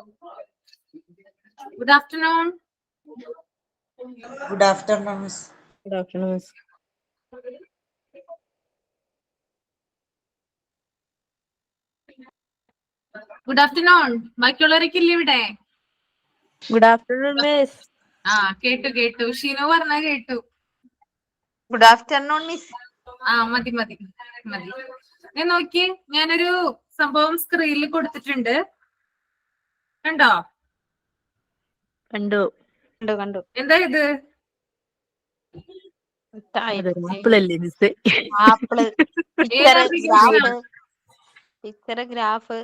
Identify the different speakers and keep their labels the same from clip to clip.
Speaker 1: Good afternoon.
Speaker 2: Good afternoon, Miss.
Speaker 3: Good afternoon, Miss.
Speaker 1: Good afternoon. ബാക്കിയുള്ളവരൊക്കെ ഇല്ലേ ഇവിടെ?
Speaker 3: Good afternoon, Miss.
Speaker 1: കേട്ടു. ഷീനു പറഞ്ഞ കേട്ടു.
Speaker 4: Good afternoon miss.
Speaker 1: മതി. ഞാൻ നോക്കിയേ, ഞാനൊരു സംഭവം സ്ക്രീനിൽ കൊടുത്തിട്ടുണ്ട്. കണ്ടോ?
Speaker 3: കണ്ടു.
Speaker 1: എന്താ ഇത്?
Speaker 3: ആപ്പിളല്ലേ മിസ്?
Speaker 4: Apple, picture, graph.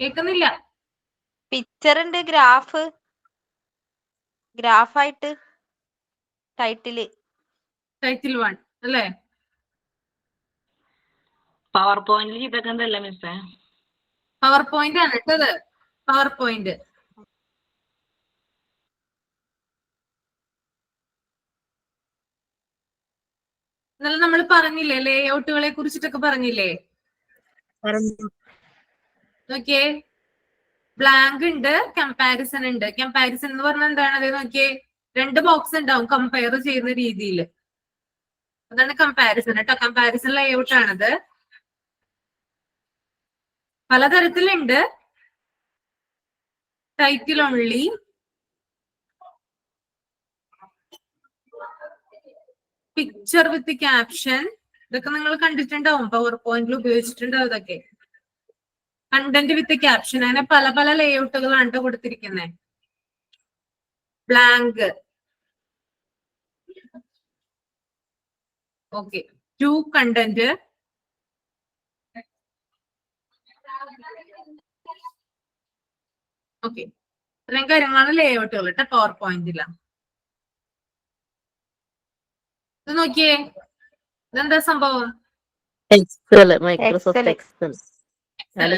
Speaker 1: കേക്കുന്നില്ല.
Speaker 4: പിക്ചർ ഉണ്ട്, ഗ്രാഫായിട്ട് ടൈറ്റിൽ
Speaker 1: 1 അല്ലേ?
Speaker 5: പവർ പോയിന്റിൽ ചെയ്തേക്കുന്നതല്ല മിസ്സേ?
Speaker 1: പവർ പോയിന്റ് ആണ് കേട്ടത്. Power point. ഇന്നലെ നമ്മൾ പറഞ്ഞില്ലേ, ലേഔട്ടുകളെ കുറിച്ചിട്ടൊക്കെ പറഞ്ഞില്ലേ? നോക്കിയേ, ബ്ലാങ്ക് ഉണ്ട്, കമ്പാരിസൺ ഉണ്ട്. കമ്പാരിസൺ എന്ന് പറഞ്ഞാൽ എന്താണ്? അത് നോക്കിയേ, 2 ബോക്സ് ഉണ്ടാവും കമ്പയർ ചെയ്യുന്ന രീതിയിൽ. അതാണ് കമ്പാരിസൺ കേട്ടോ. കമ്പാരിസൺ ലേഔട്ട് ആണത്. പലതരത്തിലുണ്ട്. Title only, picture with caption, ഇതൊക്കെ നിങ്ങൾ കണ്ടിട്ടുണ്ടാവും, പവർ പോയിന്റിൽ ഉപയോഗിച്ചിട്ടുണ്ടാവും ഇതൊക്കെ. കണ്ടന്റ് വിത്ത് ക്യാപ്ഷൻ, അങ്ങനെ പല ലേഔട്ടുകളാണ് കൊടുത്തിരിക്കുന്നത്. Blank, okay, 2 content, okay. ഇത്രയും കാര്യങ്ങളാണ് ലേഔട്ടുകൾ കേട്ടോ പവർ പോയിന്റിലാണ്. ഇത് നോക്കിയേ, ഇതെന്താ സംഭവം?
Speaker 3: Excel, Microsoft Excel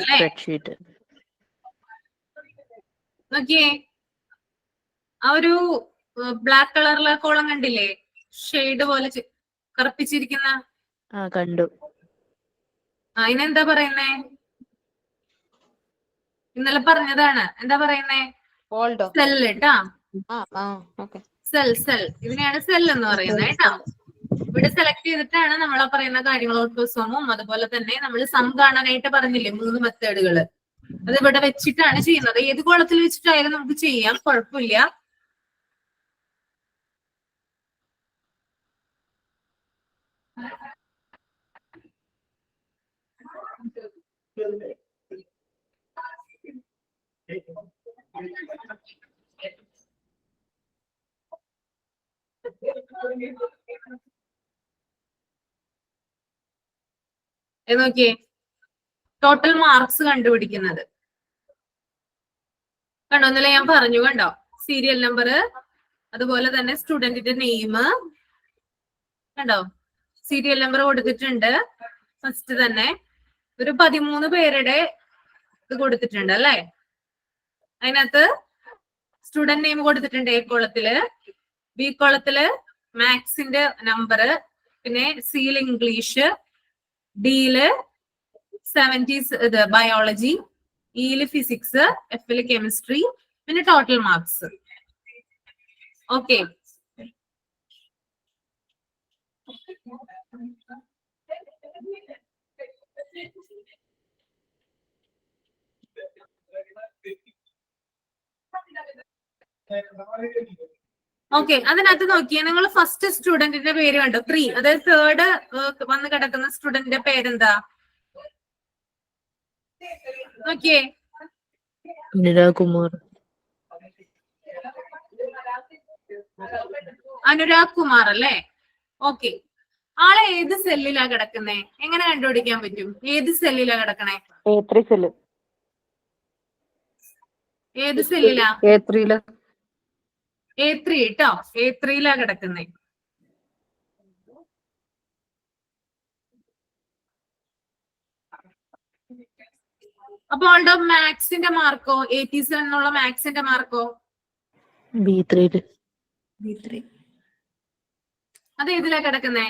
Speaker 3: spreadsheet.
Speaker 1: നോക്കിയേ, ആ ഒരു ബ്ലാക്ക് കളറിലെ കോളം കണ്ടില്ലേ? ഷെയ്ഡ് പോലെ കറുപ്പിച്ചിരിക്കുന്ന.
Speaker 3: കണ്ടു.
Speaker 1: അതിനെന്താ പറയുന്നേ? ഇന്നലെ പറഞ്ഞതാണ്. എന്താ പറയുന്നേ? സെല്ല് കേട്ടാ. സെൽ. ഇതിനെയാണ് സെൽ എന്ന് പറയുന്നത് കേട്ടോ. ഇവിടെ സെലക്ട് ചെയ്തിട്ടാണ് നമ്മൾ പറയുന്ന കാര്യങ്ങൾ, ഓട്ടോസോമും അതുപോലെ തന്നെ നമ്മൾ സം കാണാനായിട്ട് പറഞ്ഞില്ലേ 3 മെത്തേഡുകൾ. അത് ഇവിടെ വെച്ചിട്ടാണ് ചെയ്യുന്നത്. ഏത് കോളത്തിൽ വെച്ചിട്ടായാലും നമുക്ക് ചെയ്യാം, കുഴപ്പമില്ല. നോക്കിയേ, ടോട്ടൽ മാർക്സ് കണ്ടുപിടിക്കുന്നത് കണ്ടോ? ഇന്നലെ ഞാൻ പറഞ്ഞു, കണ്ടോ? സീരിയൽ നമ്പർ, അതുപോലെ തന്നെ സ്റ്റുഡന്റിന്റെ നെയിം കണ്ടോ? സീരിയൽ നമ്പർ കൊടുത്തിട്ടുണ്ട്. ഫസ്റ്റ് തന്നെ ഒരു 13 പേരുടെ ഇത് കൊടുത്തിട്ടുണ്ട് അല്ലേ? അതിനകത്ത് സ്റ്റുഡന്റ് നെയിം കൊടുത്തിട്ടുണ്ട് എ കോളത്തില്. ബി കോളത്തില് മാത്സിന്റെ നമ്പർ, പിന്നെ സിയിൽ ഇംഗ്ലീഷ്, ഡിയില് 70s ഇത് ബയോളജി, ഇയില് ഫിസിക്സ്, എഫില് കെമിസ്ട്രി, പിന്നെ ടോട്ടൽ മാർക്സ്. ഓക്കെ, അതിനകത്ത് നോക്കിയേ, നിങ്ങൾ ഫസ്റ്റ് സ്റ്റുഡന്റിന്റെ പേര് കണ്ടോ? 3, അതായത് തേർഡ് വന്ന് കിടക്കുന്ന സ്റ്റുഡന്റിന്റെ പേരെന്താ? നോക്കിയേ, അനുരാഗ് കുമാർ അല്ലേ? ഓക്കെ, ആളെ ഏത് സെല്ലിലാ കിടക്കുന്നേ? എങ്ങനെ കണ്ടുപിടിക്കാൻ പറ്റും? ഏത് സെല്ലിലാ കിടക്കണേ? ഏത് സെല്ലിലാ? A3 കേട്ടോ. A3ലാ കിടക്കുന്നേ. അപ്പൊ ആളുടെ മാത്സിന്റെ മാർക്കോ, 87 എന്നുള്ള മാത്സിന്റെ മാർക്കോ?
Speaker 3: B3.
Speaker 1: അത് ഏതിലാ കിടക്കുന്നേ?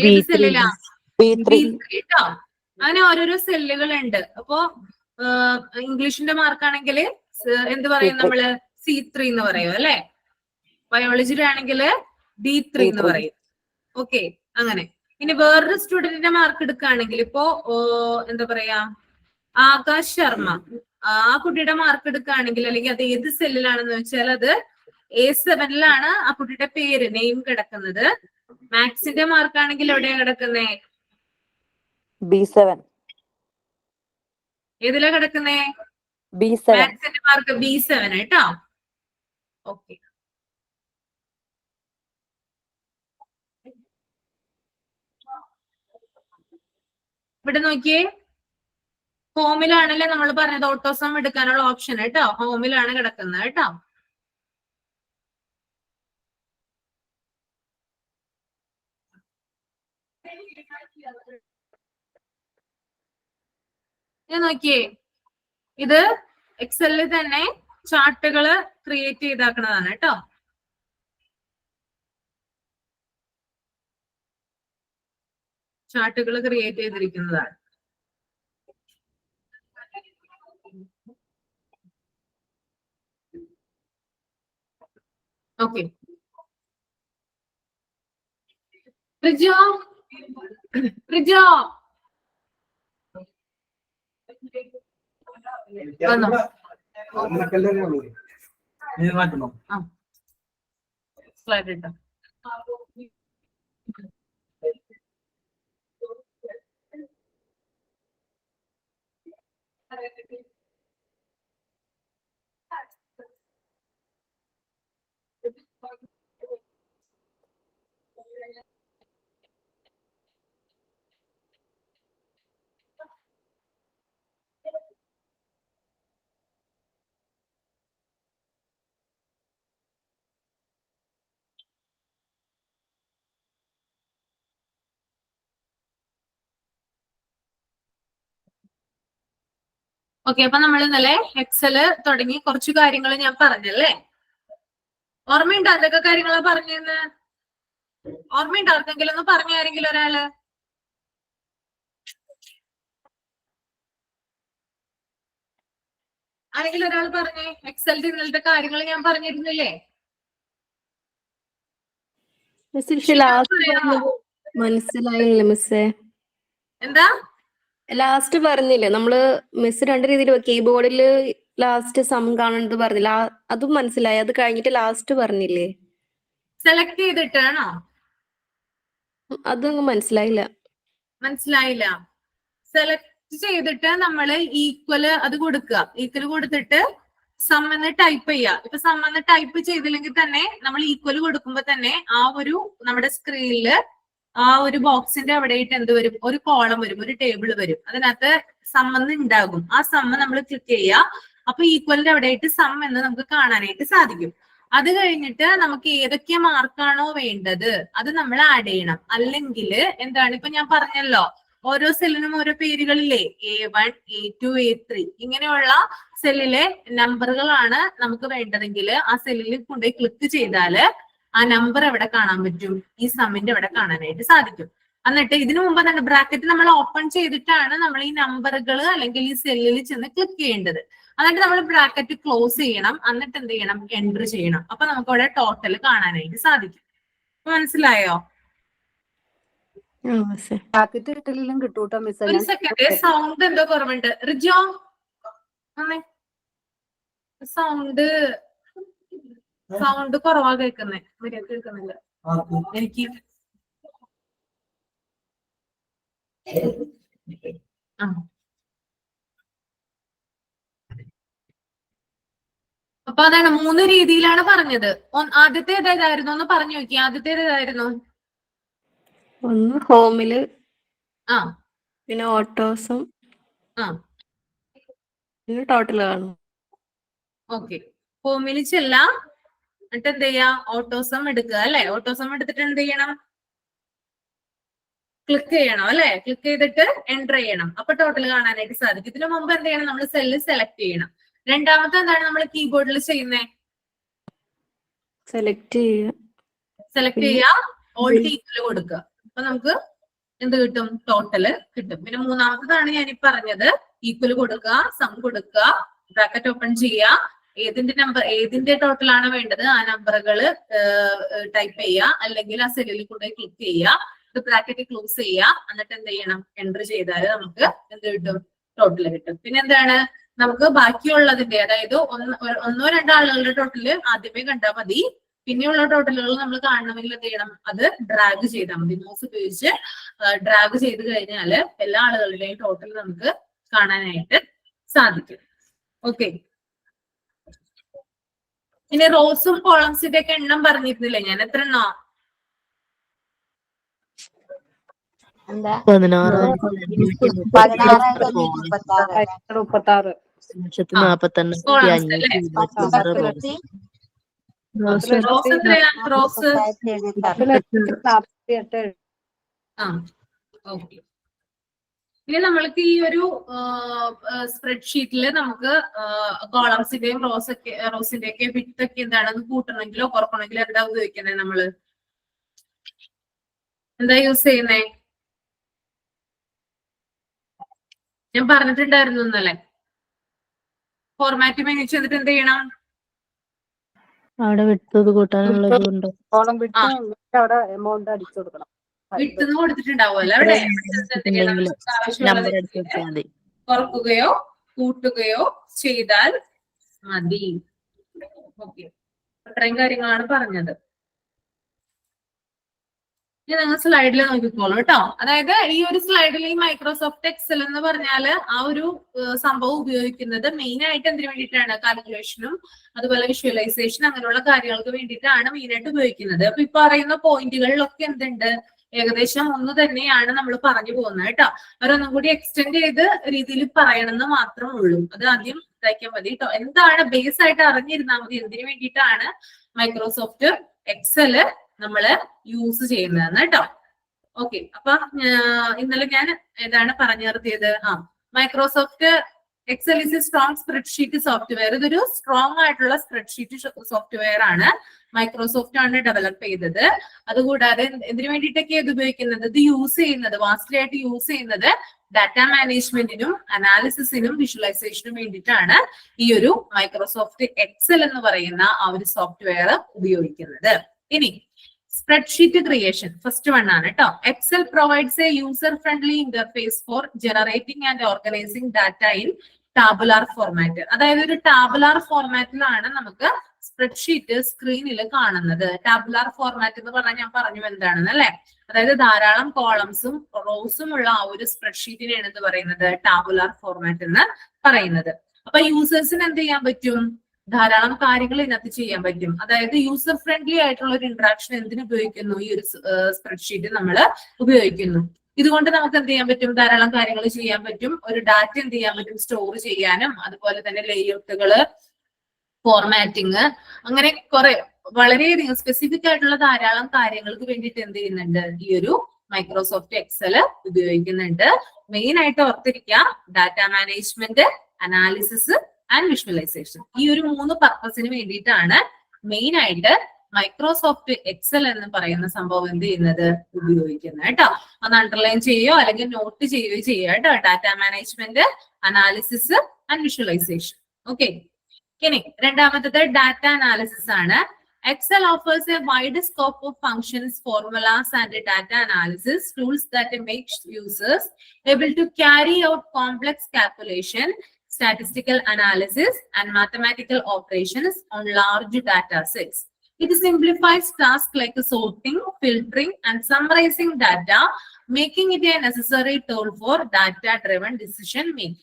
Speaker 1: ഏത് സെല്ലിലാ? B3 കേട്ടോ. അങ്ങനെ ഓരോരോ സെല്ലുകൾ ഉണ്ട്. അപ്പോ ഇംഗ്ലീഷിന്റെ മാർക്കാണെങ്കിൽ എന്ത് പറയും നമ്മള് C3 എന്ന് പറയും അല്ലെ. ബയോളജിയുടെ ആണെങ്കിൽ D3 എന്ന് പറയും. ഓക്കെ, അങ്ങനെ. ഇനി വേറൊരു സ്റ്റുഡന്റിന്റെ മാർക്ക് എടുക്കുകയാണെങ്കിൽ ഇപ്പോ എന്താ പറയാ ആകാശ് ശർമ്മ, ആ കുട്ടിയുടെ മാർക്ക് എടുക്കുകയാണെങ്കിൽ അല്ലെങ്കിൽ അത് ഏത് സെല്ലിലാണെന്ന് വെച്ചാൽ അത് A7-ലാണ് ആ കുട്ടിയുടെ പേര് നെയിം കിടക്കുന്നത്. മാത്സിന്റെ മാർക്കാണെങ്കിൽ എവിടെയാ കിടക്കുന്നേ?
Speaker 2: B7.
Speaker 1: ഏതിലാ കിടക്കുന്നേ?
Speaker 2: B7.
Speaker 1: മാത്സിന്റെ മാർക്ക് B7 കേട്ടോ. ഓക്കെ, ഇവിടെ നോക്കിയേ, ഹോമിലാണല്ലേ നമ്മൾ പറഞ്ഞത് ഓട്ടോസം എടുക്കാനുള്ള ഓപ്ഷൻ കേട്ടോ. ഹോമിലാണ് കിടക്കുന്നത് കേട്ടോ. നോക്കിയേ, ഇത് എക്സലിൽ തന്നെ ചാർട്ടുകള് ക്രിയേറ്റ് ചെയ്താക്കുന്നതാണ് കേട്ടോ. ചാർട്ടുകൾ ക്രിയേറ്റ് ചെയ്തിരിക്കുന്നതാണ്. ഓക്കെ, റിജോ റിജോ വന്നോ? സ്ലൈഡ് ഇട്ടോ. ഓക്കെ, അപ്പൊ നമ്മൾ ഇന്നലെ എക്സല് തുടങ്ങി കുറച്ച് കാര്യങ്ങൾ ഞാൻ പറഞ്ഞല്ലേ. ഓർമ്മയുണ്ടോ എന്തൊക്കെ കാര്യങ്ങളാ പറഞ്ഞെന്ന്? ഓർമ്മയുണ്ടോ ആർക്കെങ്കിലും? ഒന്ന് പറഞ്ഞു ആരെങ്കിലും ഒരാള്. ആരെങ്കിലും ഒരാൾ പറഞ്ഞേ. എക്സലിന്റെ ഇന്നലത്തെ കാര്യങ്ങൾ ഞാൻ പറഞ്ഞിരുന്നില്ലേ?
Speaker 6: മനസ്സിലായില്ല മിസ്സേ.
Speaker 1: എന്താ
Speaker 6: ലാസ്റ്റ് പറഞ്ഞില്ലേ നമ്മള് മിസ് രണ്ട് രീതിയിൽ കീബോർഡില് ലാസ്റ്റ് സം കാണുന്നത് പറഞ്ഞില്ല, അതും മനസ്സിലായി. അത് കഴിഞ്ഞിട്ട് ലാസ്റ്റ് പറഞ്ഞില്ലേ,
Speaker 1: സെലക്ട് ചെയ്തിട്ടാണോ?
Speaker 6: അതങ്ങ് മനസ്സിലായില്ല.
Speaker 1: മനസ്സിലായില്ല. സെലക്ട് ചെയ്തിട്ട് നമ്മള് ഈക്വല് അത് കൊടുക്കുക. ഈക്വല് കൊടുത്തിട്ട് സം എന്ന് ടൈപ്പ് ചെയ്യുക. ഇപ്പൊ സം എന്ന് ടൈപ്പ് ചെയ്തില്ലെങ്കിൽ തന്നെ നമ്മൾ ഈക്വല് കൊടുക്കുമ്പോ തന്നെ ആ ഒരു നമ്മുടെ സ്ക്രീനില് ആ ഒരു ബോക്സിന്റെ അവിടെയായിട്ട് എന്ത് വരും? ഒരു കോളം വരും, ഒരു ടേബിൾ വരും. അതിനകത്ത് സം എന്ന് ഉണ്ടാകും. ആ സം നമ്മൾ ക്ലിക്ക് ചെയ്യുക. അപ്പൊ ഈക്വലിന്റെ അവിടെയായിട്ട് സം എന്ന് നമുക്ക് കാണാനായിട്ട് സാധിക്കും. അത് കഴിഞ്ഞിട്ട് നമുക്ക് ഏതൊക്കെ മാർക്കാണോ വേണ്ടത് അത് നമ്മൾ ആഡ് ചെയ്യണം. അല്ലെങ്കിൽ എന്താണ്, ഇപ്പൊ ഞാൻ പറഞ്ഞല്ലോ ഓരോ സെല്ലിനും ഓരോ പേരുകളില്ലേ, A1, A2, A3 ഇങ്ങനെയുള്ള സെല്ലിലെ നമ്പറുകളാണ് നമുക്ക് വേണ്ടതെങ്കിൽ ആ സെല്ലിൽ കൊണ്ടുപോയി ക്ലിക്ക് ചെയ്താല് ആ നമ്പർ എവിടെ കാണാൻ പറ്റും? ഈ സമ്മിന്റെ അവിടെ കാണാനായിട്ട് സാധിക്കും. എന്നിട്ട് ഇതിനു മുമ്പ് തന്നെ ബ്രാക്കറ്റ് നമ്മൾ ഓപ്പൺ ചെയ്തിട്ടാണ് നമ്മൾ ഈ നമ്പറുകൾ അല്ലെങ്കിൽ ഈ സെല്ലിൽ ചെന്ന് ക്ലിക്ക് ചെയ്യേണ്ടത്. എന്നിട്ട് നമ്മൾ ബ്രാക്കറ്റ് ക്ലോസ് ചെയ്യണം. എന്നിട്ട് എന്ത് ചെയ്യണം? എൻറ്റർ ചെയ്യണം. അപ്പൊ നമുക്ക് അവിടെ ടോട്ടൽ കാണാനായിട്ട് സാധിക്കും. മനസ്സിലായോ? ഒരു സെക്കൻഡ്, സൗണ്ട് എന്തോ കുറവുണ്ട്. റിജോ സൗണ്ട് കുറവാ കേൾക്കുന്നേ. മര്യാദ കേൾക്കുന്നില്ല എനിക്ക്. അപ്പൊ അതാണ് 3 രീതിയിലാണ് പറഞ്ഞത്. ആദ്യത്തെ ഏതായിരുന്നു ഒന്ന് പറഞ്ഞു നോക്കി. ആദ്യത്തെ ഏതായിരുന്നു?
Speaker 6: ഒന്ന് ഹോമില്,
Speaker 1: ആ
Speaker 6: പിന്നെ ഓട്ടോസും,
Speaker 1: ആ
Speaker 6: പിന്നെ ടോട്ടൽ കാണും.
Speaker 1: ഓക്കെ, ഹോമിൽ ചെല്ലാം. എന്നിട്ട് എന്ത് ചെയ്യാ? ഓട്ടോസം എടുക്കുക അല്ലെ. ഓട്ടോസം എടുത്തിട്ട് എന്ത് ചെയ്യണം? ക്ലിക്ക് ചെയ്യണം അല്ലെ. ക്ലിക്ക് ചെയ്തിട്ട് എൻറ്റർ ചെയ്യണം. അപ്പൊ ടോട്ടൽ കാണാനായിട്ട് സാധിക്കും. ഇതിനു മുമ്പ് എന്ത് ചെയ്യണം? നമ്മൾ സെല്ല് സെലക്ട് ചെയ്യണം. രണ്ടാമത്തെ എന്താണ് നമ്മൾ കീബോർഡിൽ ചെയ്യുന്നത്?
Speaker 6: സെലക്ട് ചെയ്യുക,
Speaker 1: സെലക്ട് ചെയ്യുക, ഓൾട്ട് ഈക്വൽ കൊടുക്കുക. അപ്പൊ നമുക്ക് എന്ത് കിട്ടും? ടോട്ടല് കിട്ടും. പിന്നെ മൂന്നാമത്തതാണ് ഞാൻ ഈ പറഞ്ഞത്, ഈക്വൽ കൊടുക്കുക, സം കൊടുക്കുക, ബ്രാക്കറ്റ് ഓപ്പൺ ചെയ്യുക, ഏതിന്റെ ടോട്ടൽ ആണ് വേണ്ടത് ആ നമ്പറുകൾ ടൈപ്പ് ചെയ്യുക, അല്ലെങ്കിൽ ആ സെല്ലിൽ കൂടെ ക്ലിക്ക് ചെയ്യുക, ബ്രാക്കറ്റ് ക്ലോസ് ചെയ്യുക, എന്നിട്ട് എന്ത് ചെയ്യണം? എൻറ്റർ ചെയ്താൽ നമുക്ക് എന്ത് കിട്ടും? ടോട്ടൽ കിട്ടും. പിന്നെ എന്താണ് നമുക്ക് ബാക്കിയുള്ളതിന്റെ, അതായത് ഒന്നോ രണ്ടോ ആളുകളുടെ ടോട്ടല് ആദ്യമേ കണ്ടാൽ മതി. പിന്നെയുള്ള ടോട്ടലുകൾ നമ്മൾ കാണണമെങ്കിൽ എന്ത് ചെയ്യണം? അത് ഡ്രാഗ് ചെയ്താൽ മതി. മൗസ് ഉപയോഗിച്ച് ഡ്രാഗ് ചെയ്ത് കഴിഞ്ഞാൽ എല്ലാ ആളുകളുടെയും ടോട്ടൽ നമുക്ക് കാണാനായിട്ട് സാധിക്കും. ഓക്കെ. ഇനി റോസും കോളംസിന്റെ ഒക്കെ എണ്ണം പറഞ്ഞിരുന്നില്ലേ ഞാൻ? എത്ര എണ്ണോ?
Speaker 6: 16,536.
Speaker 1: റോസ് എത്രയാ? Rose okay. ഇനി നമ്മൾക്ക് ഈ ഒരു സ്പ്രെഡ്ഷീറ്റിൽ നമുക്ക് കോളംസിന്റെയും റോസിന്റെ ഒക്കെ വിട്ട് ഒക്കെ എന്താണെന്ന് കൂട്ടണമെങ്കിലോ കുറക്കണമെങ്കിലോ എന്താ ഉപയോഗിക്കുന്നത്? നമ്മള് എന്താ യൂസ് ചെയ്യുന്നേ? ഞാൻ പറഞ്ഞിട്ടുണ്ടായിരുന്നു ഇന്നലെ. ഫോർമാറ്റ് മെനു ചെയ്തിട്ട് എന്ത് ചെയ്യണം?
Speaker 3: അവിടെ വിട്ടത് കൂട്ടാനുള്ളതുണ്ടോ?
Speaker 6: അവിടെ എമൗണ്ട് അടിച്ചു കൊടുക്കണം.
Speaker 1: വിട്ടെന്ന് കൊടുത്തിട്ടുണ്ടാവുമല്ലോ അവിടെ.
Speaker 3: നമ്പർ അടിച്ചു കൊടുത്താൽ മതി.
Speaker 1: കുറക്കുകയോ കൂട്ടുകയോ ചെയ്താൽ മതി. ഓക്കെ, അത്രയും കാര്യങ്ങളാണ് പറഞ്ഞത്. ഇനി നിങ്ങൾ സ്ലൈഡിൽ നോക്കിക്കോളൂ കേട്ടോ. അതായത് ഈ ഒരു സ്ലൈഡിൽ ഈ മൈക്രോസോഫ്റ്റ് എക്സൽ എന്ന് പറഞ്ഞാൽ ആ ഒരു സംഭവം ഉപയോഗിക്കുന്നത് മെയിൻ ആയിട്ട് എന്തിനു വേണ്ടിയിട്ടാണ്? കാൽക്കുലേഷനും അതുപോലെ വിഷ്വലൈസേഷൻ അങ്ങനെയുള്ള കാര്യങ്ങൾക്ക് വേണ്ടിയിട്ടാണ് മെയിൻ ആയിട്ട് ഉപയോഗിക്കുന്നത്. അപ്പൊ ഈ പറയുന്ന പോയിന്റുകളിലൊക്കെ എന്തുണ്ട്? ഏകദേശം ഒന്ന് തന്നെയാണ് നമ്മൾ പറഞ്ഞു പോകുന്നത് കേട്ടോ. അവരൊന്നും കൂടി എക്സ്റ്റെൻഡ് ചെയ്ത് രീതിയിൽ പറയണമെന്ന് മാത്രമേ ഉള്ളൂ. അത് ആദ്യം ഇതാക്കിയാൽ മതി കേട്ടോ. എന്താണ് ബേസ് ആയിട്ട് അറിഞ്ഞിരുന്നാൽ മതി എന്തിനു വേണ്ടിയിട്ടാണ് മൈക്രോസോഫ്റ്റ് എക്സല് നമ്മള് യൂസ് ചെയ്യുന്നതെന്ന് കേട്ടോ. ഓക്കെ, അപ്പൊ ഇന്നലെ ഞാൻ ഏതാണ് പറഞ്ഞു നിർത്തിയത്? Microsoft Excel is a strong spreadsheet software. ഇതൊരു സ്ട്രോങ് ആയിട്ടുള്ള സ്പ്രെഡ്ഷീറ്റ് സോഫ്റ്റ്വെയർ ആണ്. മൈക്രോസോഫ്റ്റ് ആണ് ഡെവലപ്പ് ചെയ്തത്. അതുകൂടാതെ എന്തിനു വേണ്ടിയിട്ടൊക്കെ ഇത് ഉപയോഗിക്കുന്നത്? ഇത് യൂസ് ചെയ്യുന്നത് വാസ്റ്റ്ലി ആയിട്ട് യൂസ് ചെയ്യുന്നത് ഡാറ്റ മാനേജ്മെന്റിനും അനാലിസിസിനും വിഷ്വലൈസേഷനും വേണ്ടിയിട്ടാണ് ഈ ഒരു മൈക്രോസോഫ്റ്റ് എക്സൽ എന്ന് പറയുന്ന ആ ഒരു സോഫ്റ്റ്വെയർ ഉപയോഗിക്കുന്നത്. ഇനി സ്പ്രെഡ്ഷീറ്റ് ക്രിയേഷൻ ഫസ്റ്റ് വൺ ആണ് കേട്ടോ. Excel provides a user friendly interface for generating and organising data in tabular format. അതായത് ഒരു ടാബുലാർ ഫോർമാറ്റിലാണ് നമുക്ക് സ്പ്രെഡ്ഷീറ്റ് സ്ക്രീനിൽ കാണുന്നത്. ടാബുലാർ ഫോർമാറ്റ് എന്ന് പറഞ്ഞാൽ ഞാൻ പറഞ്ഞു എന്താണെന്ന് അല്ലെ. അതായത് ധാരാളം കോളംസും റോസും ഉള്ള ആ ഒരു സ്പ്രെഡ്ഷീറ്റിനെയാണ് എന്ത് പറയുന്നത്? ടാബുലാർ ഫോർമാറ്റ് എന്ന് പറയുന്നത്. അപ്പൊ യൂസേഴ്സിന് എന്ത് ചെയ്യാൻ പറ്റും? ധാരാളം കാര്യങ്ങൾ ഇതിനകത്ത് ചെയ്യാൻ പറ്റും. അതായത് യൂസർ ഫ്രണ്ട്ലി ആയിട്ടുള്ള ഒരു ഇന്ററാക്ഷൻ എന്തിനു ഉപയോഗിക്കുന്നു? ഈ ഒരു സ്പ്രെഡ്ഷീറ്റ് നമ്മൾ ഉപയോഗിക്കുന്നു. ഇതുകൊണ്ട് നമുക്ക് എന്ത് ചെയ്യാൻ പറ്റും? ധാരാളം കാര്യങ്ങൾ ചെയ്യാൻ പറ്റും. ഒരു ഡാറ്റ എന്ത് ചെയ്യാൻ പറ്റും? സ്റ്റോർ ചെയ്യാനും അതുപോലെ തന്നെ ലേഔട്ടുകള്, ഫോർമാറ്റിങ്, അങ്ങനെ കുറെ വളരെയധികം സ്പെസിഫിക് ആയിട്ടുള്ള ധാരാളം കാര്യങ്ങൾക്ക് വേണ്ടിയിട്ട് എന്ത് ചെയ്യുന്നുണ്ട്? ഈ ഒരു മൈക്രോസോഫ്റ്റ് എക്സൽ ഉപയോഗിക്കുന്നുണ്ട്. മെയിൻ ആയിട്ട് ഓർത്തിരിക്കുക, data management, analysis and visualisation. ഈ ഒരു 3 പർപ്പസിന് വേണ്ടിയിട്ടാണ് മെയിൻ ആയിട്ട് മൈക്രോസോഫ്റ്റ് എക്സൽ എന്ന് പറയുന്ന സംഭവം എന്ത് ചെയ്യുന്നത്? ഉപയോഗിക്കുന്നത് കേട്ടോ. ഒന്ന് അണ്ടർലൈൻ ചെയ്യുകയോ അല്ലെങ്കിൽ നോട്ട് ചെയ്യുകയോ ചെയ്യുക കേട്ടോ. Data management, analysis and visualisation. Okay, ഇനി രണ്ടാമത്തത് ഡാറ്റ അനാലിസിസ് ആണ്. Excel offers a wide scope of functions, formulas, and data analysis tools that make users able to carry out complex calculation, statistical analysis, and mathematical operations on large data sets. It simplifies tasks like sorting, filtering, and summarizing data, making it a necessary tool for data-driven decision making.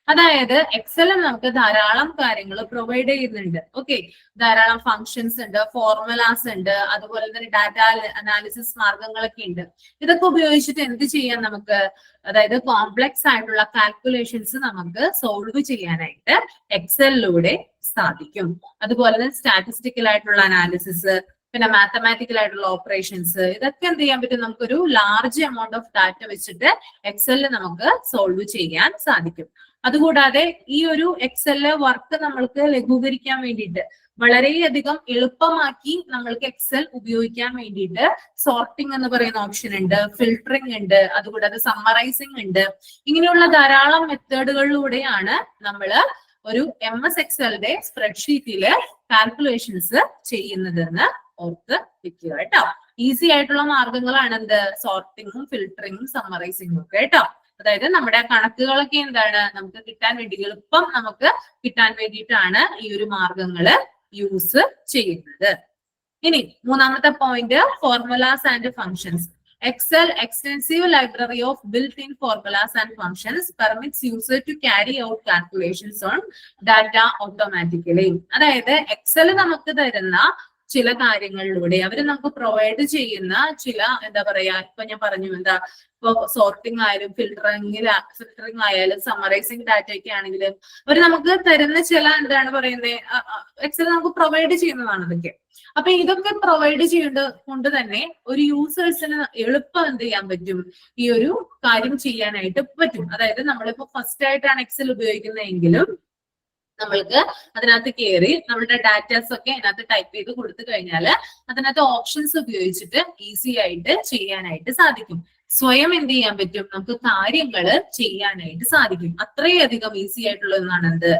Speaker 1: അതായത് എക്സലിൽ നമുക്ക് ധാരാളം കാര്യങ്ങൾ provide ചെയ്യുന്നുണ്ട്. Okay, ധാരാളം functions ഉണ്ട്, formulas ഉണ്ട്, അതുപോലെ തന്നെ ഡാറ്റ അനാലിസിസ് മാർഗങ്ങളൊക്കെ ഉണ്ട്. ഇതൊക്കെ ഉപയോഗിച്ചിട്ട് എന്ത് ചെയ്യാൻ നമുക്ക്? അതായത് കോംപ്ലക്സ് ആയിട്ടുള്ള കാൽക്കുലേഷൻസ് നമുക്ക് സോൾവ് ചെയ്യാനായിട്ട് എക്സലിലൂടെ സാധിക്കും. അതുപോലെ തന്നെ സ്റ്റാറ്റിസ്റ്റിക്കൽ ആയിട്ടുള്ള അനാലിസിസ്, പിന്നെ മാത്തമാറ്റിക്കൽ ആയിട്ടുള്ള ഓപ്പറേഷൻസ്, ഇതൊക്കെ എന്ത് ചെയ്യാൻ പറ്റും? നമുക്കൊരു ലാർജ് എമൗണ്ട് ഓഫ് ഡാറ്റ വെച്ചിട്ട് എക്സലിൽ നമുക്ക് സോൾവ് ചെയ്യാൻ സാധിക്കും. അതുകൂടാതെ ഈ ഒരു എക്സലിലെ വർക്ക് നമ്മൾക്ക് ലഘൂകരിക്കാൻ വേണ്ടിയിട്ട് വളരെയധികം എളുപ്പമാക്കി നമ്മൾക്ക് എക്സൽ ഉപയോഗിക്കാൻ വേണ്ടിയിട്ട് സോർട്ടിംഗ് എന്ന് പറയുന്ന ഓപ്ഷൻ ഉണ്ട്, ഫിൽട്ടറിംഗ് ഉണ്ട്, അതുകൂടാതെ സമ്മറൈസിംഗ് ഉണ്ട്. ഇങ്ങനെയുള്ള ധാരാളം മെത്തേഡുകളിലൂടെയാണ് നമ്മൾ ഒരു MS എക്സലിന്റെ സ്പ്രെഡ്ഷീറ്റില് കാൽക്കുലേഷൻസ് ചെയ്യുന്നതെന്ന് ഓർത്ത് വെക്കുക കേട്ടോ. ഈസി ആയിട്ടുള്ള മാർഗങ്ങളാണ് എന്ത്, സോർട്ടിങ്ങും ഫിൽട്ടറിങ്ങും സമ്മറൈസിങ്ങും ഒക്കെ കേട്ടോ. അതായത് നമ്മുടെ കണക്കുകളൊക്കെ എന്താണ് നമുക്ക് കിട്ടാൻ വേണ്ടി, എളുപ്പം നമുക്ക് കിട്ടാൻ വേണ്ടിയിട്ടാണ് ഈ ഒരു മാർഗങ്ങള് യൂസ് ചെയ്യുന്നത്. ഇനി മൂന്നാമത്തെ point, formulas and functions. Excel extensive library of built-in formulas and functions permits user to carry out calculations on data automatically. അതായത് എക്സൽ നമുക്ക് തരുന്ന ചില കാര്യങ്ങളിലൂടെ അവർ നമുക്ക് പ്രൊവൈഡ് ചെയ്യുന്ന ചില എന്താ പറയാ, ഇപ്പൊ ഞാൻ പറഞ്ഞു എന്താ, ഇപ്പൊ സോർട്ടിംഗ് ആയാലും ഫിൽട്ടറിംഗ് ആയാലും സമ്മറൈസിംഗ് ഡാറ്റ ഒക്കെ ആണെങ്കിലും അവർ നമുക്ക് തരുന്ന ചില എന്താണ് പറയുന്നത്, എക്സൽ നമുക്ക് പ്രൊവൈഡ് ചെയ്യുന്നതാണ് അതൊക്കെ. അപ്പൊ ഇതൊക്കെ പ്രൊവൈഡ് ചെയ്യുന്നത് കൊണ്ട് തന്നെ ഒരു യൂസേഴ്സിന് എളുപ്പം എന്ത് ചെയ്യാൻ പറ്റും, ഈ ഒരു കാര്യം ചെയ്യാനായിട്ട് പറ്റും. അതായത് നമ്മളിപ്പോ ഫസ്റ്റ് ആയിട്ടാണ് എക്സൽ ഉപയോഗിക്കുന്നതെങ്കിലും നമ്മൾക്ക് അതിനകത്ത് കയറി നമ്മുടെ ഡാറ്റാസ് ഒക്കെ അതിനകത്ത് ടൈപ്പ് ചെയ്ത് കൊടുത്തു കഴിഞ്ഞാൽ അതിനകത്ത് ഓപ്ഷൻസ് ഉപയോഗിച്ചിട്ട് ഈസി ആയിട്ട് ചെയ്യാനായിട്ട് സാധിക്കും. സ്വയം എന്ത് ചെയ്യാൻ പറ്റും, നമുക്ക് കാര്യങ്ങൾ ചെയ്യാനായിട്ട് സാധിക്കും. അത്രയധികം ഈസി ആയിട്ടുള്ള ഒന്നാണ് എന്ത്,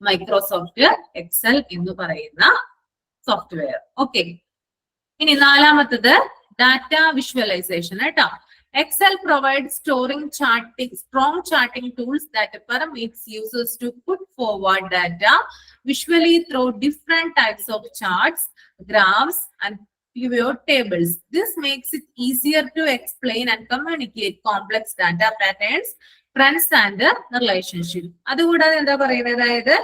Speaker 1: മൈക്രോസോഫ്റ്റ് എക്സൽ എന്ന് പറയുന്ന സോഫ്റ്റ്വെയർ. ഓക്കെ, ഇനി നാലാമത്തത് ഡാറ്റ വിഷ്വലൈസേഷൻ കേട്ടോ. Excel provides strong charting tools that permits users to put forward data visually through different types of charts, graphs, and pivot tables. This makes it easier to explain and communicate complex data patterns, trends, and relationship. അതുകൂടാതെ എന്താ പറയുന്നത്, അതായത്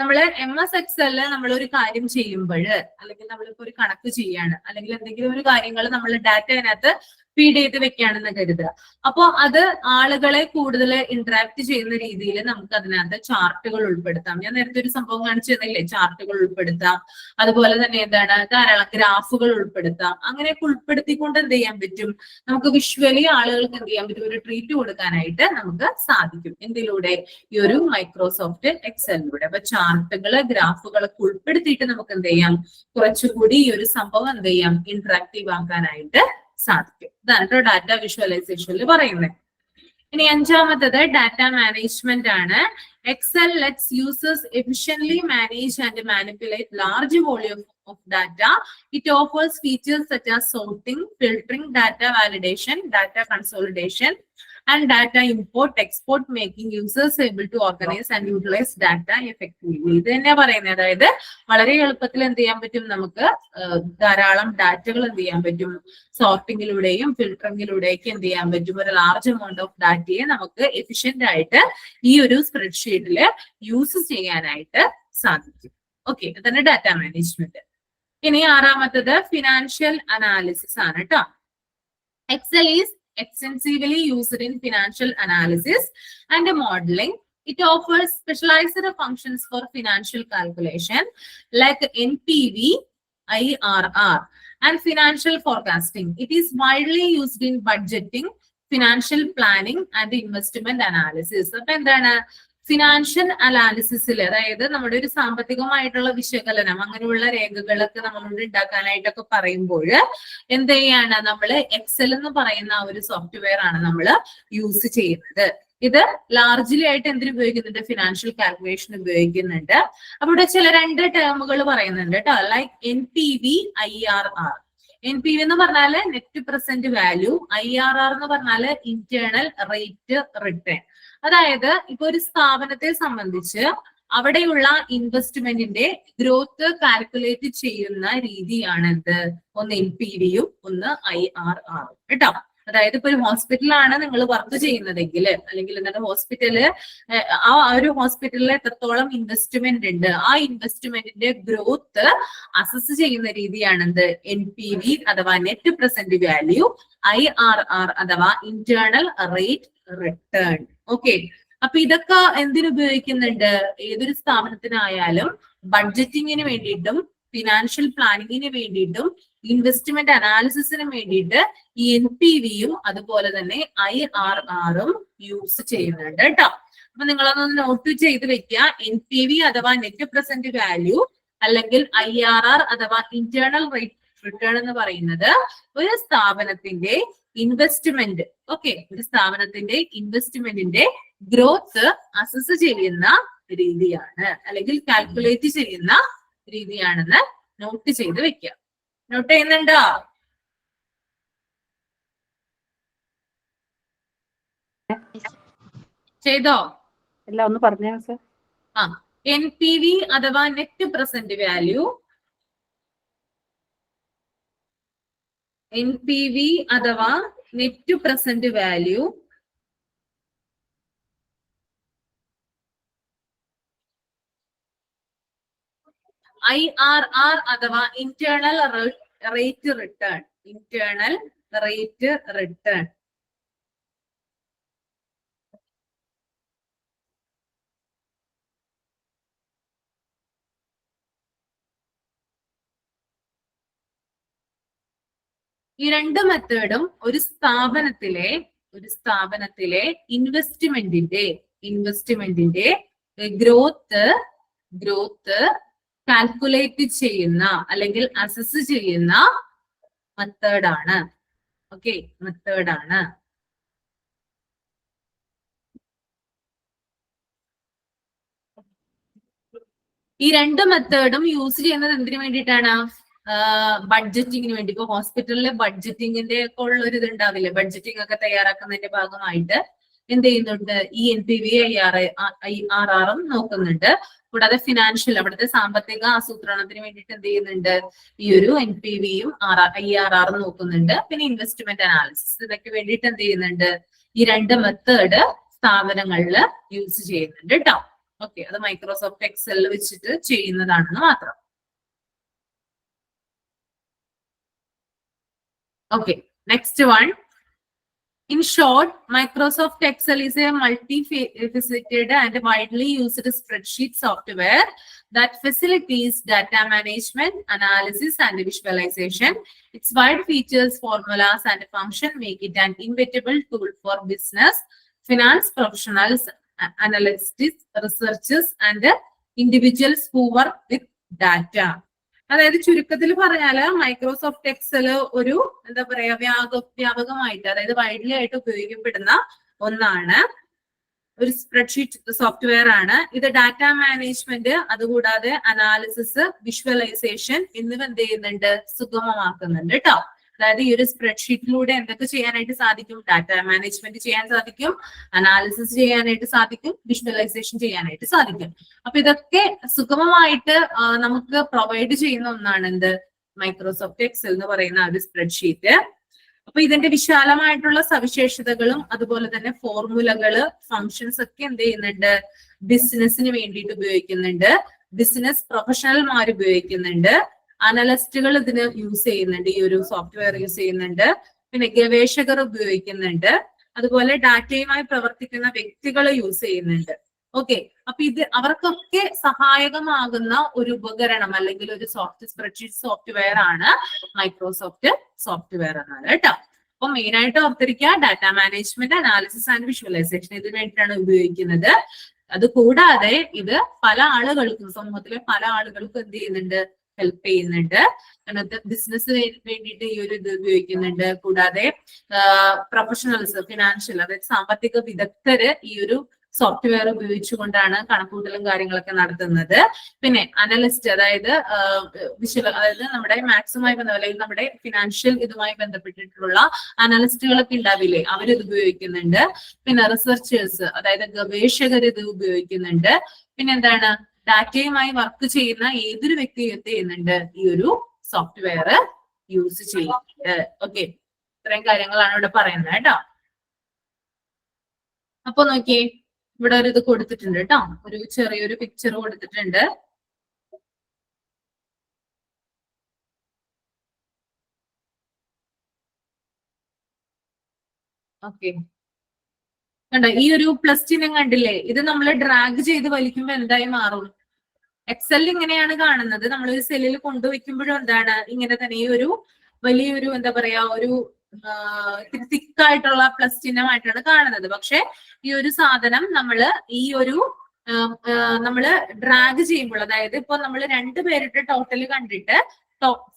Speaker 1: നമ്മള് MS എക്സലില് നമ്മൾ ഒരു കാര്യം ചെയ്യുമ്പോൾ, അല്ലെങ്കിൽ നമ്മളിപ്പോ ഒരു കണക്ക് ചെയ്യാണ്, അല്ലെങ്കിൽ എന്തെങ്കിലും ഒരു കാര്യങ്ങൾ നമ്മൾ ഡാറ്റ അതിനകത്ത് ഫീഡ് ചെയ്ത് വെക്കുകയാണെന്ന് കരുതുക. അപ്പോ അത് ആളുകളെ കൂടുതൽ ഇന്ററാക്ട് ചെയ്യുന്ന രീതിയിൽ നമുക്ക് അതിനകത്ത് ചാർട്ടുകൾ ഉൾപ്പെടുത്താം. ഞാൻ നേരത്തെ ഒരു സംഭവം കാണിച്ചു തന്നില്ലേ, ചാർട്ടുകൾ ഉൾപ്പെടുത്താം. അതുപോലെ തന്നെ എന്താണ്, ധാരാളം ഗ്രാഫുകൾ ഉൾപ്പെടുത്താം. അങ്ങനെയൊക്കെ ഉൾപ്പെടുത്തിക്കൊണ്ട് എന്ത് ചെയ്യാൻ പറ്റും, നമുക്ക് വിഷ്വലി ആളുകൾക്ക് എന്ത് ചെയ്യാൻ പറ്റും, ഒരു ട്രീറ്റ് കൊടുക്കാനായിട്ട് നമുക്ക് സാധിക്കും. എന്തിലൂടെ, ഈ ഒരു മൈക്രോസോഫ്റ്റ് എക്സലിലൂടെ. അപ്പൊ ചാർട്ടുകള് ഗ്രാഫുകളൊക്കെ ഉൾപ്പെടുത്തിയിട്ട് നമുക്ക് എന്ത് ചെയ്യാം, കുറച്ചുകൂടി ഈ ഒരു സംഭവം എന്ത് ചെയ്യാം, ഇന്ററാക്റ്റീവ് ആക്കാനായിട്ട് സാധിക്കും. ഇതാണ് ഡാറ്റ വിഷ്വലൈസേഷനിൽ പറയുന്നത്. ഇനി അഞ്ചാമത്തത് ഡാറ്റ മാനേജ്മെന്റ് ആണ്. Excel lets users efficiently manage and manipulate large volume of data. It offers features such as sorting, filtering, data validation, data consolidation, and data import, export, making users able to organize and utilize data effectively. ഇത് തന്നെ പറയുന്നത്, അതായത് വളരെ എളുപ്പത്തിൽ എന്ത് ചെയ്യാൻ പറ്റും, നമുക്ക് ധാരാളം ഡാറ്റകൾ എന്ത് ചെയ്യാൻ പറ്റും, സോർട്ടിങ്ങിലൂടെയും ഫിൽട്ടറിങ്ങിലൂടെയൊക്കെ എന്ത് ചെയ്യാൻ പറ്റും, ഒരു ലാർജ് എമൗണ്ട് ഓഫ് ഡാറ്റയെ നമുക്ക് എഫിഷ്യന്റ് ആയിട്ട് ഈ ഒരു സ്പ്രെഡ്ഷീറ്റില് യൂസ് ചെയ്യാനായിട്ട് സാധിക്കും. ഓക്കെ, ഇതാണ് ഡാറ്റ മാനേജ്മെന്റ്. ഇനി ആറാമത്തത് ഫിനാൻഷ്യൽ അനാലിസിസ് ആണ് കേട്ടോ. Excel is extensively used in financial analysis and modeling. It offers specialized functions for financial calculation like NPV, IRR, and financial forecasting. It is widely used in budgeting, financial planning, and investment analysis. അപ്പൊ എന്താണ്, financial അനാലിസിസിൽ, അതായത് നമ്മുടെ ഒരു സാമ്പത്തികമായിട്ടുള്ള വിശകലനം, അങ്ങനെയുള്ള രേഖകളൊക്കെ നമ്മളോട് ഉണ്ടാക്കാനായിട്ടൊക്കെ പറയുമ്പോൾ എന്ത് ചെയ്യാണ്, നമ്മള് എക്സൽ എന്ന് പറയുന്ന ഒരു സോഫ്റ്റ്വെയർ ആണ് നമ്മൾ യൂസ് ചെയ്യുന്നത്. ഇത് ലാർജ്ലി ആയിട്ട് എന്തിനു ഉപയോഗിക്കുന്നുണ്ട്, ഫിനാൻഷ്യൽ കാൽക്കുലേഷൻ ഉപയോഗിക്കുന്നുണ്ട്. അപ്പൊ ഇവിടെ ചില രണ്ട് ടേമുകൾ പറയുന്നുണ്ട് കേട്ടോ, ലൈക്ക് NPV, IRR. NPV എന്ന് പറഞ്ഞാല് നെറ്റ് പ്രസന്റ് വാല്യൂ, IRR എന്ന് പറഞ്ഞാല് ഇന്റേണൽ റേറ്റ് റിട്ടേൺ. അതായത് ഇപ്പൊ ഒരു സ്ഥാപനത്തെ സംബന്ധിച്ച് അവിടെയുള്ള ഇൻവെസ്റ്റ്മെന്റിന്റെ ഗ്രോത്ത് കാൽക്കുലേറ്റ് ചെയ്യുന്ന രീതിയാണ് എന്ത്, ഒന്ന് NPV-യും ഒന്ന് IRR-ഉം കേട്ടോ. അതായത് ഇപ്പൊ ഒരു ഹോസ്പിറ്റലാണ് നിങ്ങൾ വർക്ക് ചെയ്യുന്നതെങ്കിൽ, അല്ലെങ്കിൽ എന്താണ് ഹോസ്പിറ്റല്, ആ ഒരു ഹോസ്പിറ്റലിൽ എത്രത്തോളം ഇൻവെസ്റ്റ്മെന്റ് ഉണ്ട്, ആ ഇൻവെസ്റ്റ്മെന്റിന്റെ ഗ്രോത്ത് അസസ് ചെയ്യുന്ന രീതിയാണ് എന്ത്, NPV അഥവാ നെറ്റ് പ്രസന്റ് വാല്യൂ, IRR അഥവാ ഇന്റേണൽ റേറ്റ് റിട്ടേൺ. ഓക്കെ, അപ്പൊ ഇതൊക്കെ എന്തിനുപയോഗിക്കുന്നുണ്ട്, ഏതൊരു സ്ഥാപനത്തിനായാലും ബഡ്ജറ്റിങ്ങിന് വേണ്ടിയിട്ടും ഫിനാൻഷ്യൽ പ്ലാനിങ്ങിന് വേണ്ടിയിട്ടും ഇൻവെസ്റ്റ്മെന്റ് അനാലിസിസിന് വേണ്ടിയിട്ട് ഈ NPV-യും അതുപോലെ തന്നെ IRR-ഉം യൂസ് ചെയ്യുന്നുണ്ട് കേട്ടോ. അപ്പൊ നിങ്ങളതൊന്ന് നോട്ട് ചെയ്ത് വെക്കുക. NPV അഥവാ നെറ്റ് പ്രസന്റ് വാല്യൂ അല്ലെങ്കിൽ IRR അഥവാ ഇന്റേണൽ റേറ്റ് റിട്ടേൺ എന്ന് പറയുന്നത് ഒരു സ്ഥാപനത്തിന്റെ ഇൻവെസ്റ്റ്മെന്റ്, ഒരു സ്ഥാപനത്തിന്റെ ഇൻവെസ്റ്റ്മെന്റിന്റെ ഗ്രോത്ത് അസസ് ചെയ്യുന്ന രീതിയാണ് അല്ലെങ്കിൽ കാൽക്കുലേറ്റ് ചെയ്യുന്ന രീതിയാണെന്ന് നോട്ട് ചെയ്ത് വെക്കുക. നോട്ട് ചെയ്യുന്നുണ്ടോ? ചെയ്തോ?
Speaker 2: അല്ല, ഒന്ന് പറഞ്ഞേ സർ.
Speaker 1: NPV അഥവാ നെറ്റ് പ്രസന്റ് വാല്യൂ, NPV അഥവാ നെറ്റ് പ്രസന്റ് വാല്യൂ IRR അഥവാ internal rate return, internal rate return. ഈ രണ്ട് മെത്തേഡും ഒരു സ്ഥാപനത്തിലെ ഇൻവെസ്റ്റ്മെന്റിന്റെ ഗ്രോത്ത് കാൽക്കുലേറ്റ് ചെയ്യുന്ന അല്ലെങ്കിൽ അസസ് ചെയ്യുന്ന മെത്തേഡാണ്. മെത്തേഡാണ്. ഈ രണ്ട് മെത്തേഡും യൂസ് ചെയ്യുന്നത് എന്തിനു വേണ്ടിയിട്ടാണ്? ബഡ്ജറ്റിങ്ങിന് വേണ്ടി. ഇപ്പൊ ഹോസ്പിറ്റലിലെ ബഡ്ജറ്റിങ്ങിന്റെ ഒക്കെ ഉള്ള ഒരു ഇത് ഉണ്ടാവില്ലേ, ബഡ്ജറ്റിംഗ് ഒക്കെ തയ്യാറാക്കുന്നതിന്റെ ഭാഗമായിട്ട് എന്ത് ചെയ്യുന്നുണ്ട്? ഈ NPV IRR നോക്കുന്നുണ്ട്. കൂടാതെ ഫിനാൻഷ്യൽ, അവിടുത്തെ സാമ്പത്തിക ആസൂത്രണത്തിന് വേണ്ടിയിട്ട് എന്ത് ചെയ്യുന്നുണ്ട്? ഈ ഒരു NPVയും IRR നോക്കുന്നുണ്ട്. പിന്നെ ഇൻവെസ്റ്റ്മെന്റ് അനാലിസിസ്, ഇതൊക്കെ വേണ്ടിയിട്ട് എന്ത് ചെയ്യുന്നുണ്ട്? ഈ രണ്ട് മെത്തേഡ് സ്ഥാപനങ്ങളിൽ യൂസ് ചെയ്യുന്നുണ്ട് കേട്ടോ. അത് മൈക്രോസോഫ്റ്റ് എക്സലിൽ വെച്ചിട്ട് ചെയ്യുന്നതാണെന്ന് മാത്രം. Next one. In short, Microsoft Excel is a multi-faceted and widely used spreadsheet software that facilitates data management, analysis, and visualization. Its wide features, formulas, and function make it an invaluable tool for business, finance professionals, analysts, researchers, and individuals who work with data. അതായത് ചുരുക്കത്തിൽ പറഞ്ഞാല് Microsoft Excel ഒരു എന്താ പറയാ വ്യാപകമായിട്ട്, അതായത് widely ആയിട്ട് ഉപയോഗിക്കപ്പെടുന്ന ഒന്നാണ്. ഒരു സ്പ്രെഡ്ഷീറ്റ് സോഫ്റ്റ്വെയർ ആണ്. ഇത് ഡാറ്റ മാനേജ്മെന്റ്, അതുകൂടാതെ അനാലിസിസ്, വിഷ്വലൈസേഷൻ എന്നിവ എന്ത് ചെയ്യുന്നുണ്ട്? സുഗമമാക്കുന്നുണ്ട് കേട്ടോ. അതായത് ഈ ഒരു സ്പ്രെഡ്ഷീറ്റിലൂടെ എന്തൊക്കെ ചെയ്യാനായിട്ട് സാധിക്കും? ഡാറ്റ മാനേജ്മെന്റ് ചെയ്യാൻ സാധിക്കും, അനാലിസിസ് ചെയ്യാനായിട്ട് സാധിക്കും, വിഷ്വലൈസേഷൻ ചെയ്യാനായിട്ട് സാധിക്കും. അപ്പൊ ഇതൊക്കെ സുഗമമായിട്ട് നമുക്ക് പ്രൊവൈഡ് ചെയ്യുന്ന ഒന്നാണ് എന്ത്? മൈക്രോസോഫ്റ്റ് എക്സൽ എന്ന് പറയുന്ന ഒരു സ്പ്രെഡ്ഷീറ്റ്. അപ്പൊ ഇതിന്റെ വിശാലമായിട്ടുള്ള സവിശേഷതകളും അതുപോലെ തന്നെ ഫോർമുലകള്, ഫങ്ഷൻസ് ഒക്കെ എന്ത് ചെയ്യുന്നുണ്ട്? ബിസിനസിന് വേണ്ടിയിട്ട് ഉപയോഗിക്കുന്നുണ്ട്, ബിസിനസ് പ്രൊഫഷണൽമാർ ഉപയോഗിക്കുന്നുണ്ട്, അനലിസ്റ്റുകൾ ഇതിന് യൂസ് ചെയ്യുന്നുണ്ട്, ഈ ഒരു സോഫ്റ്റ്വെയർ യൂസ് ചെയ്യുന്നുണ്ട്, പിന്നെ ഗവേഷകർ ഉപയോഗിക്കുന്നുണ്ട്, അതുപോലെ ഡാറ്റയുമായി പ്രവർത്തിക്കുന്ന വ്യക്തികൾ യൂസ് ചെയ്യുന്നുണ്ട്. അപ്പൊ ഇത് അവർക്കൊക്കെ സഹായകമാകുന്ന ഒരു ഉപകരണം അല്ലെങ്കിൽ ഒരു സ്പ്രെഡ്ഷീറ്റ് സോഫ്റ്റ്വെയർ ആണ് മൈക്രോസോഫ്റ്റ് സോഫ്റ്റ്വെയർ എന്നാണ് കേട്ടോ. അപ്പൊ മെയിൻ ആയിട്ട് ഓർത്തിരിക്കുക, data management, analysis and visualisation ഇതിന് വേണ്ടിയിട്ടാണ് ഉപയോഗിക്കുന്നത്. അത് കൂടാതെ ഇത് പല ആളുകൾക്കും, സമൂഹത്തിലെ പല ആളുകൾക്കും എന്ത് ചെയ്യുന്നുണ്ട്? ഹെൽപ്പ് ചെയ്യുന്നുണ്ട്. അങ്ങനത്തെ ബിസിനസ് വേണ്ടിയിട്ട് ഈ ഒരു ഇത് ഉപയോഗിക്കുന്നുണ്ട്. കൂടാതെ പ്രൊഫഷണൽസ്, ഫിനാൻഷ്യൽ, അതായത് സാമ്പത്തിക വിദഗ്ധര് ഈ ഒരു സോഫ്റ്റ്വെയർ ഉപയോഗിച്ചുകൊണ്ടാണ് കണക്കൂട്ടലും കാര്യങ്ങളൊക്കെ നടത്തുന്നത്. പിന്നെ അനലിസ്റ്റ്, അതായത് നമ്മുടെ മാത്സുമായി അല്ലെങ്കിൽ നമ്മുടെ ഫിനാൻഷ്യൽ ഇതുമായി ബന്ധപ്പെട്ടിട്ടുള്ള അനലിസ്റ്റുകളൊക്കെ ഉണ്ടാവില്ലേ, അവരിത് ഉപയോഗിക്കുന്നുണ്ട്. പിന്നെ റിസർച്ചേഴ്സ്, അതായത് ഗവേഷകർ ഇത് ഉപയോഗിക്കുന്നുണ്ട്. പിന്നെ എന്താണ്? ഡാറ്റയുമായി വർക്ക് ചെയ്യുന്ന ഏതൊരു വ്യക്തിയും എന്ത് ചെയ്യുന്നുണ്ട്? ഈ ഒരു സോഫ്റ്റ്വെയർ യൂസ് ചെയ്യുന്നുണ്ട്. ഇത്രയും കാര്യങ്ങളാണ് ഇവിടെ പറയുന്നത് കേട്ടോ. അപ്പൊ നോക്കിയേ, ഇവിടെ ഒരു ഇത് കൊടുത്തിട്ടുണ്ട് കേട്ടോ, ഒരു ചെറിയൊരു പിക്ചർ കൊടുത്തിട്ടുണ്ട്. കണ്ടോ? ഈ ഒരു പ്ലസ് ചിഹ്നം കണ്ടില്ലേ? ഇത് നമ്മൾ ഡ്രാഗ് ചെയ്ത് വലിക്കുമ്പോ എന്തായി മാറും? എക്സലിൽ ഇങ്ങനെയാണ് കാണുന്നത്. നമ്മൾ ഒരു സെല്ലിൽ കൊണ്ടുവയ്ക്കുമ്പോഴും എന്താണ്? ഇങ്ങനെ തന്നെ ഈ ഒരു വലിയൊരു എന്താ പറയാ, ഒരു തിക്കായിട്ടുള്ള പ്ലസ് ചിഹ്നമായിട്ടാണ് കാണുന്നത്. പക്ഷെ ഈ ഒരു സാധനം നമ്മള് നമ്മള് ഡ്രാഗ് ചെയ്യുമ്പോൾ, അതായത് ഇപ്പൊ നമ്മൾ 2 പേരുടെ ടോട്ടൽ കണ്ടിട്ട്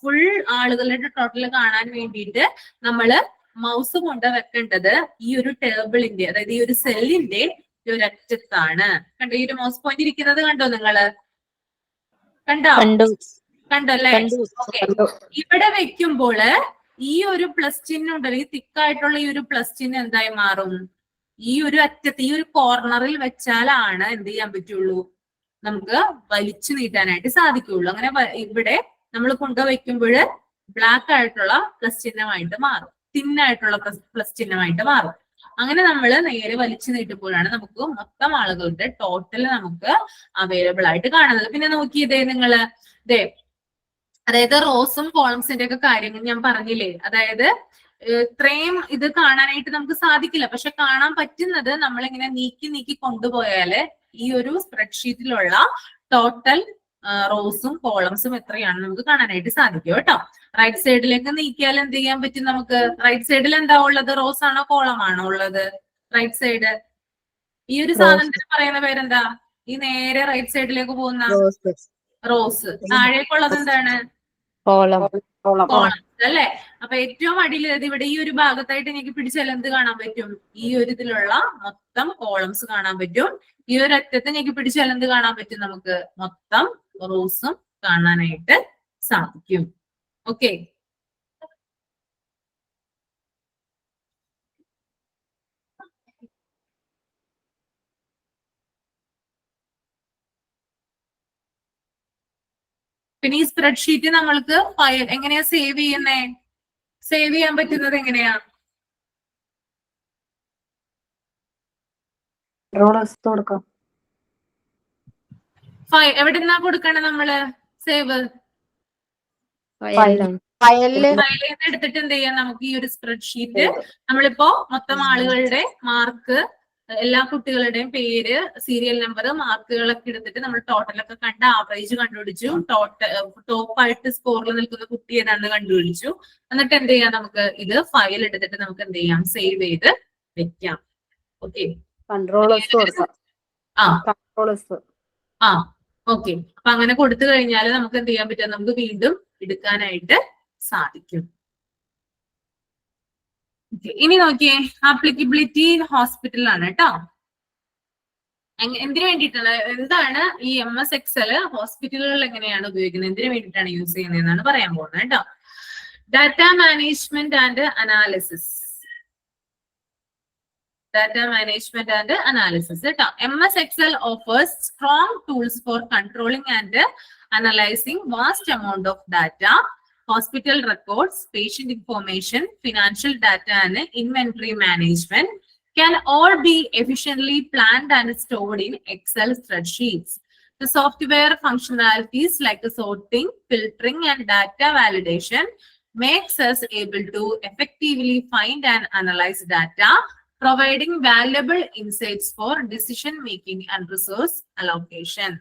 Speaker 1: ഫുൾ ആളുകളുടെ ടോട്ടൽ കാണാൻ വേണ്ടിയിട്ട് നമ്മള് മൗസ് കൊണ്ട് വെക്കേണ്ടത് ഈ ഒരു ടേബിളിന്റെ, അതായത് ഈ ഒരു സെല്ലിന്റെ ഒരു അറ്റത്താണ്. കണ്ടോ, ഈ ഒരു മൗസ് പോയിന്റ് ഇരിക്കുന്നത് കണ്ടോ നിങ്ങള്? കണ്ടല്ലേ? ഓക്കെ, ഇവിടെ വെക്കുമ്പോള് ഈ ഒരു പ്ലസ് ചിഹ്നം ഉണ്ടല്ലോ, ഈ തിക്കായിട്ടുള്ള ഈ ഒരു പ്ലസ് ചിഹ്നം എന്തായി മാറും? ഈ ഒരു അറ്റത്ത്, ഈ ഒരു കോർണറിൽ വെച്ചാലാണ് എന്ത് ചെയ്യാൻ പറ്റുള്ളൂ? നമുക്ക് വലിച്ചു നീട്ടാനായിട്ട് സാധിക്കുള്ളൂ. അങ്ങനെ ഇവിടെ നമ്മൾ കൊണ്ടുവയ്ക്കുമ്പോൾ ബ്ലാക്ക് ആയിട്ടുള്ള പ്ലസ് ചിഹ്നമായിട്ട് മാറും, തിന്നായിട്ടുള്ള പ്ലസ് ചിഹ്നമായിട്ട് മാറും. അങ്ങനെ നമ്മൾ നേരെ വലിച്ചു നീട്ടുമ്പോഴാണ് നമുക്ക് മൊത്തം ആളുകളുടെ ടോട്ടൽ നമുക്ക് അവൈലബിൾ ആയിട്ട് കാണുന്നത്. പിന്നെ നോക്കിയതേ നിങ്ങള് അതായത് റോസും കോളംസിന്റെ ഒക്കെ കാര്യങ്ങൾ ഞാൻ പറഞ്ഞില്ലേ, അതായത് ഇത്രയും ഇത് കാണാനായിട്ട് നമുക്ക് സാധിക്കില്ല. പക്ഷെ കാണാൻ പറ്റുന്നത് നമ്മളിങ്ങനെ നീക്കി കൊണ്ടുപോയാല് ഈ ഒരു സ്പ്രെഡ്ഷീറ്റിലുള്ള ടോട്ടൽ റോസും കോളംസും എത്രയാണെന്ന് നമുക്ക് കാണാനായിട്ട് സാധിക്കും കേട്ടോ. റൈറ്റ് സൈഡിലേക്ക് നീക്കിയാൽ എന്ത് ചെയ്യാൻ പറ്റും നമുക്ക്? റൈറ്റ് സൈഡിൽ എന്താ ഉള്ളത്? റോസ് ആണോ കോളം ആണോ ഉള്ളത്? റൈറ്റ് സൈഡ് ഈ ഒരു സാധനത്തിന് പറയുന്ന പേരെന്താ? ഈ നേരെ റൈറ്റ് സൈഡിലേക്ക് പോകുന്ന റോസ്. താഴേക്കുള്ളത് എന്താണ്? കോളംസ് അല്ലെ? അപ്പൊ ഏറ്റവും അടിയിൽ ഇവിടെ ഈ ഒരു ഭാഗത്തായിട്ട് എനിക്ക് പിടിച്ചാൽ എന്ത് കാണാൻ പറ്റും? ഈ ഒരു ഇതിലുള്ള മൊത്തം കോളംസ് കാണാൻ പറ്റും. ഈ ഒരു അറ്റത്ത് എനിക്ക് പിടിച്ചാൽ എന്ത് കാണാൻ പറ്റും? നമുക്ക് മൊത്തം റോസും കാണാനായിട്ട് സാധിക്കും. ഓക്കെ, പിന്നെ ഈ സ്പ്രെഡ്ഷീറ്റ് നമ്മൾക്ക് ഫയൽ എങ്ങനെയാ സേവ് ചെയ്യുന്നേ? സേവ് ചെയ്യാൻ പറ്റുന്നത് എങ്ങനെയാ? എവിടെ നിന്നാ കൊടുക്കണേ നമ്മള് സേവ്? ഫയലിൽ എടുത്തിട്ട് എന്ത് ചെയ്യാം? നമുക്ക് ഈ ഒരു സ്പ്രെഡ്ഷീറ്റ് നമ്മളിപ്പോ മൊത്തം ആളുകളുടെ മാർക്ക്, എല്ലാ കുട്ടികളുടെയും പേര്, സീരിയൽ നമ്പർ, മാർക്കുകളൊക്കെ എടുത്തിട്ട് നമ്മൾ ടോട്ടലൊക്കെ കണ്ട് ആവറേജ് കണ്ടുപിടിച്ചു. ടോപ്പായിട്ട് സ്കോറിൽ നിൽക്കുന്ന കുട്ടി ഏതാണെന്ന് കണ്ടുപിടിച്ചു. എന്നിട്ട് എന്ത് ചെയ്യാം? നമുക്ക് ഇത് ഫയൽ എടുത്തിട്ട് നമുക്ക് എന്ത് ചെയ്യാം? സേവ് ചെയ്ത് വെക്കാം. Okay, okay. അപ്പൊ അങ്ങനെ കൊടുത്തു കഴിഞ്ഞാൽ നമുക്ക് എന്ത് ചെയ്യാൻ പറ്റും? നമുക്ക് വീണ്ടും എടുക്കാനായിട്ട് സാധിക്കും. ഇനി നോക്കിയേ, ആപ്ലിക്കബിലിറ്റി ഹോസ്പിറ്റലാണ് കേട്ടോ. എന്തിനു വേണ്ടിയിട്ടാണ്, എന്താണ് ഈ MS Excel ഹോസ്പിറ്റലുകളിൽ എങ്ങനെയാണ് ഉപയോഗിക്കുന്നത്, എന്തിനു വേണ്ടിയിട്ടാണ് യൂസ് ചെയ്യുന്നത് എന്നാണ് പറയാൻ പോകുന്നത് കേട്ടോ. Data management and analysis. Data management and analysis. MS Excel offers strong tools for controlling and analyzing vast amount of data, hospital records, patient information, financial data and inventory management can all be efficiently planned and stored in Excel spreadsheets. The software functionalities like sorting, filtering and data validation makes us able to effectively find and analyze data, providing valuable insights for decision making and resource allocation.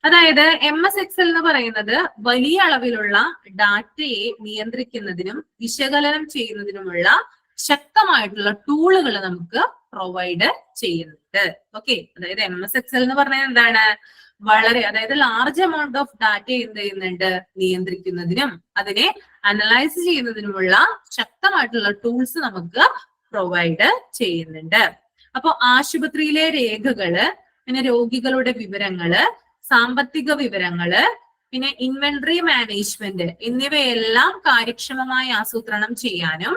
Speaker 1: അതായത് MS Excel എന്ന് പറയുന്നത് വലിയ അളവിലുള്ള ഡാറ്റയെ നിയന്ത്രിക്കുന്നതിനും വിശകലനം ചെയ്യുന്നതിനുമുള്ള ശക്തമായിട്ടുള്ള ടൂളുകൾ നമുക്ക് പ്രൊവൈഡ് ചെയ്യുന്നുണ്ട്. ഓക്കെ, അതായത് MS Excel എന്ന് പറഞ്ഞാൽ എന്താണ്? വളരെ, അതായത് ലാർജ് എമൗണ്ട് ഓഫ് ഡാറ്റ എന്ത് ചെയ്യുന്നുണ്ട്? നിയന്ത്രിക്കുന്നതിനും അതിനെ അനലൈസ് ചെയ്യുന്നതിനുമുള്ള ശക്തമായിട്ടുള്ള ടൂൾസ് നമുക്ക് പ്രൊവൈഡ് ചെയ്യുന്നുണ്ട്. അപ്പൊ ആശുപത്രിയിലെ രേഖകള്, പിന്നെ രോഗികളുടെ വിവരങ്ങള്, സാമ്പത്തിക വിവരങ്ങള്, പിന്നെ ഇൻവെന്ററി മാനേജ്മെന്റ് എന്നിവയെല്ലാം കാര്യക്ഷമമായി ആസൂത്രണം ചെയ്യാനും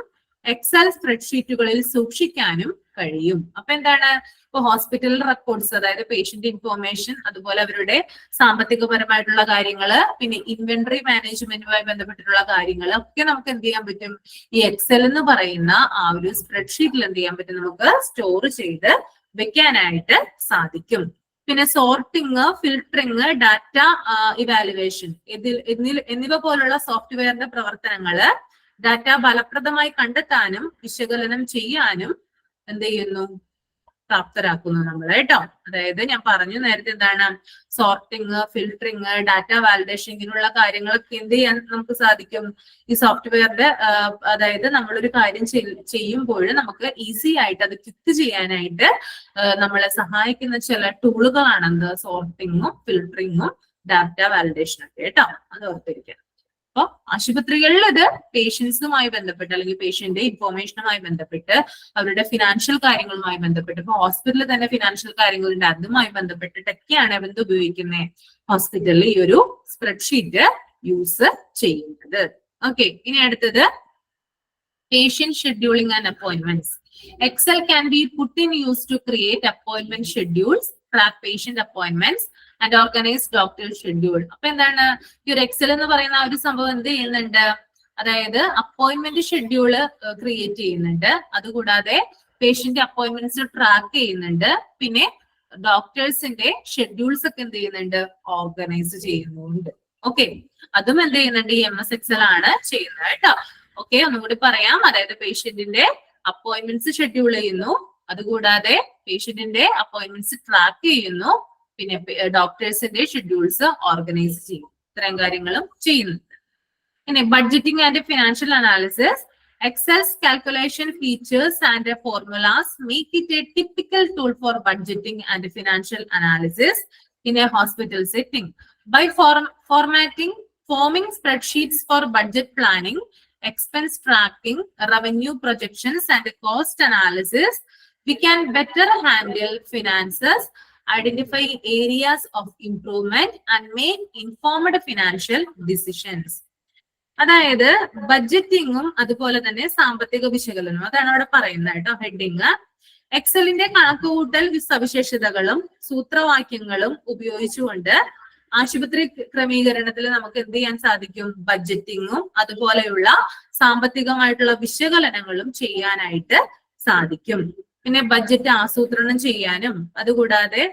Speaker 1: എക്സൽ സ്പ്രെഡ്ഷീറ്റുകളിൽ സൂക്ഷിക്കാനും കഴിയും. അപ്പൊ എന്താണ്? ഇപ്പൊ ഹോസ്പിറ്റൽ റെക്കോർഡ്സ്, അതായത് പേഷ്യന്റ് ഇൻഫോർമേഷൻ, അതുപോലെ അവരുടെ സാമ്പത്തികപരമായിട്ടുള്ള കാര്യങ്ങള്, പിന്നെ ഇൻവെന്ററി മാനേജ്മെന്റുമായി ബന്ധപ്പെട്ടിട്ടുള്ള കാര്യങ്ങൾ ഒക്കെ നമുക്ക് എന്ത് ചെയ്യാൻ പറ്റും? ഈ എക്സൽ എന്ന് പറയുന്ന ആ ഒരു സ്പ്രെഡ്ഷീറ്റിൽ എന്ത് ചെയ്യാൻ പറ്റും? നമുക്ക് സ്റ്റോർ ചെയ്ത് വെക്കാനായിട്ട് സാധിക്കും. പിന്നെ സോർട്ടിങ്, ഫിൽട്ടറിങ്, ഡാറ്റ ഇവാലുവേഷൻ എന്നിവ പോലുള്ള സോഫ്റ്റ്വെയറിന്റെ പ്രവർത്തനങ്ങള് ഡാറ്റ ഫലപ്രദമായി കണ്ടെത്താനും വിശകലനം ചെയ്യാനും എന്ത് ചെയ്യുന്നു? പ്രാപ്തരാക്കുന്നു നമ്മൾ കേട്ടോ. അതായത് ഞാൻ പറഞ്ഞു നേരത്തെ എന്താണ് സോർട്ടിങ്, ഫിൽട്ടറിങ്, ഡാറ്റ വാലിഡേഷൻ ഇങ്ങനെയുള്ള കാര്യങ്ങളൊക്കെ എന്ത് ചെയ്യാൻ നമുക്ക് സാധിക്കും? ഈ സോഫ്റ്റ്വെയറിന്റെ അതായത് നമ്മളൊരു കാര്യം ചെയ്യുമ്പോൾ നമുക്ക് ഈസി ആയിട്ട് അത് ക്ലിക്ക് ചെയ്യാനായിട്ട് നമ്മളെ സഹായിക്കുന്ന ചില ടൂളുകളാണ് എന്ത്? സോർട്ടിങ്ങും ഫിൽട്ടറിങ്ങും ഡാറ്റ വാലിഡേഷൻ ഒക്കെ കേട്ടോ. അത് ഓർത്തിരിക്കണം. അപ്പൊ ആശുപത്രികളിൽ ഇത് പേഷ്യൻസുമായി ബന്ധപ്പെട്ട് അല്ലെങ്കിൽ പേഷ്യന്റ് ഇൻഫോർമേഷനുമായി ബന്ധപ്പെട്ട് അവരുടെ ഫിനാൻഷ്യൽ കാര്യങ്ങളുമായി ബന്ധപ്പെട്ട്, ഇപ്പൊ ഹോസ്പിറ്റലിൽ തന്നെ ഫിനാൻഷ്യൽ കാര്യങ്ങളുണ്ട്, അതുമായി ബന്ധപ്പെട്ടിട്ടൊക്കെയാണ് എന്ത് ഉപയോഗിക്കുന്നത്? ഹോസ്പിറ്റലിൽ ഈ ഒരു സ്പ്രെഡ്ഷീറ്റ് യൂസ് ചെയ്യുന്നത്. ഓക്കെ, ഇനി അടുത്തത് patient scheduling and appointments. Excel can be put in use to create appointment schedules, track patient appointments and organize doctor schedule. അപ്പൊ എന്താണ് ഈ ഒരു എക്സൽ എന്ന് പറയുന്ന ആ ഒരു സംഭവം എന്ത് ചെയ്യുന്നുണ്ട്? അതായത് അപ്പോയിന്റ്മെന്റ് ഷെഡ്യൂള് ക്രിയേറ്റ് ചെയ്യുന്നുണ്ട്, അതുകൂടാതെ പേഷ്യന്റ് അപ്പോയിന്റ്മെന്റ്സ് ട്രാക്ക് ചെയ്യുന്നുണ്ട്, പിന്നെ ഡോക്ടേഴ്സിന്റെ ഷെഡ്യൂൾസ് ഒക്കെ എന്ത് ചെയ്യുന്നുണ്ട്? ഓർഗനൈസ് ചെയ്യുന്നുണ്ട്. ഓക്കെ, അതും എന്ത് ചെയ്യുന്നുണ്ട്? ഈ MS Excel ആണ് ചെയ്യുന്നത് കേട്ടോ. ഓക്കെ, ഒന്നും കൂടി പറയാം. അതായത് പേഷ്യന്റിന്റെ അപ്പോയിന്റ്മെന്റ്സ് ഷെഡ്യൂൾ ചെയ്യുന്നു, അതുകൂടാതെ പേഷ്യന്റിന്റെ അപ്പോയിന്റ്മെന്റ്സ് ട്രാക്ക് ചെയ്യുന്നു, പിന്നെ ഡോക്ടേഴ്സിന്റെ ഷെഡ്യൂൾസ് ഓർഗനൈസ് ചെയ്യും. ഇത്രയും കാര്യങ്ങളും ചെയ്യുന്നുണ്ട്. പിന്നെ budgeting and financial analysis. Excel's calculation features and formulas make it a typical tool for budgeting and financial analysis in a hospital setting. By forming spreadsheets for budget planning, expense tracking, revenue projections, and cost analysis, we can better handle finances, identify areas of improvement, and make informed financial decisions. അതായത് ബഡ്ജറ്റിങ്ങും അതുപോലെ തന്നെ സാമ്പത്തിക വിശകലനവും, അതാണ് അവിടെ പറയുന്നത് കേട്ടോ heading. എക്സലിന്റെ കണക്കുകൂട്ടൽ സവിശേഷതകളും സൂത്രവാക്യങ്ങളും ഉപയോഗിച്ചുകൊണ്ട് ആശുപത്രി ക്രമീകരണത്തിൽ നമുക്ക് എന്ത് ചെയ്യാൻ സാധിക്കും? ബഡ്ജറ്റിങ്ങും അതുപോലെയുള്ള സാമ്പത്തികമായിട്ടുള്ള വിശകലനങ്ങളും ചെയ്യാനായിട്ട് സാധിക്കും. പിന്നെ ബഡ്ജറ്റ് ആസൂത്രണം ചെയ്യാനും, അതുകൂടാതെ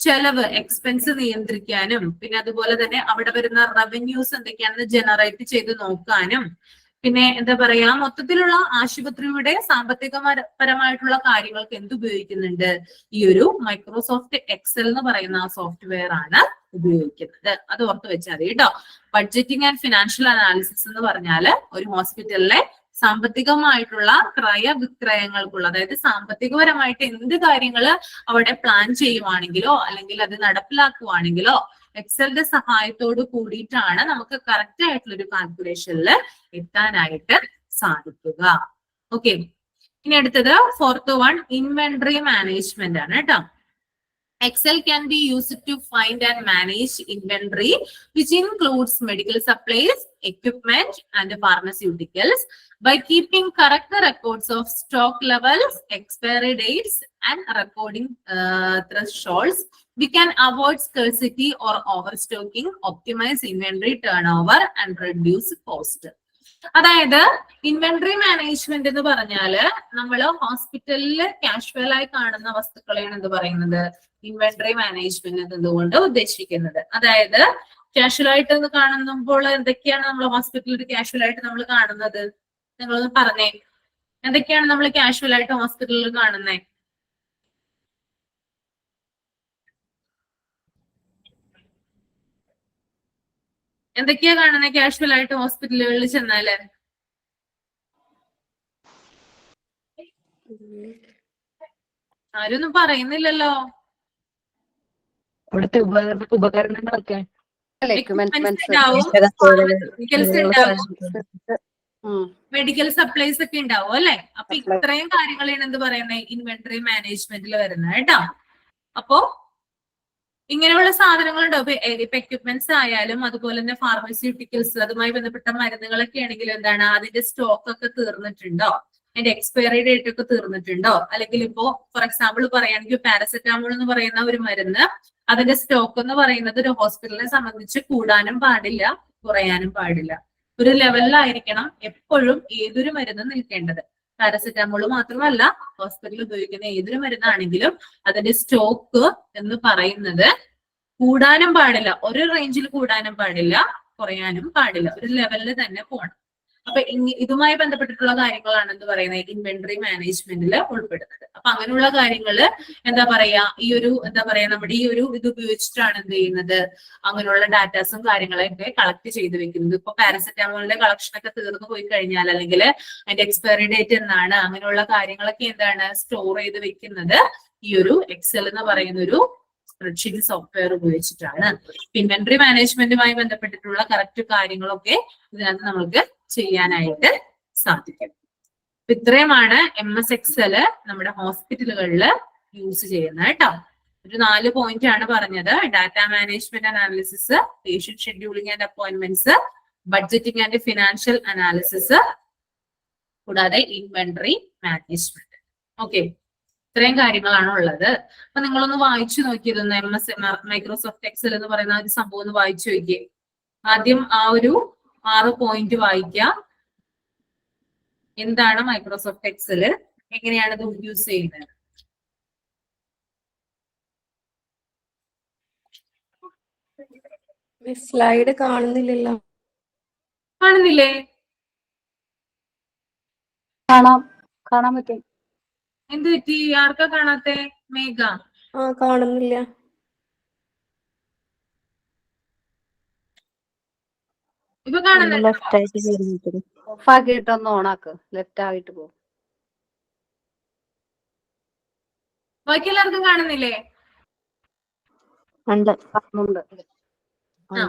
Speaker 1: ചെലവ് എക്സ്പെൻസ് നിയന്ത്രിക്കാനും, പിന്നെ അതുപോലെ തന്നെ അവിടെ വരുന്ന റവന്യൂസ് എന്തൊക്കെയാണെന്ന് ജനറേറ്റ് ചെയ്ത് നോക്കാനും, പിന്നെ എന്താ പറയാ മൊത്തത്തിലുള്ള ആശുപത്രിയുടെ സാമ്പത്തികപരമായിട്ടുള്ള കാര്യങ്ങൾക്ക് എന്തുപയോഗിക്കുന്നുണ്ട്? ഈ ഒരു മൈക്രോസോഫ്റ്റ് എക്സൽ എന്ന് പറയുന്ന ആ സോഫ്റ്റ്വെയർ ആണ് ഉപയോഗിക്കുന്നത്. അത് ഓർത്ത് വെച്ചാൽ മതി കേട്ടോ. ബഡ്ജറ്റിംഗ് ആൻഡ് ഫിനാൻഷ്യൽ അനാലിസിസ് എന്ന് പറഞ്ഞാല് ഒരു ഹോസ്പിറ്റലിലെ സാമ്പത്തികമായിട്ടുള്ള ക്രയവിക്രയങ്ങൾക്കുള്ള, അതായത് സാമ്പത്തികപരമായിട്ട് എന്ത് കാര്യങ്ങള് അവിടെ പ്ലാൻ ചെയ്യുവാണെങ്കിലോ അല്ലെങ്കിൽ അത് നടപ്പിലാക്കുവാണെങ്കിലോ എക്സലിന്റെ സഹായത്തോട് കൂടിയിട്ടാണ് നമുക്ക് കറക്റ്റ് ആയിട്ടുള്ള ഒരു കാൽക്കുലേഷനിൽ എത്താനായിട്ട് സാധിക്കുക. ഓക്കെ, ഇനി അടുത്തത് 4th one ഇൻവെന്ററി മാനേജ്മെന്റ് ആണ് കേട്ടോ. Excel can be used to find and manage inventory, which includes medical supplies, equipment, and pharmaceuticals. By keeping correct records of stock levels, expiry dates, and recording thresholds, we can avoid scarcity or overstocking, optimize inventory turnover, and reduce cost. അതായത് inventory management എന്ന് പറഞ്ഞാല് നമ്മള് ഹോസ്പിറ്റലില് casual ആയി കാണുന്ന വസ്തുക്കളെയാണ് എന്ത് പറയുന്നത്? Inventory management എന്നതുകൊണ്ട് ഉദ്ദേശിക്കുന്നത്. അതായത് കാഷ്വൽ ആയിട്ട് കാണുമ്പോൾ എന്തൊക്കെയാണ് നമ്മൾ ഹോസ്പിറ്റലിൽ കാഷ്വൽ ആയിട്ട് നമ്മൾ കാണുന്നത്? നിങ്ങളൊന്ന് പറഞ്ഞേ, എന്തൊക്കെയാണ് നമ്മൾ കാഷ്വൽ ആയിട്ട് ഹോസ്പിറ്റലിൽ കാണുന്നത്? എന്തൊക്കെയാ കാണുന്നത് കാഷ്വൽ ആയിട്ട് ഹോസ്പിറ്റലുകളിൽ ചെന്നാല്? ആരൊന്നും പറയുന്നില്ലല്ലോ.
Speaker 5: ഇവിടുത്തെ ഉപകരണങ്ങളൊക്കെ
Speaker 1: മെഡിക്കൽ സപ്ലൈസ് ഒക്കെ ഉണ്ടാവും അല്ലെ? അപ്പൊ ഇത്രയും കാര്യങ്ങളാണ് എന്ത് പറയുന്നത്? ഇൻവെന്ററി മാനേജ്മെന്റിൽ വരുന്നത് കേട്ടോ. അപ്പോ ഇങ്ങനെയുള്ള സാധനങ്ങളുണ്ടോ? ഇപ്പൊ എക്യുപ്മെന്റ്സ് ആയാലും അതുപോലെ തന്നെ ഫാർമസ്യൂട്ടിക്കൽസ്, അതുമായി ബന്ധപ്പെട്ട മരുന്നുകളൊക്കെ ആണെങ്കിലും എന്താണ് അതിന്റെ സ്റ്റോക്ക് ഒക്കെ തീർന്നിട്ടുണ്ടോ? അതിന്റെ എക്സ്പയറി ഡേറ്റ് ഒക്കെ തീർന്നിട്ടുണ്ടോ? അല്ലെങ്കിൽ ഇപ്പോ ഫോർ എക്സാമ്പിൾ പറയുകയാണെങ്കിൽ പാരസെറ്റാമോൾ എന്ന് പറയുന്ന ഒരു മരുന്ന്, അതിന്റെ സ്റ്റോക്ക് എന്ന് പറയുന്നത് ഒരു ഹോസ്പിറ്റലിനെ സംബന്ധിച്ച് കൂടാനും പാടില്ല, കുറയാനും പാടില്ല. ഒരു ലെവലിലായിരിക്കണം എപ്പോഴും ഏതൊരു മരുന്നും നിൽക്കേണ്ടത്. പാരസെറ്റാമോൾ മാത്രമല്ല, ഹോസ്പിറ്റലിൽ ഉപയോഗിക്കുന്ന ഏതൊരു മരുന്നാണെങ്കിലും അതിന്റെ സ്റ്റോക്ക് എന്ന് പറയുന്നത് കൂടാനും പാടില്ല, ഒരു റേഞ്ചിൽ കൂടാനും പാടില്ല, കുറയാനും പാടില്ല, ഒരു ലെവലിൽ തന്നെ പോകണം. അപ്പൊ ഇതുമായി ബന്ധപ്പെട്ടിട്ടുള്ള കാര്യങ്ങളാണ് എന്ത് പറയുന്നത് ഇൻവെന്ററി മാനേജ്മെന്റിൽ ഉൾപ്പെടുന്നത്. അപ്പൊ അങ്ങനെയുള്ള കാര്യങ്ങള് എന്താ പറയാ ഈ ഒരു എന്താ പറയാ നമ്മുടെ ഈ ഒരു ഇത് ഉപയോഗിച്ചിട്ടാണ് എന്ത് ചെയ്യുന്നത് അങ്ങനെയുള്ള ഡാറ്റാസും കാര്യങ്ങളൊക്കെ കളക്ട് ചെയ്ത് വെക്കുന്നത്. ഇപ്പൊ പാരസെറ്റാമോളിന്റെ കളക്ഷൻ ഒക്കെ തീർന്നു പോയി കഴിഞ്ഞാൽ അല്ലെങ്കിൽ അതിന്റെ എക്സ്പയറി ഡേറ്റ് എന്നാണ് അങ്ങനെയുള്ള കാര്യങ്ങളൊക്കെ എന്താണ് സ്റ്റോർ ചെയ്ത് വെക്കുന്നത് ഈ ഒരു എക്സൽ എന്ന് പറയുന്ന ഒരു സ്പ്രെഡ്ഷീറ്റ് സോഫ്റ്റ്വെയർ ഉപയോഗിച്ചിട്ടാണ്. ഇൻവെന്ററി മാനേജ്മെന്റുമായി ബന്ധപ്പെട്ടിട്ടുള്ള കറക്റ്റ് കാര്യങ്ങളൊക്കെ ഇതിനകത്ത് നമുക്ക് ചെയ്യാനായിട്ട് സാധിക്കും. ഇത്രയുമാണ് MS Excel നമ്മുടെ ഹോസ്പിറ്റലുകളിൽ യൂസ് ചെയ്യുന്നത് കേട്ടോ. ഒരു 4 പോയിന്റ് ആണ് പറഞ്ഞത്. Data management analysis, patient scheduling and appointments, budgeting and financial analysis, കൂടാതെ ഇൻവെന്ററി മാനേജ്മെന്റ്. ഓക്കെ, ഇത്രയും കാര്യങ്ങളാണ് ഉള്ളത്. അപ്പൊ നിങ്ങളൊന്ന് വായിച്ചു നോക്കിയിരുന്നു മൈക്രോസോഫ്റ്റ് എക്സൽ എന്ന് പറയുന്ന ഒരു സംഭവം ഒന്ന് വായിച്ചു നോക്കിയേ. ആദ്യം ആ ഒരു 6 പോയിന്റ് വായിക്കുക. എന്താണ് മൈക്രോസോഫ്റ്റ് എക്സൽ, എങ്ങനെയാണ് ഇത് യൂസ് ചെയ്യുന്നത്?
Speaker 6: സ്ലൈഡ് കാണുന്നില്ലല്ലോ.
Speaker 1: കാണുന്നില്ലേ?
Speaker 2: കാണാൻ പറ്റും.
Speaker 1: എന്ത് പറ്റി? ആർക്കാ കാണാത്തെ? മേഘ
Speaker 6: കാണുന്നില്ല.
Speaker 1: ഇപ്പൊ കാണുന്നില്ല.
Speaker 3: ലെഫ്റ്റ് ആയിട്ട് കയറി
Speaker 2: ഓഫ് ആക്കിയിട്ടൊന്ന് ഓണാക്ക്. ലെഫ്റ്റ് ആയിട്ട് പോകും.
Speaker 1: ബാക്കി എല്ലാവർക്കും കാണുന്നില്ലേ?
Speaker 3: ഉണ്ട്.
Speaker 2: കാണുന്നുണ്ട്.
Speaker 1: ആ.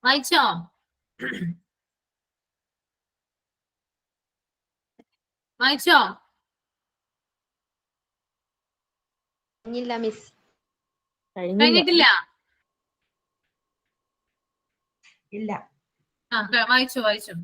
Speaker 1: വായിച്ചോ? വായിച്ചോ?
Speaker 4: കഴിഞ്ഞില്ല മിസ്.
Speaker 1: കഴിഞ്ഞിട്ടില്ല?
Speaker 5: ഇല്ല.
Speaker 1: ആ വായിച്ചോ വായിച്ചോ.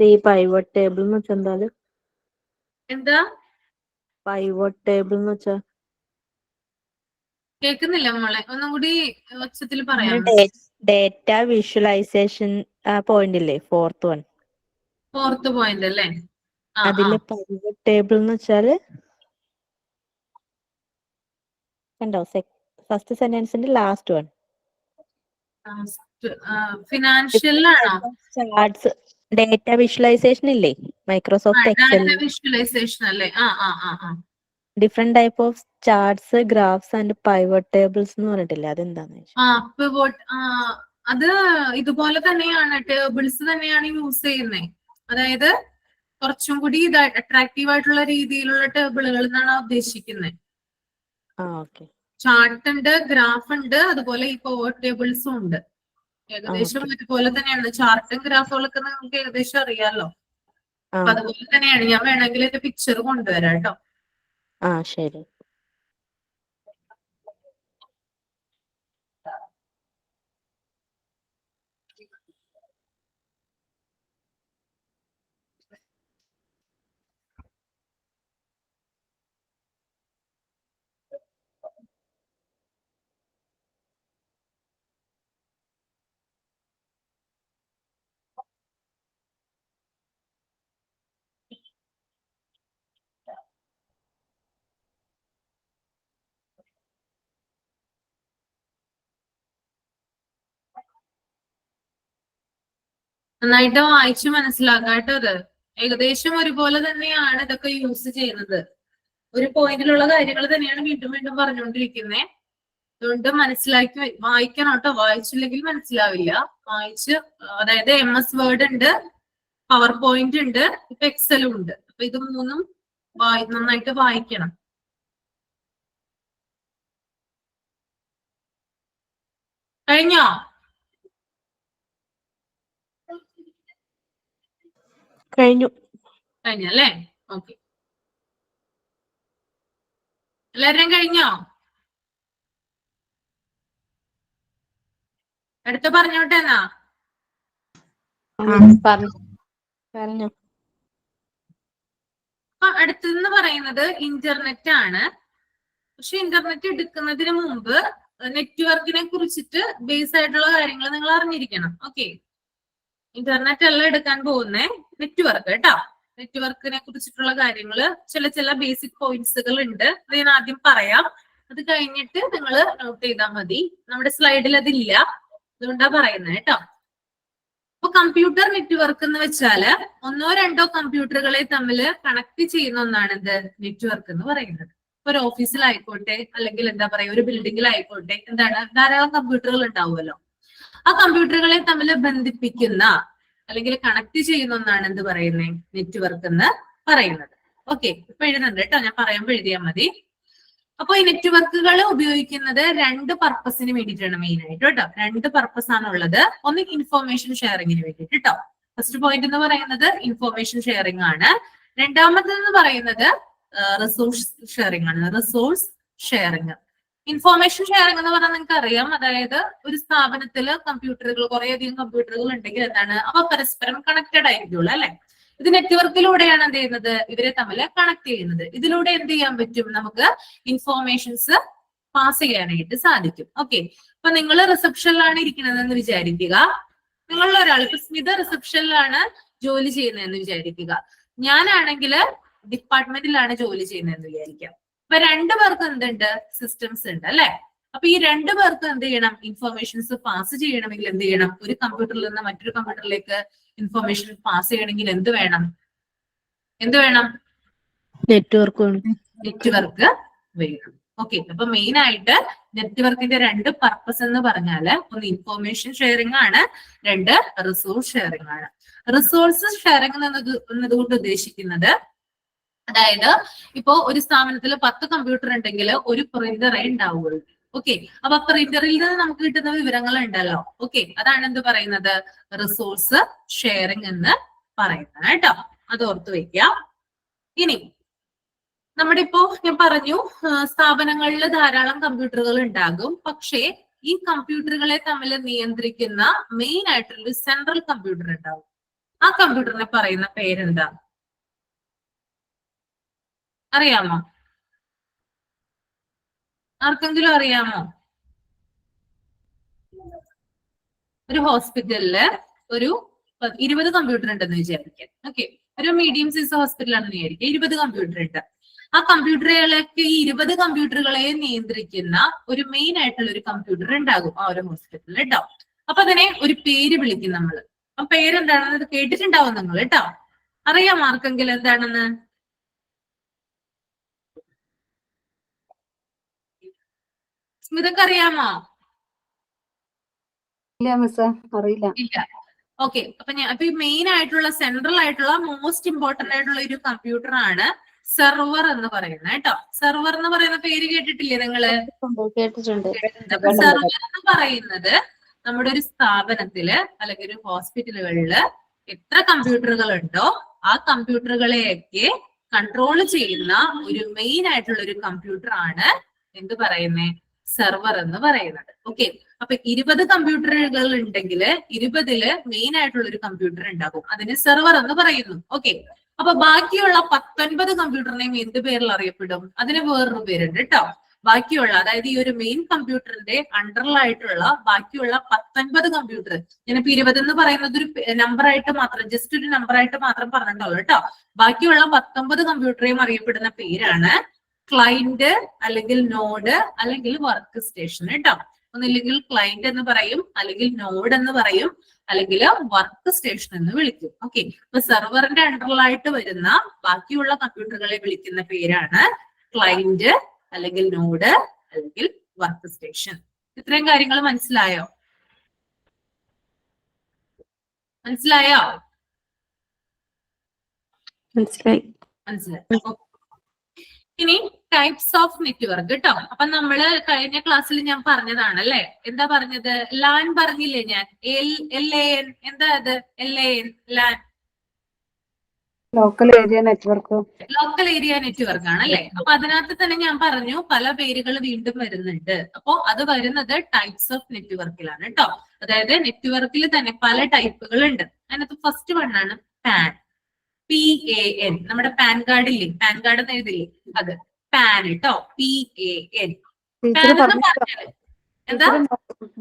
Speaker 3: ഈ പൈവട്ട് ടേബിൾ എന്ന് വെച്ചാൽ എന്തായാലും
Speaker 1: എന്താ
Speaker 3: പൈവട്ട് ടേബിൾ എന്ന് വെച്ചാൽ
Speaker 1: കേൾക്കുന്നില്ല മോളെ, ഒന്നും കൂടി ഉച്ചത്തിൽ പറയാം.
Speaker 3: ഡേറ്റ വിഷ്വലൈസേഷൻ പോയിന്റ് ഇല്ലേ, 4th one.
Speaker 1: 4th പോയിന്റ് അല്ലേ?
Speaker 3: അതില് പൈവട്ട് ടേബിൾ എന്ന് വെച്ചാല് കണ്ടോ ഫസ്റ്റ് സെന്റൻസിന്റെ ലാസ്റ്റ് വൺ.
Speaker 1: ഫിനാൻഷ്യലിലാണോ?
Speaker 3: ചാർട്ട്സ് ഡേറ്റ വിഷ്വലൈസേഷൻ ഇല്ലേ മൈക്രോസോഫ്റ്റ് എക്സൽ.
Speaker 1: ഡാറ്റ വിഷ്വലൈസേഷൻ അല്ലേ?
Speaker 3: Different type of charts graphs and pivot tables എന്ന് പറഞ്ഞിട്ടില്ലേ, അതെന്താന്ന് ചോദിച്ചു.
Speaker 1: പിവോട്ട് അത് ഇതുപോലെ തന്നെയാണ്, ടേബിൾസ് തന്നെയാണ് യൂസ് ചെയ്യുന്നത്. അതായത് കുറച്ചും കൂടി അട്രാക്റ്റീവ് ആയിട്ടുള്ള രീതിയിലുള്ള ടേബിളുകൾ എന്നാണ് ഉദ്ദേശിക്കുന്നത്.
Speaker 3: ഓക്കെ.
Speaker 1: ചാർട്ട് ഉണ്ട്, ഗ്രാഫ് ഉണ്ട്, അതുപോലെ ഈ പവർ ടേബിൾസും ഉണ്ട്. ഏകദേശം ഇതുപോലെ തന്നെയാണ്. ചാർട്ടും ഗ്രാഫുകളൊക്കെ നിങ്ങൾക്ക് ഏകദേശം അറിയാലോ. അപ്പൊ അതുപോലെ തന്നെയാണ്. ഞാൻ വേണമെങ്കിൽ എന്റെ പിക്ചർ കൊണ്ടുവരാം കേട്ടോ.
Speaker 3: ശരി.
Speaker 1: നന്നായിട്ട് വായിച്ചു മനസ്സിലാക്കാട്ടോ. അത് ഏകദേശം ഒരുപോലെ തന്നെയാണ് ഇതൊക്കെ യൂസ് ചെയ്യുന്നത്. ഒരു പോയിന്റിലുള്ള കാര്യങ്ങൾ തന്നെയാണ് വീണ്ടും വീണ്ടും പറഞ്ഞുകൊണ്ടിരിക്കുന്നത്. അതുകൊണ്ട് മനസ്സിലാക്കി വായിക്കണം കേട്ടോ. വായിച്ചില്ലെങ്കിൽ മനസ്സിലാവില്ല. വായിച്ച്, അതായത് MS വേർഡ് ഉണ്ട്, പവർ പോയിന്റ് ഉണ്ട്, ഇപ്പൊ എക്സലും ഉണ്ട്. അപ്പൊ ഇത് മൂന്നും നന്നായിട്ട് വായിക്കണം. കഴിഞ്ഞോ? കഴിഞ്ഞല്ലേ? ഓക്കെ. എല്ലാവരും കഴിഞ്ഞോ? അടുത്ത പറഞ്ഞോട്ടെ എന്നാ.
Speaker 3: പറഞ്ഞു.
Speaker 1: അടുത്തെന്ന് പറയുന്നത് ഇന്റർനെറ്റ് ആണ്. പക്ഷെ ഇന്റർനെറ്റ് എടുക്കുന്നതിന് മുമ്പ് നെറ്റ്വർക്കിനെ കുറിച്ചിട്ട് ബേസ് ആയിട്ടുള്ള കാര്യങ്ങൾ നിങ്ങൾ അറിഞ്ഞിരിക്കണം. ഓക്കെ. ഇന്റർനെറ്റ് അല്ല എടുക്കാൻ പോകുന്നേ, നെറ്റ്വർക്ക് കേട്ടോ. നെറ്റ്വർക്കിനെ കുറിച്ചിട്ടുള്ള കാര്യങ്ങള് ചില ബേസിക് പോയിന്റ്സുകൾ ഉണ്ട്. അത് ഞാൻ ആദ്യം പറയാം. അത് കഴിഞ്ഞിട്ട് നിങ്ങൾ നോട്ട് ചെയ്താൽ മതി. നമ്മുടെ സ്ലൈഡിൽ അതില്ല, അതുകൊണ്ടാ പറയുന്നത് കേട്ടോ. അപ്പൊ കമ്പ്യൂട്ടർ നെറ്റ്വർക്ക് എന്ന് വെച്ചാല് ഒന്നോ രണ്ടോ കമ്പ്യൂട്ടറുകളെ തമ്മിൽ കണക്ട് ചെയ്യുന്ന ഒന്നാണ് എന്ത് നെറ്റ്വർക്ക് എന്ന് പറയുന്നത്. ഒരു ഓഫീസിലായിക്കോട്ടെ, അല്ലെങ്കിൽ എന്താ പറയാ ഒരു ബിൽഡിങ്ങിലായിക്കോട്ടെ, എന്താണ് ധാരാളം കമ്പ്യൂട്ടറുകൾ ഉണ്ടാവുമല്ലോ. ആ കമ്പ്യൂട്ടറുകളെ തമ്മിൽ ബന്ധിപ്പിക്കുന്ന അല്ലെങ്കിൽ കണക്ട് ചെയ്യുന്ന ഒന്നാണ് എന്ത് പറയുന്നത് നെറ്റ്വർക്ക് എന്ന് പറയുന്നത്. ഓക്കെ. ഇപ്പൊ എഴുതുന്നുണ്ട് കേട്ടോ, ഞാൻ പറയുമ്പോൾ എഴുതിയാൽ മതി. അപ്പൊ ഈ നെറ്റ്വർക്കുകൾ ഉപയോഗിക്കുന്നത് രണ്ട് പർപ്പസിന് വേണ്ടിയിട്ടാണ് മെയിൻ ആയിട്ട് കേട്ടോ. രണ്ട് പർപ്പസ് ആണുള്ളത്. ഒന്ന് ഇൻഫോർമേഷൻ ഷെയറിങ്ങിന് വേണ്ടിയിട്ട് കേട്ടോ. ഫസ്റ്റ് പോയിന്റ് എന്ന് പറയുന്നത് ഇൻഫോർമേഷൻ ഷെയറിംഗ് ആണ്. രണ്ടാമത്തെന്ന് പറയുന്നത് റിസോഴ്സ് ഷെയറിംഗ് ആണ്. റിസോഴ്സ് ഷെയറിംഗ്, ഇൻഫോർമേഷൻ ഷെയറിംഗ് എന്ന് പറഞ്ഞാൽ നിങ്ങൾക്ക് അറിയാം. അതായത് ഒരു സ്ഥാപനത്തില് കമ്പ്യൂട്ടറുകൾ, കുറേയധികം കമ്പ്യൂട്ടറുകൾ ഉണ്ടെങ്കിൽ എന്താണ് അവ പരസ്പരം കണക്റ്റഡ് ആയിരിക്കുള്ളൂ അല്ലെ. ഇത് നെറ്റ്വർക്കിലൂടെയാണ് എന്ത് ചെയ്യുന്നത്, ഇവരെ തമ്മിൽ കണക്ട് ചെയ്യുന്നത്. ഇതിലൂടെ എന്ത് ചെയ്യാൻ പറ്റും, നമുക്ക് ഇൻഫോർമേഷൻസ് പാസ് ചെയ്യാനായിട്ട് സാധിക്കും. ഓക്കെ. അപ്പൊ നിങ്ങൾ റിസപ്ഷനിലാണ് ഇരിക്കുന്നതെന്ന് വിചാരിക്കുക. നിങ്ങളിൽ ഒരാൾ, ഇപ്പൊ സ്മിത റിസപ്ഷനിലാണ് ജോലി ചെയ്യുന്നതെന്ന് വിചാരിക്കുക. ഞാനാണെങ്കിൽ ഡിപ്പാർട്ട്മെന്റിലാണ് ജോലി ചെയ്യുന്നതെന്ന് വിചാരിക്കാം. അപ്പൊ രണ്ടുപേർക്കും എന്തുണ്ട്, സിസ്റ്റംസ് ഉണ്ട് അല്ലെ. അപ്പൊ ഈ രണ്ടുപേർക്കും എന്ത് ചെയ്യണം, ഇൻഫോർമേഷൻസ് പാസ് ചെയ്യണമെങ്കിൽ എന്ത് ചെയ്യണം, ഒരു കമ്പ്യൂട്ടറിൽ നിന്ന് മറ്റൊരു കമ്പ്യൂട്ടറിലേക്ക് ഇൻഫോർമേഷൻ പാസ് ചെയ്യണമെങ്കിൽ എന്ത് വേണം,
Speaker 3: നെറ്റ്വർക്ക്
Speaker 1: വേണം. ഓക്കെ. അപ്പൊ മെയിൻ ആയിട്ട് നെറ്റ്വർക്കിന്റെ രണ്ട് പർപ്പസ് എന്ന് പറഞ്ഞാല് ഒന്ന് ഇൻഫോർമേഷൻ ഷെയറിംഗ് ആണ്, രണ്ട് റിസോഴ്സ് ഷെയറിംഗ് ആണ്. റിസോഴ്സ് ഷെയറിംഗ് എന്നതുകൊണ്ട് ഉദ്ദേശിക്കുന്നത്, അതായത് ഇപ്പോ ഒരു സ്ഥാപനത്തിൽ 10 കമ്പ്യൂട്ടർ ഉണ്ടെങ്കിൽ ഒരു പ്രിന്ററേ ഉണ്ടാവുകയുള്ളൂ. ഓക്കെ. അപ്പൊ പ്രിന്ററിൽ നിന്ന് നമുക്ക് കിട്ടുന്ന വിവരങ്ങൾ ഉണ്ടല്ലോ. ഓക്കെ. അതാണ് എന്ത് പറയുന്നത്, റിസോഴ്സ് ഷെയറിംഗ് എന്ന് പറയുന്നത് കേട്ടോ. അത് ഓർത്ത് വെക്കാം. ഇനി നമ്മുടെ ഇപ്പോ ഞാൻ പറഞ്ഞു, സ്ഥാപനങ്ങളിൽ ധാരാളം കമ്പ്യൂട്ടറുകൾ ഉണ്ടാകും. പക്ഷേ ഈ കമ്പ്യൂട്ടറുകളെ തമ്മിൽ നിയന്ത്രിക്കുന്ന മെയിൻ ആയിട്ടുള്ള സെൻട്രൽ കമ്പ്യൂട്ടർ ഉണ്ടാവും. ആ കമ്പ്യൂട്ടറിനെ പറയുന്ന പേരെന്താ, അറിയാമോ? ആർക്കെങ്കിലും അറിയാമോ? ഒരു ഹോസ്പിറ്റലില് ഒരു 20 കമ്പ്യൂട്ടർ ഉണ്ടെന്ന് വിചാരിക്കാം. ഓക്കെ. ഒരു മീഡിയം സൈസ് ഹോസ്പിറ്റലാണെന്ന് വിചാരിക്കാം. 20 കമ്പ്യൂട്ടർ ഉണ്ട്. ആ കമ്പ്യൂട്ടറുകളൊക്കെ ഈ 20 കമ്പ്യൂട്ടറുകളെ നിയന്ത്രിക്കുന്ന ഒരു മെയിൻ ആയിട്ടുള്ള ഒരു കമ്പ്യൂട്ടർ ഉണ്ടാകും ആ ഒരു ഹോസ്പിറ്റലിൽ കേട്ടോ. അപ്പൊ അതിനെ ഒരു പേര് വിളിക്കും നമ്മള്. ആ പേരെന്താണെന്ന് ഇത് കേട്ടിട്ടുണ്ടാവും നിങ്ങൾ കേട്ടോ. അറിയാം ആർക്കെങ്കിലും എന്താണെന്ന്? സ്മിതക്ക് അറിയാമോ?
Speaker 2: ഇല്ല മിസ്, അറിയില്ല.
Speaker 1: ഇല്ല. ഓക്കെ, അപ്പൊ ഈ മെയിൻ ആയിട്ടുള്ള സെൻട്രൽ ആയിട്ടുള്ള മോസ്റ്റ് ഇമ്പോർട്ടന്റ് ആയിട്ടുള്ള ഒരു കമ്പ്യൂട്ടർ ആണ് സെർവർ എന്ന് പറയുന്നത് കേട്ടോ. സെർവർ എന്ന് പറയുന്ന പേര് കേട്ടിട്ടില്ലേ നിങ്ങള്?
Speaker 2: കേട്ടിട്ടുണ്ട്.
Speaker 1: അപ്പൊ സെർവർ എന്ന് പറയുന്നത് നമ്മുടെ ഒരു സ്ഥാപനത്തില് അല്ലെങ്കിൽ ഒരു ഹോസ്പിറ്റലുകളില് എത്ര കമ്പ്യൂട്ടറുകൾ ഉണ്ടോ ആ കമ്പ്യൂട്ടറുകളെയൊക്കെ കൺട്രോൾ ചെയ്യുന്ന ഒരു മെയിൻ ആയിട്ടുള്ള ഒരു കമ്പ്യൂട്ടർ ആണ് എന്ത് പറയുന്നേ? സെർവർ എന്ന് പറയുന്നത്. ഓക്കെ, അപ്പൊ 20 കമ്പ്യൂട്ടറുകൾ ഉണ്ടെങ്കിൽ 20 മെയിൻ ആയിട്ടുള്ള ഒരു കമ്പ്യൂട്ടർ ഉണ്ടാകും, അതിന് സെർവർ എന്ന് പറയുന്നു. ഓക്കെ, അപ്പൊ ബാക്കിയുള്ള 19 കമ്പ്യൂട്ടറിനെയും എന്ത് പേരിൽ അറിയപ്പെടും? അതിന് വേറൊരു പേരുണ്ട് കേട്ടോ. ബാക്കിയുള്ള, അതായത് ഈ ഒരു മെയിൻ കമ്പ്യൂട്ടറിന്റെ അണ്ടറിലായിട്ടുള്ള ബാക്കിയുള്ള 19 കമ്പ്യൂട്ടർ, ഞാനിപ്പോ 20 എന്ന് പറയുന്നത് ഒരു നമ്പർ ആയിട്ട് മാത്രം, ജസ്റ്റ് ഒരു നമ്പർ ആയിട്ട് മാത്രം പറഞ്ഞിട്ടുള്ളൂ കേട്ടോ. ബാക്കിയുള്ള 19 കമ്പ്യൂട്ടറെയും അറിയപ്പെടുന്ന പേരാണ് ക്ലയന്റ് അല്ലെങ്കിൽ നോഡ് അല്ലെങ്കിൽ വർക്ക് സ്റ്റേഷൻ കേട്ടോ. ഒന്നില്ലെങ്കിൽ ക്ലയന്റ് എന്ന് പറയും, അല്ലെങ്കിൽ നോഡ് എന്ന് പറയും, അല്ലെങ്കിൽ വർക്ക് സ്റ്റേഷൻ എന്ന് വിളിക്കും. ഓക്കെ, അപ്പൊ സെർവറിന്റെ അണ്ടറിലായിട്ട് വരുന്ന ബാക്കിയുള്ള കമ്പ്യൂട്ടറുകളെ വിളിക്കുന്ന പേരാണ് ക്ലയന്റ് അല്ലെങ്കിൽ നോഡ് അല്ലെങ്കിൽ വർക്ക് സ്റ്റേഷൻ. ഇത്രയും കാര്യങ്ങൾ മനസ്സിലായോ? മനസ്സിലായോ?
Speaker 6: മനസ്സിലായി.
Speaker 1: മനസ്സിലായി. ഇനി ടൈപ്സ് ഓഫ് നെറ്റ്വർക്ക് കേട്ടോ. അപ്പൊ നമ്മള് കഴിഞ്ഞ ക്ലാസ്സിൽ ഞാൻ പറഞ്ഞതാണ് അല്ലെ, എന്താ പറഞ്ഞത്? ലാൻ പറഞ്ഞില്ലേ ഞാൻ? LAN. എന്താ അത്? LAN, LAN,
Speaker 2: local area network.
Speaker 1: Local area network ആണ് അല്ലെ. അപ്പൊ അതിനകത്ത് തന്നെ ഞാൻ പറഞ്ഞു പല പേരുകൾ വീണ്ടും വരുന്നുണ്ട്. അപ്പോ അത് വരുന്നത് ടൈപ്സ് ഓഫ് നെറ്റ്വർക്കിലാണ് കേട്ടോ. അതായത് നെറ്റ്വർക്കിൽ തന്നെ പല ടൈപ്പുകൾ ഉണ്ട്. അതിനകത്ത് ഫസ്റ്റ് വൺ ആണ് പാൻ. PAN. നമ്മുടെ പാൻ കാർഡ് ഇല്ലേ, പാൻ കാർഡ് എന്ന് എഴുതില്ലേ, അത് പാൻ കേട്ടോ. PAN. പാൻ എന്ന് പറഞ്ഞാല് എന്താ?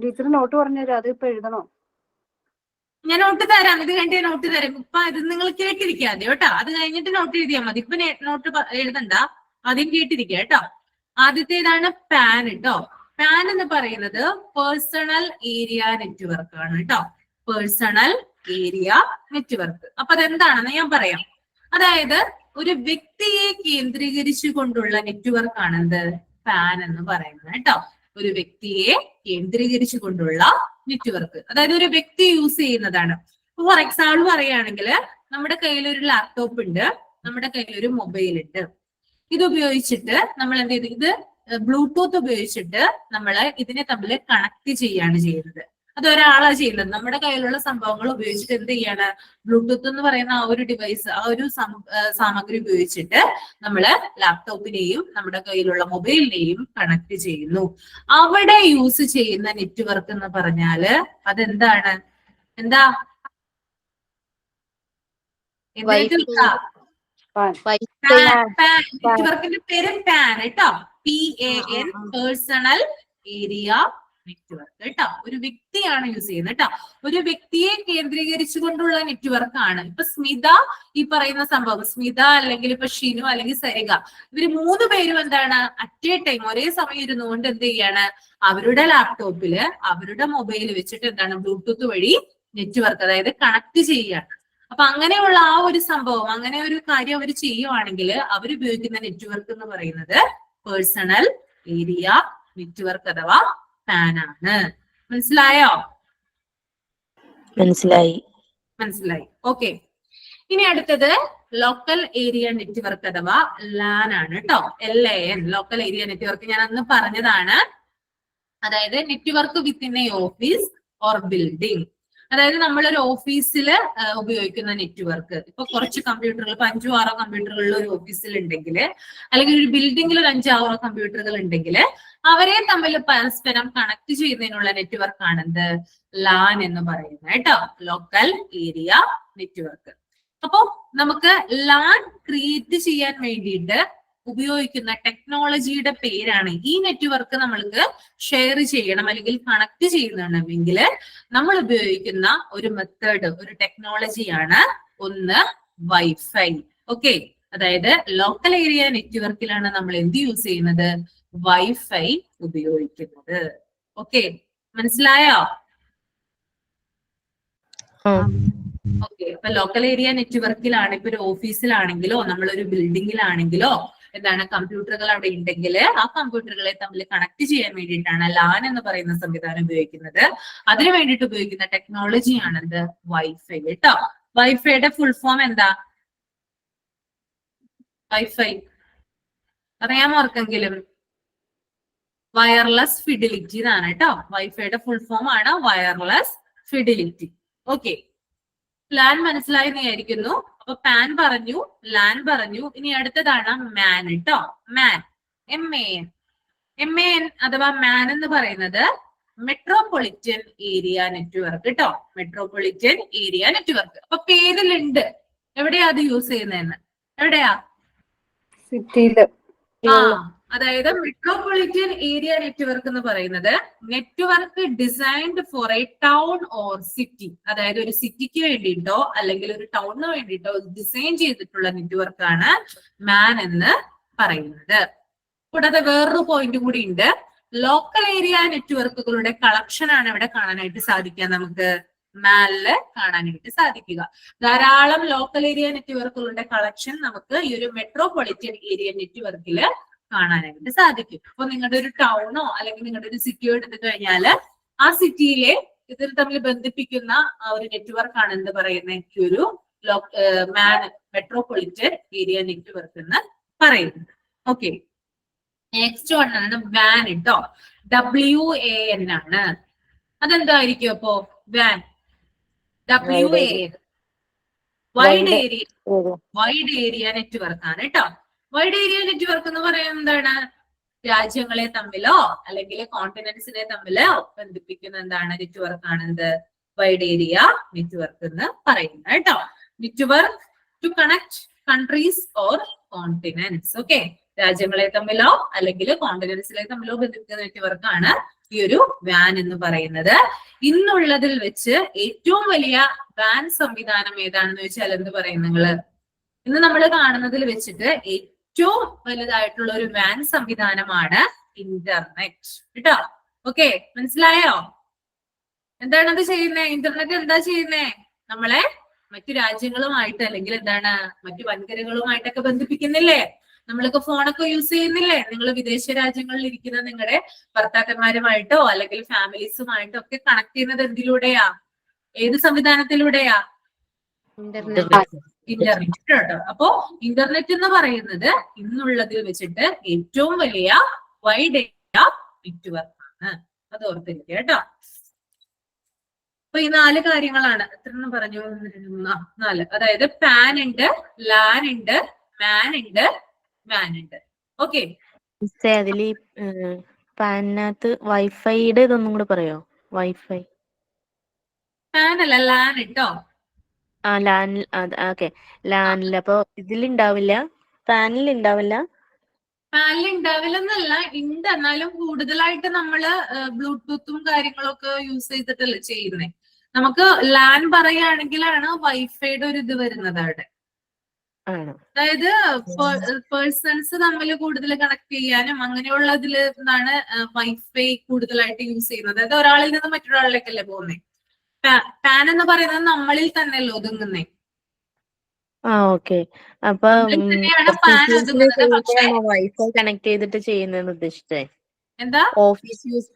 Speaker 2: ടീച്ചർ നോട്ട് പറഞ്ഞുതരാം, അത് ഇപ്പൊ എഴുതണോ?
Speaker 1: ഞാൻ നോട്ട് തരാം, ഇത് കഴിഞ്ഞിട്ട് നോട്ട് തരാം. ഇപ്പൊ ഇത് നിങ്ങൾ കേട്ടിരിക്കാതെ കേട്ടോ, അത് കഴിഞ്ഞിട്ട് നോട്ട് എഴുതിയാൽ മതി. ഇപ്പൊ നോട്ട് എഴുതണ്ട, ആദ്യം കേട്ടിരിക്കുക കേട്ടോ. ആദ്യത്തേതാണ് പാൻ കേട്ടോ. പാൻ എന്ന് പറയുന്നത് പേഴ്സണൽ ഏരിയ നെറ്റ്വർക്ക് ആണ് കേട്ടോ. Personal area network. അപ്പൊ അതെന്താണെന്ന് ഞാൻ പറയാം. അതായത് ഒരു വ്യക്തിയെ കേന്ദ്രീകരിച്ചു കൊണ്ടുള്ള നെറ്റ്വർക്ക് ആണ് എന്ത്? പാൻ എന്ന് പറയുന്നത് കേട്ടോ. ഒരു വ്യക്തിയെ കേന്ദ്രീകരിച്ചു കൊണ്ടുള്ള നെറ്റ്വർക്ക്, അതായത് ഒരു വ്യക്തി യൂസ് ചെയ്യുന്നതാണ്. ഫോർ എക്സാമ്പിൾ പറയുകയാണെങ്കിൽ നമ്മുടെ കയ്യിൽ ഒരു ലാപ്ടോപ്പ് ഉണ്ട്, നമ്മുടെ കയ്യിൽ ഒരു മൊബൈൽ ഉണ്ട്. ഇത് ഉപയോഗിച്ചിട്ട് നമ്മൾ എന്ത് ചെയ്തു? ഇത് ബ്ലൂടൂത്ത് ഉപയോഗിച്ചിട്ട് നമ്മൾ ഇതിനെ തമ്മിൽ കണക്ട് ചെയ്യാണ് ചെയ്യുന്നത്. അത് ഒരാളാണ് ചെയ്യുന്നത്. നമ്മുടെ കയ്യിലുള്ള സംഭവങ്ങൾ ഉപയോഗിച്ചിട്ട് എന്ത് ചെയ്യാണ്? ബ്ലൂടൂത്ത് എന്ന് പറയുന്ന ആ ഒരു ഡിവൈസ്, ആ ഒരു സാമഗ്രി ഉപയോഗിച്ചിട്ട് നമ്മള് ലാപ്ടോപ്പിനെയും നമ്മുടെ കയ്യിലുള്ള മൊബൈലിനെയും കണക്ട് ചെയ്യുന്നു. അവിടെ യൂസ് ചെയ്യുന്ന നെറ്റ്വർക്ക് എന്ന് പറഞ്ഞാല് അതെന്താണ്? എന്താ? നെറ്റ്വർക്കിന്റെ പേര് പാൻ കേട്ടോ. PAN, പേഴ്സണൽ ഏരിയ നെറ്റ്വർക്ക് കേട്ടോ. ഒരു വ്യക്തിയാണ് യൂസ് ചെയ്യുന്നത് കേട്ടോ. ഒരു വ്യക്തിയെ കേന്ദ്രീകരിച്ചുകൊണ്ടുള്ള നെറ്റ്വർക്ക് ആണ്. ഇപ്പൊ സ്മിത ഈ പറയുന്ന സംഭവം, സ്മിത അല്ലെങ്കിൽ ഇപ്പൊ ഷിനു അല്ലെങ്കിൽ സരിക, ഇവര് 3 പേരും എന്താണ്? അറ്റ് എ ടൈം ഒരേ സമയം ഇരുന്നുകൊണ്ട് എന്ത് ചെയ്യാണ്? അവരുടെ ലാപ്ടോപ്പില് അവരുടെ മൊബൈൽ വെച്ചിട്ട് എന്താണ്? ബ്ലൂടൂത്ത് വഴി നെറ്റ്വർക്ക്, അതായത് കണക്ട് ചെയ്യാണ്. അപ്പൊ അങ്ങനെയുള്ള ആ ഒരു സംഭവം, അങ്ങനെ ഒരു കാര്യം അവർ ചെയ്യുവാണെങ്കിൽ അവരുപയോഗിക്കുന്ന നെറ്റ്വർക്ക് എന്ന് പറയുന്നത് പേഴ്സണൽ ഏരിയ നെറ്റ്വർക്ക് അഥവാ പാൻ ആണ്. മനസ്സിലായോ?
Speaker 3: മനസ്സിലായി.
Speaker 1: മനസ്സിലായി. ഓക്കെ, ഇനി അടുത്തത് ലോക്കൽ ഏരിയ നെറ്റ്വർക്ക് അഥവാ ലാൻ ആണ് കേട്ടോ. LAN, local area network. ഞാൻ അന്ന് പറഞ്ഞതാണ്. അതായത് network within a office or building. അതായത് നമ്മളൊരു ഓഫീസിൽ ഉപയോഗിക്കുന്ന നെറ്റ്വർക്ക്. ഇപ്പൊ കുറച്ച് കമ്പ്യൂട്ടറുകൾ, 5 6 കമ്പ്യൂട്ടറുകളിൽ ഒരു ഓഫീസിൽ ഉണ്ടെങ്കിൽ, അല്ലെങ്കിൽ ഒരു ബിൽഡിംഗിൽ ഒരു 5 6 കമ്പ്യൂട്ടറുകൾ ഉണ്ടെങ്കിൽ അവരെ തമ്മിൽ പരസ്പരം കണക്ട് ചെയ്യുന്നതിനുള്ള നെറ്റ്വർക്ക് ആണ് എന്ത്? ലാൻ എന്ന് പറയുന്നത് കേട്ടോ. Local area network. അപ്പൊ നമുക്ക് ലാൻ ക്രിയേറ്റ് ചെയ്യാൻ വേണ്ടിയിട്ട് ഉപയോഗിക്കുന്ന ടെക്നോളജിയുടെ പേരാണ്. ഈ നെറ്റ്വർക്ക് നമ്മൾക്ക് ഷെയർ ചെയ്യണം അല്ലെങ്കിൽ കണക്ട് ചെയ്യണമെങ്കിൽ നമ്മൾ ഉപയോഗിക്കുന്ന ഒരു മെത്തേഡ്, ഒരു ടെക്നോളജിയാണ് ഒന്ന് വൈഫൈ. ഓക്കെ, അതായത് ലോക്കൽ ഏരിയ നെറ്റ്വർക്കിലാണ് നമ്മൾ എന്ത് യൂസ് ചെയ്യുന്നത്? വൈഫൈ ഉപയോഗിക്കുന്നത്. ഓക്കെ, മനസ്സിലായോ? ഓക്കെ, അപ്പൊ ലോക്കൽ ഏരിയ നെറ്റ്വർക്കിലാണ് ഇപ്പൊ ഒരു ഓഫീസിലാണെങ്കിലോ നമ്മളൊരു ബിൽഡിങ്ങിലാണെങ്കിലോ എന്താണ് കമ്പ്യൂട്ടറുകൾ അവിടെ ഉണ്ടെങ്കിൽ ആ കമ്പ്യൂട്ടറുകളെ തമ്മിൽ കണക്ട് ചെയ്യാൻ വേണ്ടിയിട്ടാണ് ലാൻ എന്ന് പറയുന്ന സംവിധാനം ഉപയോഗിക്കുന്നത്. അതിനു വേണ്ടിയിട്ട് ഉപയോഗിക്കുന്ന ടെക്നോളജിയാണ് എന്ത്? വൈഫൈ കേട്ടോ. വൈഫൈയുടെ ഫുൾ ഫോം എന്താ? വൈഫൈ അറിയാമോ ആർക്കെങ്കിലും? വയർലെസ് ഫിഡിലിറ്റി എന്നാണ് കേട്ടോ. വൈഫൈയുടെ ഫുൾ ഫോം ആണ് വയർലെസ് ഫിഡിലിറ്റി. ഓക്കെ, ലാൻ മനസ്സിലായി വിചാരിക്കുന്നു. അപ്പൊ പാൻ പറഞ്ഞു, ലാൻ പറഞ്ഞു. ഇനി അടുത്തതാണ് മാൻ കേട്ടോ. മാൻ, MAN അഥവാ മാൻ എന്ന് പറയുന്നത് മെട്രോപൊളിറ്റൻ ഏരിയ നെറ്റ്വർക്ക് കേട്ടോ. Metropolitan area network. അപ്പൊ പേരിലുണ്ട് എവിടെയാ അത് യൂസ് ചെയ്യുന്നതെന്ന്? എവിടെയാ?
Speaker 2: സിറ്റിയില്.
Speaker 1: ആ, അതായത് മെട്രോപൊളിറ്റൻ ഏരിയ നെറ്റ്വർക്ക് എന്ന് പറയുന്നത് network designed for A town or city. അതായത് ഒരു സിറ്റിക്ക് വേണ്ടിയിട്ടോ അല്ലെങ്കിൽ ഒരു ടൗണിന് വേണ്ടിയിട്ടോ ഡിസൈൻ ചെയ്തിട്ടുള്ള നെറ്റ്വർക്കാണ് മാൻ എന്ന് പറയുന്നത്. കൂടാതെ വേറൊരു പോയിന്റ് കൂടി ഉണ്ട്. ലോക്കൽ ഏരിയ നെറ്റ്വർക്കുകളുടെ കളക്ഷൻ ആണ് ഇവിടെ കാണാനായിട്ട് സാധിക്കുക. നമുക്ക് മാനില് കാണാനായിട്ട് സാധിക്കുക. ധാരാളം ലോക്കൽ ഏരിയ നെറ്റ്വർക്കുകളുടെ കളക്ഷൻ നമുക്ക് ഈ ഒരു മെട്രോപൊളിറ്റൻ ഏരിയ നെറ്റ്വർക്കില് കാണാനായിട്ട് സാധിക്കും. അപ്പൊ നിങ്ങളുടെ ഒരു ടൗണോ അല്ലെങ്കിൽ നിങ്ങളുടെ ഒരു സിറ്റിയോ എടുത്തു കഴിഞ്ഞാല് ആ സിറ്റിയിലെ ഇതിൽ തമ്മിൽ ബന്ധിപ്പിക്കുന്ന ആ ഒരു നെറ്റ്വർക്കാണ് എന്ത് പറയുന്നത്? ഈ ഒരു മെട്രോപൊളിറ്റൻ ഏരിയ നെറ്റ്വർക്ക് എന്ന് പറയുന്നത്. ഓക്കെ, നെക്സ്റ്റ് വൺ ആണ് വാൻ കേട്ടോ. WAN ആണ്. അതെന്തായിരിക്കും അപ്പോ? Van, WAN wide area network ആണ് കേട്ടോ. വൈഡ് ഏരിയ നെറ്റ്വർക്ക് എന്ന് പറയുന്നത് എന്താണ്? രാജ്യങ്ങളെ തമ്മിലോ അല്ലെങ്കിൽ കോണ്ടിനെന്റ്സിനെ തമ്മിലോ ബന്ധിപ്പിക്കുന്ന എന്താണ്? നെറ്റ്വർക്ക് ആണ് എന്ത്? വൈഡ് ഏരിയ നെറ്റ്വർക്ക് എന്ന് പറയുന്നത് കേട്ടോ. Network to connect countries or continents. Okay, രാജ്യങ്ങളെ തമ്മിലോ അല്ലെങ്കിൽ കോണ്ടിനെന്റ്സിലെ തമ്മിലോ ബന്ധിപ്പിക്കുന്ന നെറ്റ്വർക്ക് ആണ് ഈ ഒരു വാൻ എന്ന് പറയുന്നത്. ഇന്നുള്ളതിൽ വെച്ച് ഏറ്റവും വലിയ വാൻ സംവിധാനം ഏതാണെന്ന് വെച്ചാൽ എന്ത് പറയും നിങ്ങള്? ഇന്ന് നമ്മൾ കാണുന്നതിൽ വെച്ചിട്ട് ഏറ്റവും വലുതായിട്ടുള്ള ഒരു വാൻ സംവിധാനമാണ് ഇന്റർനെറ്റ് കേട്ടോ. ഓക്കെ, മനസ്സിലായോ? എന്താണ് അത് ചെയ്യുന്നേ? ഇന്റർനെറ്റ് എന്താ ചെയ്യുന്നേ? നമ്മളെ മറ്റു രാജ്യങ്ങളുമായിട്ട് അല്ലെങ്കിൽ എന്താണ് മറ്റു വൻകരകളുമായിട്ടൊക്കെ ബന്ധിപ്പിക്കുന്നില്ലേ? നമ്മളൊക്കെ ഫോണൊക്കെ യൂസ് ചെയ്യുന്നില്ലേ? നിങ്ങൾ വിദേശ രാജ്യങ്ങളിൽ ഇരിക്കുന്ന നിങ്ങളുടെ ഭർത്താക്കന്മാരുമായിട്ടോ അല്ലെങ്കിൽ ഫാമിലീസുമായിട്ടോ ഒക്കെ കണക്ട് ചെയ്യുന്നത് എന്തിലൂടെയാ? ഏത് സംവിധാനത്തിലൂടെയാ? ഇന്റർനെറ്റ് കേട്ടോ. അപ്പോ ഇന്റർനെറ്റ് എന്ന് പറയുന്നത് ഇന്നുള്ളതിൽ വെച്ചിട്ട് ഏറ്റവും വലിയ വൈഡ് ഏരിയ നെറ്റ്വർക്ക് ആണ്. അത് ഓർത്തിരിക്കുക കേട്ടോ. അപ്പൊ ഈ 4 കാര്യങ്ങളാണ്. എത്ര പറഞ്ഞു? 4. അതായത് പാൻ ഉണ്ട്, ലാൻ ഉണ്ട്, മാൻ ഉണ്ട്, വാൻ ഉണ്ട്. ഓക്കെ,
Speaker 3: അതില് പാനിനകത്ത് വൈഫൈയുടെ ഇതൊന്നും കൂടെ പറയോ? വൈഫൈ
Speaker 1: പാൻ അല്ല ലാൻ കേട്ടോ.
Speaker 3: ആ ലാൻ, ഓക്കെ, ലാനിൽ. അപ്പൊ ഇതിലുണ്ടാവില്ല, പാനിൽ ഉണ്ടാവില്ല.
Speaker 1: പാനിൽ ഉണ്ടാവില്ലെന്നല്ല, ഉണ്ട്. എന്നാലും കൂടുതലായിട്ട് നമ്മള് ബ്ലൂടൂത്തും കാര്യങ്ങളൊക്കെ യൂസ് ചെയ്തിട്ടല്ലേ ചെയ്യുന്നേ. നമുക്ക് ലാൻ പറയുകയാണെങ്കിലാണ് വൈഫൈയുടെ ഒരു ഇത് വരുന്നത് അവിടെ. അതായത് പേഴ്സൺസ് തമ്മിൽ കൂടുതൽ കണക്ട് ചെയ്യാനും അങ്ങനെയുള്ളതിൽ നിന്നാണ് വൈഫൈ കൂടുതലായിട്ട് യൂസ് ചെയ്യുന്നത്. അതായത് ഒരാളിൽ നിന്ന് മറ്റൊരാളിലേക്കല്ലേ പോകുന്നേ. പാൻ എന്ന് പറയുന്നത് നമ്മളിൽ തന്നെയല്ലേ ഒതുങ്ങുന്നേ.
Speaker 3: ഓക്കെ, അപ്പൊ വൈഫൈ കണക്ട് ചെയ്തിട്ട് ചെയ്യുന്നതെന്ന് ഉദ്ദേശിച്ചേ
Speaker 1: എന്താ?
Speaker 3: ഓഫീസ് യൂസ്,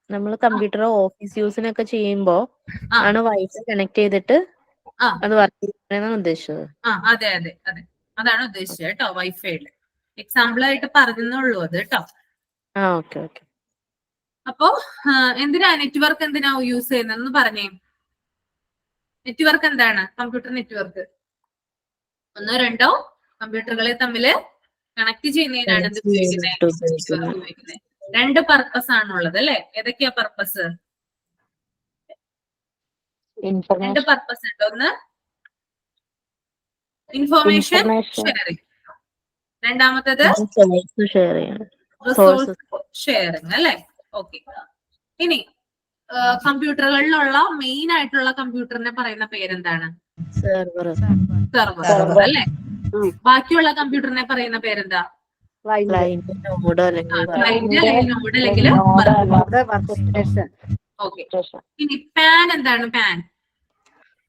Speaker 3: നമ്മൾ കമ്പ്യൂട്ടർ ഓഫീസ് യൂസിനൊക്കെ ചെയ്യുമ്പോ ആണ് വൈഫൈ കണക്ട് ചെയ്തിട്ട് അത് വർക്ക് ചെയ്യുന്നതാണ് ഉദ്ദേശിച്ചത്.
Speaker 1: അതെ അതെ അതെ, അതാണ് ഉദ്ദേശിച്ചത് കേട്ടോ. വൈഫൈയില് എക്സാമ്പിൾ ആയിട്ട് പറഞ്ഞുള്ളൂ അത് കേട്ടോ.
Speaker 3: Okay okay.
Speaker 1: അപ്പോ എന്തിനാ നെറ്റ്വർക്ക് എന്തിനാ യൂസ് ചെയ്യുന്നതെന്ന് പറഞ്ഞേ. നെറ്റ്വർക്ക് എന്താണ്? കമ്പ്യൂട്ടർ നെറ്റ്വർക്ക് 1-2 കമ്പ്യൂട്ടറുകളെ തമ്മിൽ കണക്ട് ചെയ്യുന്നതിനാണ് ഇത് ഉപയോഗിക്കുന്നത്. 2 പർപ്പസ് ആണുള്ളത് അല്ലെ? ഏതൊക്കെയാ പർപ്പസ്? 2 പർപ്പസ് ഉണ്ട്. ഒന്ന് ഇൻഫോർമേഷൻ ഷെയറിംഗ്, രണ്ടാമത്തത് റിസോഴ്സ് ഷെയറിംഗ് അല്ലെ? ഓക്കെ. ഇനി കമ്പ്യൂട്ടറുകളിലുള്ള മെയിൻ ആയിട്ടുള്ള കമ്പ്യൂട്ടറിനെ പറയുന്ന പേരെന്താണ്? സെർവർ അല്ലെ? ബാക്കിയുള്ള കമ്പ്യൂട്ടറിനെ പറയുന്ന പേരെന്താ?
Speaker 3: ക്ലൈന്റ് നോഡ് അല്ലെങ്കിൽ
Speaker 1: ക്ലൈന്റ് അല്ലെങ്കിൽ നോഡ് അല്ലെങ്കിൽ
Speaker 2: വർക്ക് സ്റ്റേഷൻ.
Speaker 1: ഓക്കെ. ഇനി പാൻ എന്താണ്? PAN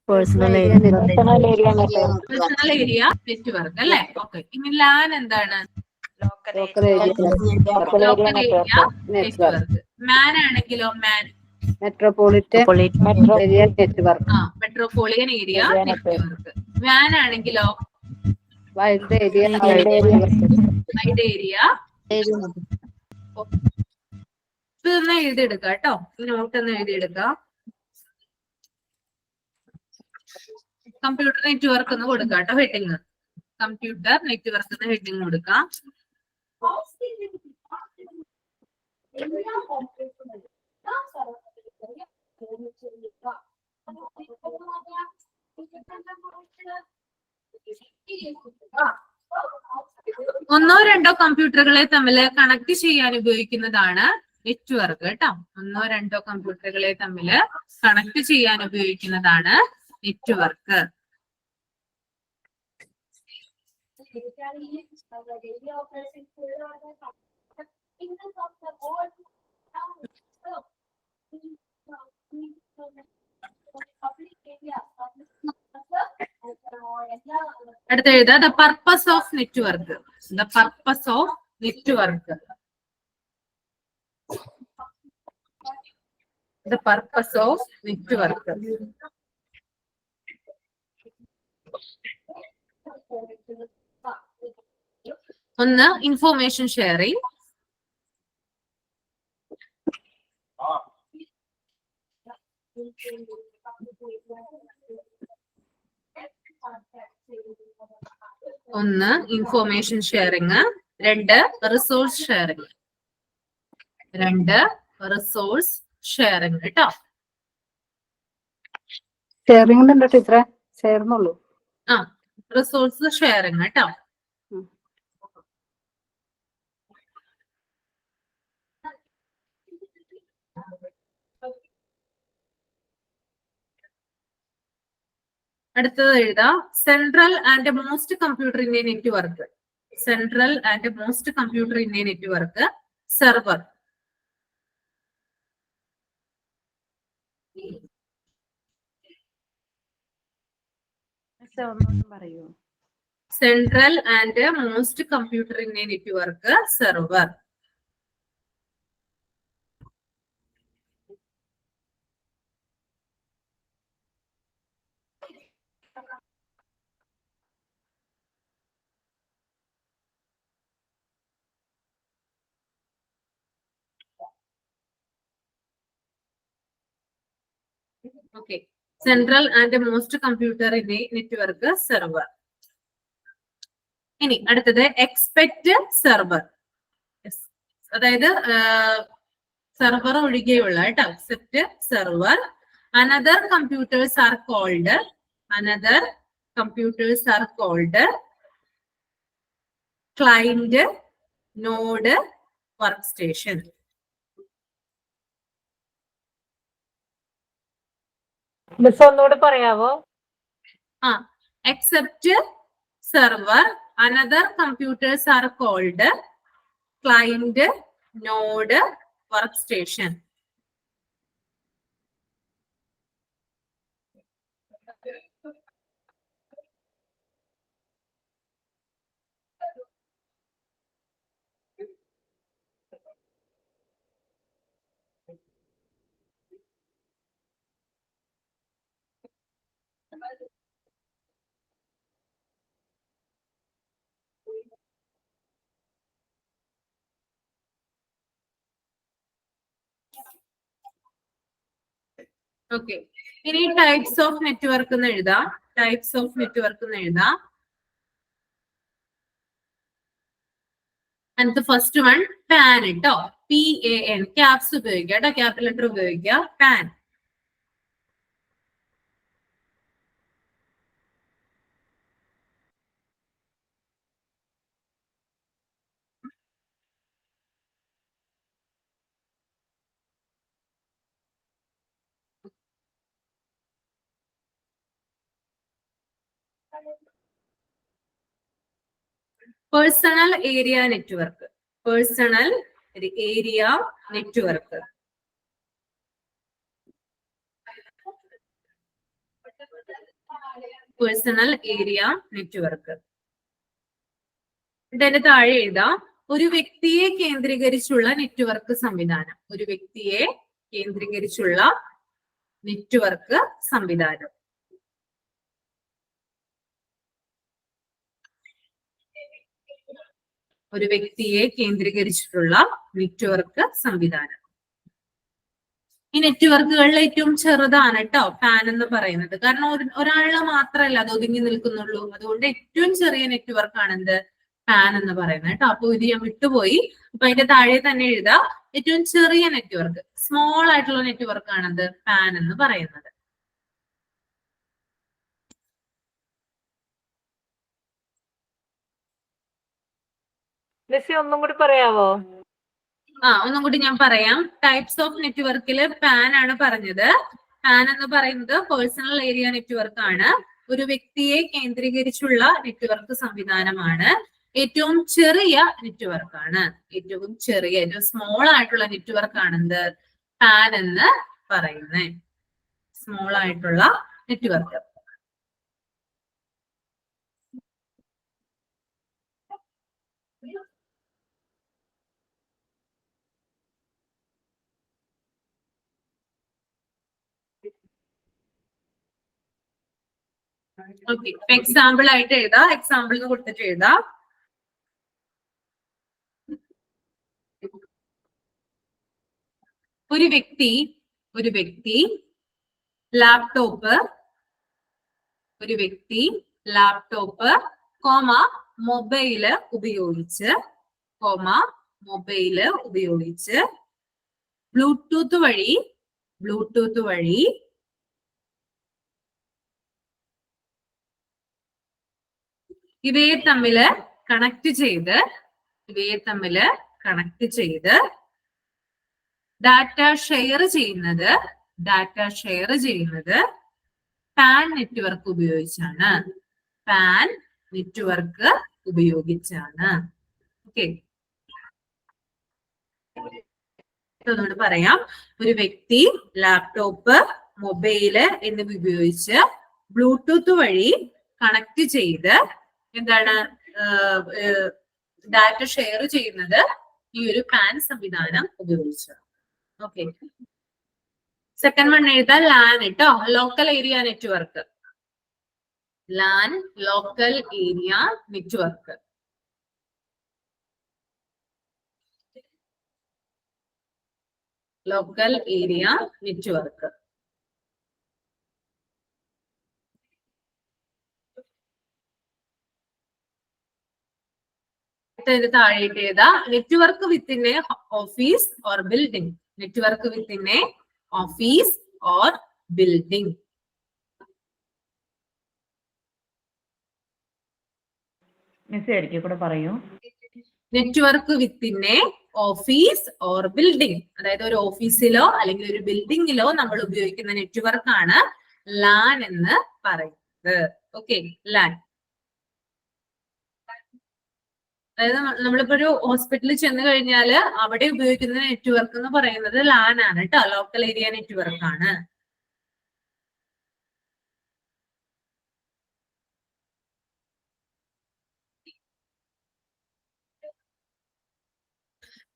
Speaker 3: personal
Speaker 1: personal area network അല്ലേ? ഓക്കെ. ഇനി ലാൻ എന്താണ്?
Speaker 2: Local area
Speaker 1: local area network. MAN ആണെങ്കിലോ? MAN
Speaker 2: metropolitan area network.
Speaker 1: Metropolitan area network. വാൻ ആണെങ്കിലോ?
Speaker 2: Wild area
Speaker 1: wide area. ഇതൊന്ന് എഴുതിയെടുക്കാം കേട്ടോ. നോട്ട് ഒന്ന് എഴുതിയെടുക്കാം. കമ്പ്യൂട്ടർ നെറ്റ്വർക്ക് എന്ന് കൊടുക്കാം കേട്ടോ ഹെഡിങ്. കമ്പ്യൂട്ടർ നെറ്റ്വർക്ക് എന്ന് ഹെഡിങ് കൊടുക്കാം. ഒന്നോ രണ്ടോ കമ്പ്യൂട്ടറുകളെ തമ്മിൽ കണക്ട് ചെയ്യാൻ ഉപയോഗിക്കുന്നതാണ് നെറ്റ്വർക്ക് കേട്ടോ. ഒന്നോ രണ്ടോ കമ്പ്യൂട്ടറുകളെ തമ്മിൽ കണക്ട് ചെയ്യാൻ ഉപയോഗിക്കുന്നതാണ് നെറ്റ്വർക്ക്. അടുത്ത എഴുതാ the purpose of network. The purpose of network. The purpose of network. ഒന്ന് ഇൻഫോർമേഷൻ ഷെയറിംഗ്. ഒന്ന് ഇൻഫോർമേഷൻ ഷെയറിംഗ്. രണ്ട് റിസോഴ്സ് ഷെയറിംഗ്. രണ്ട് റിസോഴ്സ് ഷെയറിംഗ് കേട്ടോ.
Speaker 2: ഷെയറിംഗ് ഉണ്ടോ ടീച്ചറെ? ചേർന്നുള്ളൂ.
Speaker 1: റിസോഴ്സ് ഷെയറിംഗ് കേട്ടോ. അടുത്തത് എഴുതാ central and most computer in a network. Central and most computer in a network server. Central and most computer in a network server. Okay. Central and most computer in a network server. ഇനി അടുത്തത് expect server. അതായത് server ഒഴികെയുള്ള കേട്ടോ. Except server. Another computers are called. Another computers are called client, node, work station.
Speaker 3: Miss ഒന്നുകൂടെ പറയാവോ?
Speaker 1: Except server, another computers are called client, node, work station. Okay. ഇനി types of network എന്ന് എഴുതാം. Types of network എന്ന് എഴുതാം. And the first one PAN കേട്ടോ. PAN. Caps ഉപയോഗിക്കുക കേട്ടോ. ക്യാപിറ്റൽ ലെറ്റർ ഉപയോഗിക്കുക. PAN. Personal area network. Personal area network. Personal area network. ഇതിന്റെ താഴെ എഴുതാം ഒരു വ്യക്തിയെ കേന്ദ്രീകരിച്ചുള്ള നെറ്റ്വർക്ക് സംവിധാനം. ഒരു വ്യക്തിയെ കേന്ദ്രീകരിച്ചുള്ള നെറ്റ്വർക്ക് സംവിധാനം. ഒരു വ്യക്തിയെ കേന്ദ്രീകരിച്ചിട്ടുള്ള നെറ്റ്വർക്ക് സംവിധാനം. ഈ നെറ്റ്വർക്കുകളിൽ ഏറ്റവും ചെറുതാണ് കേട്ടോ പാൻ എന്ന് പറയുന്നത്. കാരണം ഒരാളെ മാത്രമല്ല അത് ഒതുങ്ങി നിൽക്കുന്നുള്ളൂ. അതുകൊണ്ട് ഏറ്റവും ചെറിയ നെറ്റ്വർക്ക് ആണ് എന്ത് പാൻ എന്ന് പറയുന്നത് കേട്ടോ. അപ്പൊ ഇത് ഞാൻ വിട്ടുപോയി. അപ്പൊ അതിന്റെ താഴെ തന്നെ എഴുതാം ഏറ്റവും ചെറിയ നെറ്റ്വർക്ക്, സ്മോൾ ആയിട്ടുള്ള നെറ്റ്വർക്ക് ആണെന്ത് പാൻ എന്ന് പറയുന്നത്.
Speaker 3: ഒന്നും കൂടി പറയാവോ?
Speaker 1: ഒന്നും കൂടി ഞാൻ പറയാം. ടൈപ്സ് ഓഫ് നെറ്റ്വർക്കില് പാൻ ആണ് പറഞ്ഞത്. പാൻ എന്ന് പറയുന്നത് പേഴ്സണൽ ഏരിയ നെറ്റ്വർക്ക് ആണ്. ഒരു വ്യക്തിയെ കേന്ദ്രീകരിച്ചുള്ള നെറ്റ്വർക്ക് സംവിധാനമാണ്. ഏറ്റവും ചെറിയ നെറ്റ്വർക്ക് ആണ്. ഏറ്റവും സ്മോൾ ആയിട്ടുള്ള നെറ്റ്വർക്ക് ആണെന്ത് പാൻ എന്ന് പറയുന്നത്. സ്മോൾ ആയിട്ടുള്ള നെറ്റ്വർക്ക്. ഓക്കെ, എക്സാമ്പിൾ ആയിട്ട് എഴുതാം. എക്സാമ്പിൾ കൊടുത്തിട്ട് എഴുതാം. ഒരു വ്യക്തി ലാപ്ടോപ്പ് മൊബൈല് ഉപയോഗിച്ച് ബ്ലൂടൂത്ത് വഴി ഇവയെ തമ്മില് കണക്ട് ചെയ്ത് ഡാറ്റ ഷെയർ ചെയ്യുന്നത് പാൻ നെറ്റ്വർക്ക് ഉപയോഗിച്ചാണ്. ഓക്കെ, ഒന്നുകൂടി പറയാം. ഒരു വ്യക്തി ലാപ്ടോപ്പ്, മൊബൈല് എന്നിവ ഉപയോഗിച്ച് ബ്ലൂടൂത്ത് വഴി കണക്ട് ചെയ്ത് എന്താണ് ഡാറ്റ ഷെയർ ചെയ്യുന്നത് ഈ ഒരു പാൻ സംവിധാനം ഉപയോഗിച്ചാണ്. ഓക്കെ, സെക്കൻഡ് വൺ എഴുതാം. ലാൻ കേട്ടോ, local area network. LAN local area network. Local area network. താഴെയിട്ട് എഴുതാ network within a office or building. Network within a office or building.
Speaker 5: കൂടെ പറയൂ.
Speaker 1: Network within a office or building, അതായത് ഒരു ഓഫീസിലോ അല്ലെങ്കിൽ ഒരു ബിൽഡിങ്ങിലോ നമ്മൾ ഉപയോഗിക്കുന്ന നെറ്റ്വർക്ക് ആണ് ലാൻ എന്ന് പറയുന്നത്. Okay, LAN. അതായത് നമ്മളിപ്പോ ഒരു ഹോസ്പിറ്റലിൽ ചെന്ന് കഴിഞ്ഞാല് അവിടെ ഉപയോഗിക്കുന്ന നെറ്റ്വർക്ക് എന്ന് പറയുന്നത് ലാൻ ആണ് കേട്ടോ, ലോക്കൽ ഏരിയ നെറ്റ്വർക്ക് ആണ്.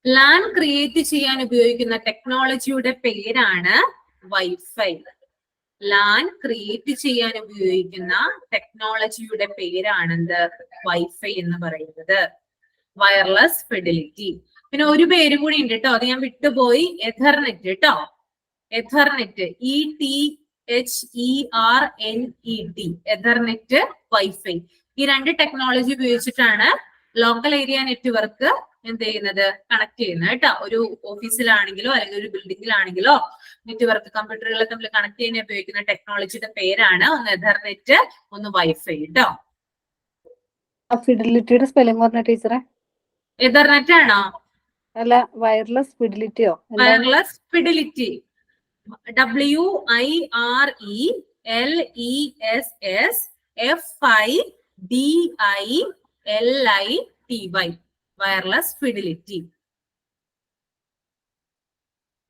Speaker 1: ലാൻ ക്രിയേറ്റ് ചെയ്യാൻ ഉപയോഗിക്കുന്ന ടെക്നോളജിയുടെ പേരാണ് വൈഫൈ. ലാൻ ക്രിയേറ്റ് ചെയ്യാൻ ഉപയോഗിക്കുന്ന ടെക്നോളജിയുടെ പേരാണെന്ത് വൈഫൈ എന്ന് പറയുന്നത്. Wireless fidelity. പിന്നെ ഒരു പേര് കൂടി ഉണ്ട് കേട്ടോ, അത് ഞാൻ വിട്ടുപോയി. എഥർനെറ്റ് കേട്ടോ, എഥർനെറ്റ്, ETHERNET, എഥർനെറ്റ് വൈഫൈ. ഈ രണ്ട് ടെക്നോളജി ഉപയോഗിച്ചിട്ടാണ് ലോക്കൽ ഏരിയ നെറ്റ്വർക്ക് എന്ത് ചെയ്യുന്നത്, കണക്ട് ചെയ്യുന്നത് കേട്ടോ. ഒരു ഓഫീസിലാണെങ്കിലോ അല്ലെങ്കിൽ ഒരു ബിൽഡിങ്ങിലാണെങ്കിലോ നെറ്റ്വർക്ക് കമ്പ്യൂട്ടറുകളെ തമ്മിൽ കണക്ട് ചെയ്യാൻ ഉപയോഗിക്കുന്ന ടെക്നോളജിയുടെ പേരാണ് ഒന്ന് എഥർനെറ്റ്, ഒന്ന് വൈഫൈ കേട്ടോ.
Speaker 2: ഫിഡിലിറ്റിയുടെ സ്പെല്ലിംഗ് പറഞ്ഞ ടീച്ചറെ.
Speaker 1: എഥർനെറ്റ് ആണോ?
Speaker 2: അല്ല, വയർലെസ് ഫിഡിലിറ്റിയോ?
Speaker 1: Wireless fidelity, WIRELESS FIDILITY. LITY, wireless fidelity.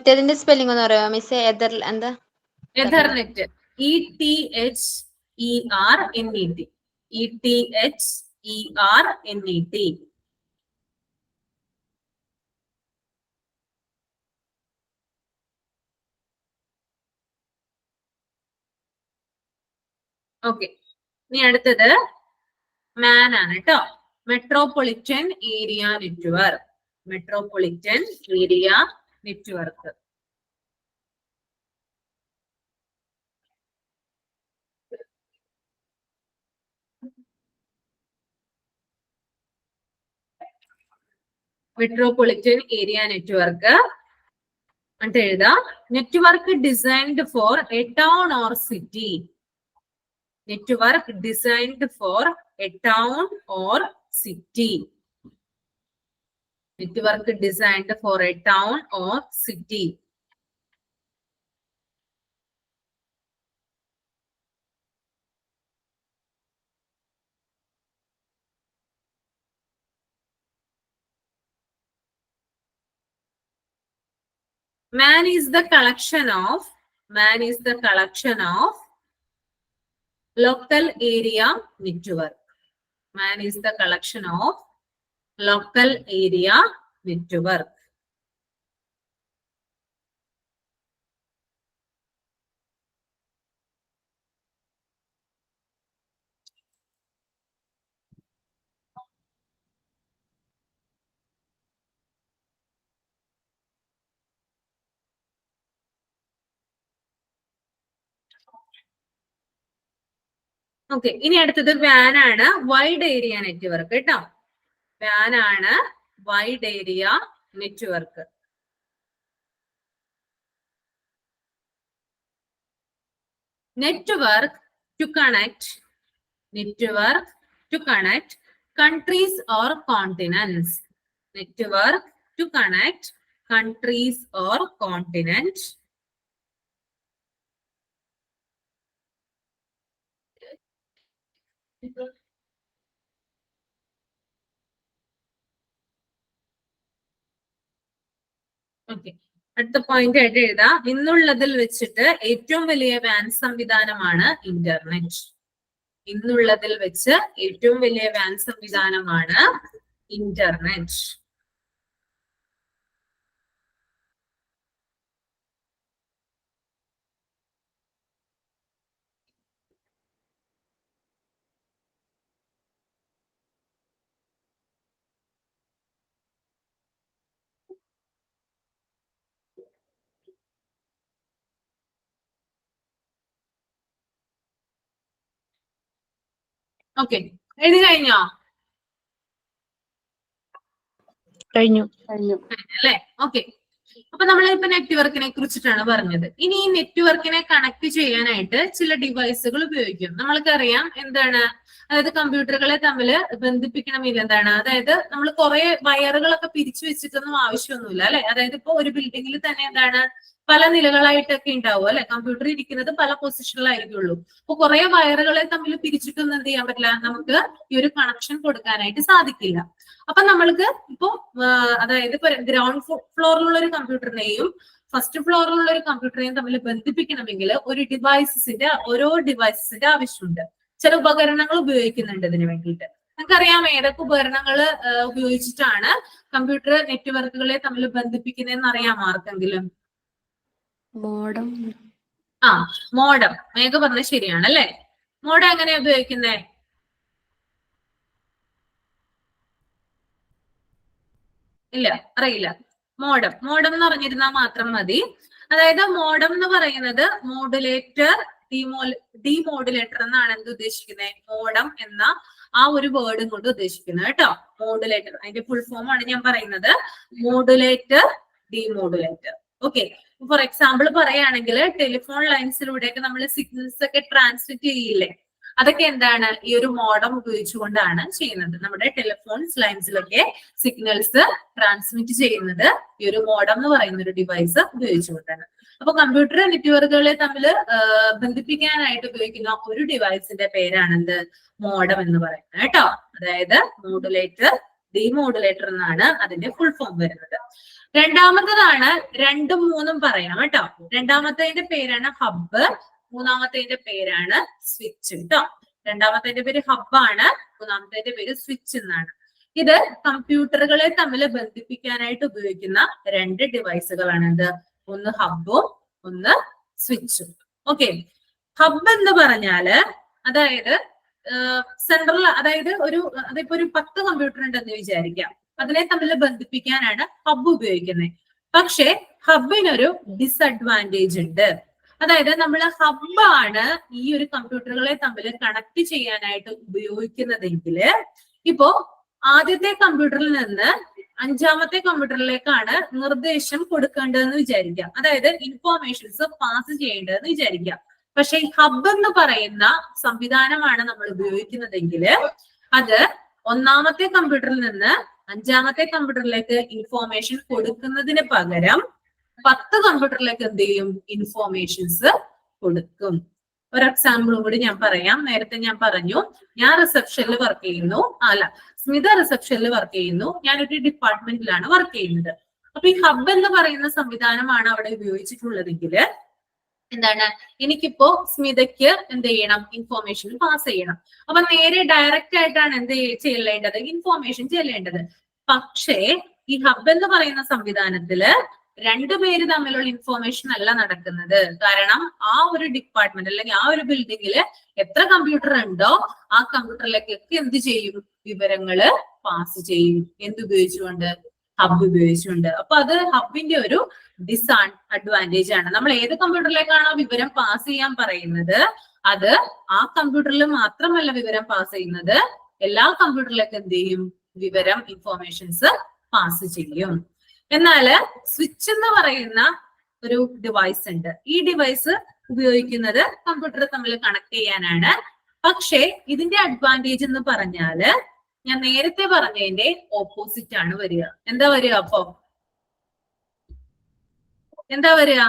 Speaker 4: മറ്റേതിന്റെ സ്പെല്ലിംഗ് ഒന്ന് പറയാമോ മിസ്? എന്താ?
Speaker 1: Ethernet, ETHERNET, ETHERNET. ഓക്കെ, ഇനി അടുത്തത് മാൻ ആണ് കേട്ടോ. Metropolitan area network. Metropolitan area network. Metropolitan area network എന്നിട്ട് എഴുതാം, network designed for A town or city. Network designed for A town or city. Network designed for A town or city. Man is the collection of local area network. Man is the collection of local area network. Okay, ഇനി അടുത്തത് വാൻ ആണ്, wide area network കേട്ടോ. വാൻ ആണ് wide area network. Network to connect countries or continents. Network to connect countries or continents. Okay, അടുത്ത point ആയിട്ട് എഴുതാം, ഇന്നുള്ളതിൽ വെച്ചിട്ട് ഏറ്റവും വലിയ വാൻ സംവിധാനമാണ് ഇന്റർനെറ്റ്. ഇന്നുള്ളതിൽ വെച്ച് ഏറ്റവും വലിയ വാൻ സംവിധാനമാണ് ഇന്റർനെറ്റ്. ഓക്കെ, എഴുതി കഴിഞ്ഞോ?
Speaker 3: കഴിഞ്ഞു.
Speaker 1: അല്ലേ? ഓക്കെ, അപ്പൊ നമ്മളിപ്പോ നെറ്റ്വർക്കിനെ കുറിച്ചിട്ടാണ് പറഞ്ഞത്. ഇനി ഈ നെറ്റ്വർക്കിനെ കണക്ട് ചെയ്യാനായിട്ട് ചില ഡിവൈസുകൾ ഉപയോഗിക്കും. നമ്മൾക്കറിയാം എന്താണ്, അതായത് കമ്പ്യൂട്ടറുകളെ തമ്മിൽ ബന്ധിപ്പിക്കണമെങ്കിൽ എന്താണ്, അതായത് നമ്മൾ കുറെ വയറുകളൊക്കെ പിരിച്ചു വെച്ചിട്ടൊന്നും ആവശ്യമൊന്നുമില്ല അല്ലെ. അതായത് ഇപ്പൊ ഒരു ബിൽഡിങ്ങിൽ തന്നെ എന്താണ് പല നിലകളായിട്ടൊക്കെ ഉണ്ടാവും അല്ലെ. കമ്പ്യൂട്ടർ ഇരിക്കുന്നത് പല പൊസിഷനിലായിരിക്കുള്ളൂ. അപ്പൊ കുറെ വയറുകളെ തമ്മിൽ പിരിച്ചിട്ടൊന്നും എന്ത് ചെയ്യാൻ പറ്റില്ല, നമുക്ക് ഈ ഒരു കണക്ഷൻ കൊടുക്കാനായിട്ട് സാധിക്കില്ല. അപ്പൊ നമ്മൾക്ക് ഇപ്പൊ അതായത് ഇപ്പൊ ഗ്രൗണ്ട് ഫ്ലോറിലുള്ള ഒരു കമ്പ്യൂട്ടറിനെയും ഫസ്റ്റ് ഫ്ലോറിലുള്ള ഒരു കമ്പ്യൂട്ടറിനെയും തമ്മിൽ ബന്ധിപ്പിക്കണമെങ്കിൽ ഓരോ ഡിവൈസസിന്റെ ആവശ്യമുണ്ട്. ചില ഉപകരണങ്ങൾ ഉപയോഗിക്കുന്നുണ്ട് ഇതിനു വേണ്ടിയിട്ട്. നിങ്ങൾക്കറിയാം ഏതൊക്കെ ഉപകരണങ്ങൾ ഉപയോഗിച്ചിട്ടാണ് കമ്പ്യൂട്ടർ നെറ്റ്വർക്കുകളെ തമ്മിൽ ബന്ധിപ്പിക്കുന്നതെന്ന് അറിയാമോ ആർക്കെങ്കിലും?
Speaker 6: മോഡം.
Speaker 1: മോഡം. മേഘ പറഞ്ഞത് ശരിയാണ് അല്ലെ. മോഡം എങ്ങനെയാ ഉപയോഗിക്കുന്നേ? ഇല്ല, അറിയില്ല. മോഡം എന്ന് പറഞ്ഞിരുന്നാൽ മാത്രം മതി. അതായത് മോഡം എന്ന് പറയുന്നത് മോഡുലേറ്റർ, ഡിമോഡുലേറ്റർ എന്നാണ് എന്ത് ഉദ്ദേശിക്കുന്നത്, മോഡം എന്ന ആ ഒരു വേർഡും കൊണ്ട് ഉദ്ദേശിക്കുന്നത് കേട്ടോ. മോഡുലേറ്റർ അതിന്റെ ഫുൾ ഫോം ആണ് ഞാൻ പറയുന്നത്, modulator, demodulator. Okay, for example പറയുകയാണെങ്കിൽ ടെലിഫോൺ ലൈൻസിലൂടെയൊക്കെ നമ്മൾ സിഗ്നൽസ് ഒക്കെ ട്രാൻസ്മിറ്റ് ചെയ്യില്ലേ, അതൊക്കെ എന്താണ് ഈ ഒരു മോഡം ഉപയോഗിച്ചുകൊണ്ടാണ് ചെയ്യുന്നത്. നമ്മുടെ ടെലിഫോൺസ് ലൈൻസിലൊക്കെ സിഗ്നൽസ് ട്രാൻസ്മിറ്റ് ചെയ്യുന്നത് ഈ ഒരു മോഡം എന്ന് പറയുന്ന ഒരു ഡിവൈസ് ഉപയോഗിച്ചുകൊണ്ടാണ്. അപ്പൊ കമ്പ്യൂട്ടർ നെറ്റ്വർക്കുകളെ തമ്മിൽ ബന്ധിപ്പിക്കാനായിട്ട് ഉപയോഗിക്കുന്ന ഒരു ഡിവൈസിന്റെ പേരാണെന്ത്? മോഡം എന്ന് പറയുന്നത് കേട്ടോ. അതായത് മോഡുലേറ്റർ, ഡിമോഡുലേറ്റർ എന്നാണ് അതിന്റെ ഫുൾ ഫോം വരുന്നത്. രണ്ടാമത്തതാണ് 2ഉം 3ഉം പറയാം കേട്ടോ. രണ്ടാമത്തേതിന്റെ പേരാണ് ഹബ്ബ്, മൂന്നാമത്തേതിന്റെ പേരാണ് സ്വിച്ച് കേട്ടോ. രണ്ടാമത്തേതിന്റെ പേര് ഹബ്ബാണ്, മൂന്നാമത്തേതിന്റെ പേര് സ്വിച്ച് എന്നാണ്. ഇത് കമ്പ്യൂട്ടറുകളെ തമ്മിൽ ബന്ധിപ്പിക്കാനായിട്ട് ഉപയോഗിക്കുന്ന 2 ഡിവൈസുകളാണ്. എന്ത്? ഒന്ന് ഹബ്ബും ഒന്ന് സ്വിച്ചും. ഓക്കെ, ഹബ്ബ് എന്ന് പറഞ്ഞാല് അതായത് സെൻട്രൽ, അതായത് അതിപ്പോ ഒരു 10 കമ്പ്യൂട്ടർ ഉണ്ടെന്ന് വിചാരിക്കാം. അതിനെ തമ്മിൽ ബന്ധിപ്പിക്കാനാണ് ഹബ്ബ് ഉപയോഗിക്കുന്നത്. പക്ഷെ ഹബ്ബിനൊരു ഡിസഡ്വാൻറ്റേജ് ഉണ്ട്. അതായത് നമ്മൾ ഹബ്ബാണ് ഈ ഒരു കമ്പ്യൂട്ടറുകളെ തമ്മിൽ കണക്ട് ചെയ്യാനായിട്ട് ഉപയോഗിക്കുന്നതെങ്കിൽ ഇപ്പോ ആദ്യത്തെ കമ്പ്യൂട്ടറിൽ നിന്ന് 5ാമത്തെ കമ്പ്യൂട്ടറിലേക്കാണ് നിർദ്ദേശം കൊടുക്കേണ്ടതെന്ന് വിചാരിക്കാം. അതായത് ഇൻഫോർമേഷൻസ് പാസ് ചെയ്യേണ്ടതെന്ന് വിചാരിക്കാം. പക്ഷെ ഈ ഹബ്ബ് എന്ന് പറയുന്ന സംവിധാനമാണ് നമ്മൾ ഉപയോഗിക്കുന്നതെങ്കിൽ അത് 1ാമത്തെ കമ്പ്യൂട്ടറിൽ നിന്ന് 5ാമത്തെ കമ്പ്യൂട്ടറിലേക്ക് ഇൻഫോർമേഷൻ കൊടുക്കുന്നതിന് പകരം 10 കമ്പ്യൂട്ടറിലേക്ക് എന്ത് ചെയ്യും? ഇൻഫോർമേഷൻസ് കൊടുക്കും. ഒരു എക്സാമ്പിളും കൂടി ഞാൻ പറയാം. നേരത്തെ ഞാൻ പറഞ്ഞു, ഞാൻ റിസപ്ഷനിൽ വർക്ക് ചെയ്യുന്നു, അല്ല സ്മിത റിസപ്ഷനിൽ വർക്ക് ചെയ്യുന്നു, ഞാനൊരു ഡിപ്പാർട്ട്മെന്റിലാണ് വർക്ക് ചെയ്യുന്നത്. അപ്പൊ ഈ ഹബ്ബ് എന്ന് പറയുന്ന സംവിധാനമാണ് അവിടെ ഉപയോഗിച്ചിട്ടുള്ളതെങ്കിൽ എന്താണ്, എനിക്കിപ്പോ സ്മിതയ്ക്ക് എന്ത് ചെയ്യണം? ഇൻഫോർമേഷൻ പാസ് ചെയ്യണം. അപ്പൊ നേരെ ഡയറക്റ്റ് ആയിട്ടാണ് എന്ത് ചെല്ലേണ്ടത്? ഇൻഫോർമേഷൻ ചെല്ലേണ്ടത്. പക്ഷേ ഈ ഹബ്ബ് എന്ന് പറയുന്ന സംവിധാനത്തില് 2 പേര് തമ്മിലുള്ള ഇൻഫോർമേഷൻ അല്ല നടക്കുന്നത്. കാരണം ആ ഒരു ഡിപ്പാർട്ട്മെന്റ് അല്ലെങ്കിൽ ആ ഒരു ബിൽഡിങ്ങില് എത്ര കമ്പ്യൂട്ടർ ഉണ്ടോ ആ കമ്പ്യൂട്ടറിലേക്കൊക്കെ എന്ത് ചെയ്യും? വിവരങ്ങള് പാസ് ചെയ്യും. എന്തുപയോഗിച്ചുകൊണ്ട്? ഹബ്ബ് ഉപയോഗിച്ചുകൊണ്ട്. അപ്പൊ അത് ഹബ്ബിന്റെ ഒരു ഡിസഡ്വാൻറ്റേജ് ആണ്. നമ്മൾ ഏത് കമ്പ്യൂട്ടറിലേക്കാണോ വിവരം പാസ് ചെയ്യാൻ പറയുന്നത് അത് ആ കമ്പ്യൂട്ടറിൽ മാത്രമല്ല വിവരം പാസ് ചെയ്യുന്നത്, എല്ലാ കമ്പ്യൂട്ടറിലേക്ക് എന്ത് ചെയ്യും? വിവരം, ഇൻഫോർമേഷൻസ് പാസ് ചെയ്യും. എന്നാല് സ്വിച്ച് എന്ന് പറയുന്ന ഒരു ഡിവൈസ് ഉണ്ട്. ഈ ഡിവൈസ് ഉപയോഗിക്കുന്നത് കമ്പ്യൂട്ടർ തമ്മിൽ കണക്ട് ചെയ്യാനാണ്. പക്ഷേ ഇതിന്റെ അഡ്വാൻറ്റേജ് എന്ന് പറഞ്ഞാല് ഞാൻ നേരത്തെ പറഞ്ഞതിന്റെ ഓപ്പോസിറ്റ് ആണ് വരിക. എന്താ വരിക? അപ്പൊ എന്താ വരിക?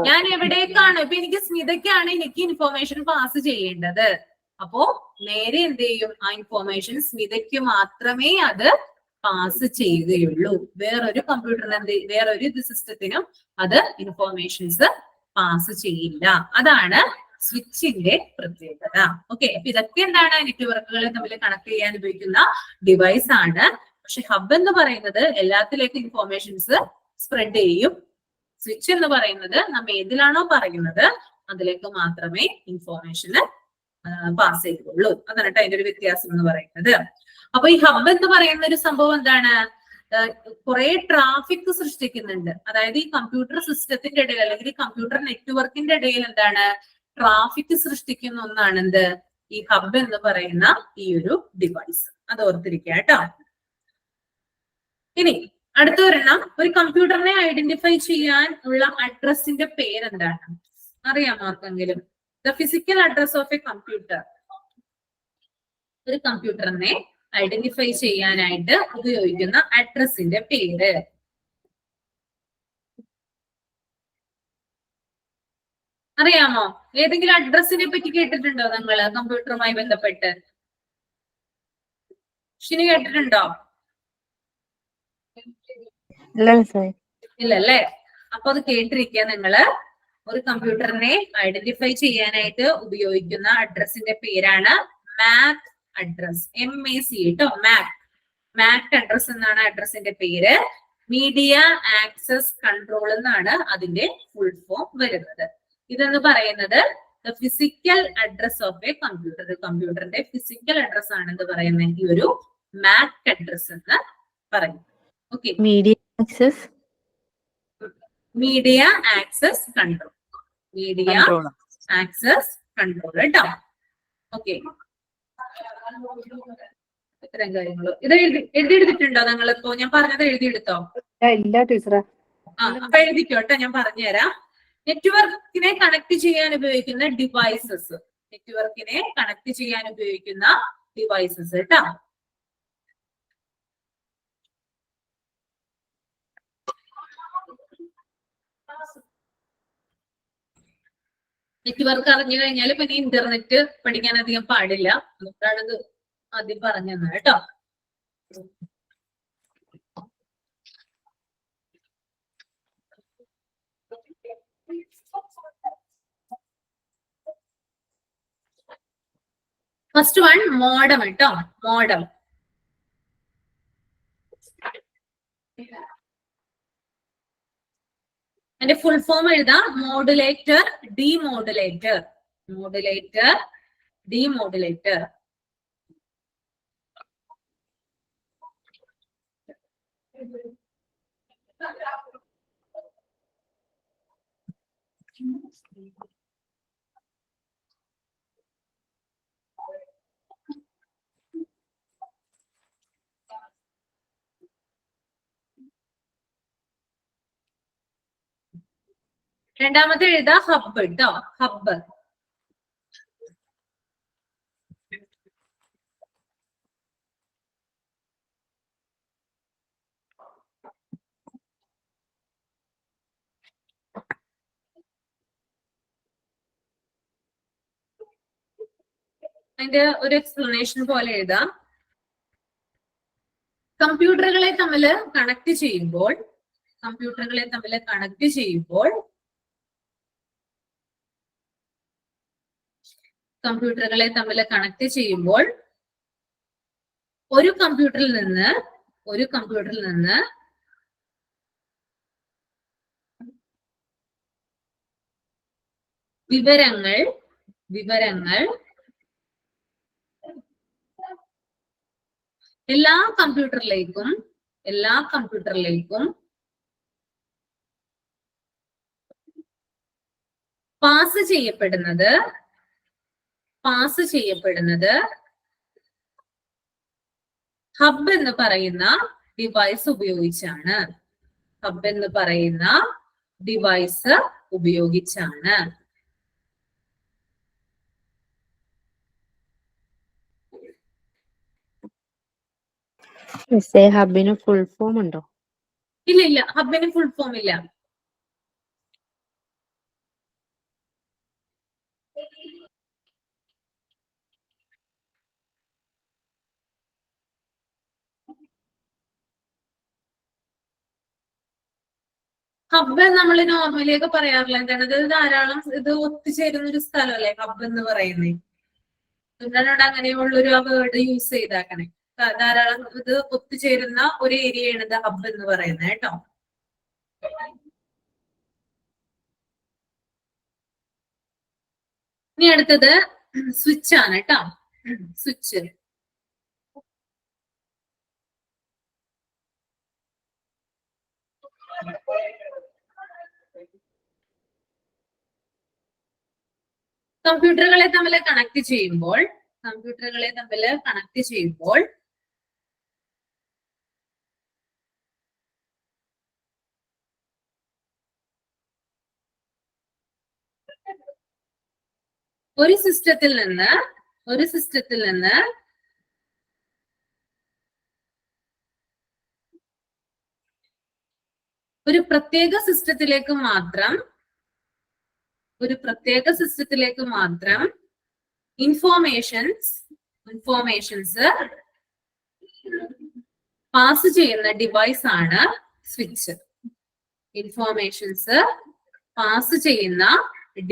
Speaker 1: ഞാൻ എവിടേക്കാണ് ഇപ്പൊ എനിക്ക് സ്മിതയ്ക്കാണ് എനിക്ക് ഇൻഫോർമേഷൻ പാസ് ചെയ്യേണ്ടത്. അപ്പോ നേരെ എന്ത് ചെയ്യും? ആ ഇൻഫോർമേഷൻ സ്മിതയ്ക്ക് മാത്രമേ അത് പാസ് ചെയ്യുകയുള്ളൂ. വേറൊരു കമ്പ്യൂട്ടറിന് വേറൊരു സിസ്റ്റത്തിനും അത് ഇൻഫോർമേഷൻസ് പാസ് ചെയ്യില്ല. അതാണ് സ്വിച്ചിന്റെ പ്രത്യേകത. ഓക്കെ, അപ്പൊ ഇതൊക്കെ എന്താണ്? നെറ്റ്വർക്കുകളെ തമ്മിൽ കണക്ട് ചെയ്യാൻ ഉപയോഗിക്കുന്ന ഡിവൈസ് ആണ്. പക്ഷെ ഹബ്ബ് എന്ന് പറയുന്നത് എല്ലാത്തിലേക്കും ഇൻഫോർമേഷൻസ് സ്പ്രെഡ് ചെയ്യും. സ്വിച്ച് എന്ന് പറയുന്നത് നമ്മൾ ഏതിലാണോ പറയുന്നത് അതിലേക്ക് മാത്രമേ ഇൻഫോർമേഷന് പാസ് ചെയ്യുള്ളൂ. അതാണ് കേട്ടോ അതിന്റെ ഒരു വ്യത്യാസം എന്ന് പറയുന്നത്. അപ്പൊ ഈ ഹബ്ബ് എന്ന് പറയുന്ന ഒരു സംഭവം എന്താണ്? കുറെ ട്രാഫിക് സൃഷ്ടിക്കുന്നുണ്ട്. അതായത് ഈ കമ്പ്യൂട്ടർ സിസ്റ്റത്തിന്റെ ഇടയിൽ അല്ലെങ്കിൽ ഈ കമ്പ്യൂട്ടർ നെറ്റ്വർക്കിന്റെ ഇടയിൽ എന്താണ്? ട്രാഫിക് സൃഷ്ടിക്കുന്ന ഒന്നാണ് എന്ത്? ഈ ഹബ്ബ് എന്ന് പറയുന്ന ഈ ഒരു ഡിവൈസ്. അത് ഓർത്തിരിക്കുക കേട്ടോ. ഇനി അടുത്ത ഒരെണ്ണം, ഒരു കമ്പ്യൂട്ടറിനെ ഐഡന്റിഫൈ ചെയ്യാൻ ഉള്ള അഡ്രസ്സിന്റെ പേരെന്താണ്? അറിയാമോ ആർക്കെങ്കിലും? The physical address of A computer. ഒരു കമ്പ്യൂട്ടറിനെ ഐഡന്റിഫൈ ചെയ്യാനായിട്ട് ഉപയോഗിക്കുന്ന അഡ്രസ്സിന്റെ പേര് അറിയാമോ? ഏതെങ്കിലും അഡ്രസ്സിനെ പറ്റി കേട്ടിട്ടുണ്ടോ നിങ്ങള് കമ്പ്യൂട്ടറുമായി ബന്ധപ്പെട്ട്? ഷിനി കേട്ടിട്ടുണ്ടോ? ഇല്ലല്ലേ? അപ്പൊ അത് കേട്ടിരിക്കുക നിങ്ങള്. ഒരു കമ്പ്യൂട്ടറിനെ ഐഡന്റിഫൈ ചെയ്യാനായിട്ട് ഉപയോഗിക്കുന്ന അഡ്രസ്സിന്റെ പേരാണ് MAC അഡ്രസ്. MAC കേട്ടോ, MAC അഡ്രസ് എന്നാണ് അഡ്രസ്സിന്റെ പേര്. മീഡിയ ആക്സസ് കൺട്രോൾ എന്നാണ് അതിന്റെ ഫുൾ ഫോം വരുന്നത്. ഇതെന്ന് പറയുന്നത് physical address of A computer. കമ്പ്യൂട്ടറിന്റെ ഫിസിക്കൽ അഡ്രസ് ആണെന്ന് പറയുന്നത് ഈ ഒരു MAC അഡ്രസ് എന്ന് പറയുന്നത്. Okay, media access control. Media access control കേട്ടോ. ഓക്കെ, ഇത്തരം കാര്യങ്ങൾ ഇത് എഴുതിയെടുത്തിട്ടുണ്ടോ നിങ്ങളിപ്പോ? ഞാൻ പറഞ്ഞത് എഴുതിയെടുത്തോ?
Speaker 2: ഇല്ല ടീച്ചറെ.
Speaker 1: അപ്പൊ എഴുതിക്കോട്ടെ, ഞാൻ പറഞ്ഞുതരാം. നെറ്റ്വർക്കിനെ കണക്ട് ചെയ്യാൻ ഉപയോഗിക്കുന്ന ഡിവൈസസ്. നെറ്റ്വർക്കിനെ കണക്ട് ചെയ്യാൻ ഉപയോഗിക്കുന്ന ഡിവൈസസ് കേട്ടോ. നെറ്റ്വർക്ക് അറിഞ്ഞു കഴിഞ്ഞാൽ പിന്നെ ഇന്റർനെറ്റ് പഠിക്കാൻ അധികം പാടില്ല. അതുകൊണ്ടാണ് ഇത് ആദ്യം പറഞ്ഞു തന്നെ കേട്ടോ. ഫസ്റ്റ് വൺ മോഡം കേട്ടോ. മോഡം അതിന്റെ ഫുൾ ഫോം എഴുതാം. Modulator, demodulator. Modulator, demodulator. രണ്ടാമത്തെ എഴുതാ ഹബ്ബ് കേട്ടോ. ഹബ്ബ്. അതിന്റെ ഒരു എക്സ്പ്ലനേഷൻ പോലെ എഴുതാം. കമ്പ്യൂട്ടറുകളെ തമ്മിൽ കണക്ട് ചെയ്യുമ്പോൾ കമ്പ്യൂട്ടറുകളെ തമ്മിൽ കണക്ട് ചെയ്യുമ്പോൾ കമ്പ്യൂട്ടറുകളെ തമ്മിൽ കണക്ട് ചെയ്യുമ്പോൾ ഒരു കമ്പ്യൂട്ടറിൽ നിന്ന് വിവരങ്ങൾ എല്ലാ കമ്പ്യൂട്ടറിലേക്കും പാസ് ചെയ്യപ്പെടുന്നത് ഹബ് എന്ന് പറയുന്ന ഡിവൈസ് ഉപയോഗിച്ചാണ്. ഹബ് എന്ന് പറയുന്ന ഡിവൈസ് ഉപയോഗിച്ചാണ്.
Speaker 3: ഹബിന് ഫുൾ ഫോം ഉണ്ടോ?
Speaker 1: ഇല്ല, ഹബിന് ഫുൾ ഫോം ഇല്ല. ഹബ്ബ് നമ്മൾ നോർമലി ഒക്കെ പറയാറില്ല. എന്താണ് ഇത്? ധാരാളം ഇത് ഒത്തുചേരുന്ന ഒരു സ്ഥലമല്ലേ ഹബ്ബ് എന്ന് പറയുന്നത്. എന്താണ് അങ്ങനെയുള്ളൊരു വേർഡ് യൂസ് ചെയ്താക്കണേ. ധാരാളം ഇത് ഒത്തുചേരുന്ന ഒരു ഏരിയയാണ് ഇത് ഹബ്ബ് എന്ന് പറയുന്നത് കേട്ടോ. ഇനി അടുത്തത് സ്വിച്ച് ആണ് കേട്ടോ. സ്വിച്ച്. കമ്പ്യൂട്ടറുകളെ തമ്മിൽ കണക്ട് ചെയ്യുമ്പോൾ ഒരു സിസ്റ്റത്തിൽ നിന്ന് ഒരു പ്രത്യേക സിസ്റ്റത്തിലേക്ക് മാത്രം ഇൻഫോർമേഷൻസ് പാസ് ചെയ്യുന്ന ഡിവൈസ് ആണ് സ്വിച്ച്. ഇൻഫോർമേഷൻസ് പാസ് ചെയ്യുന്ന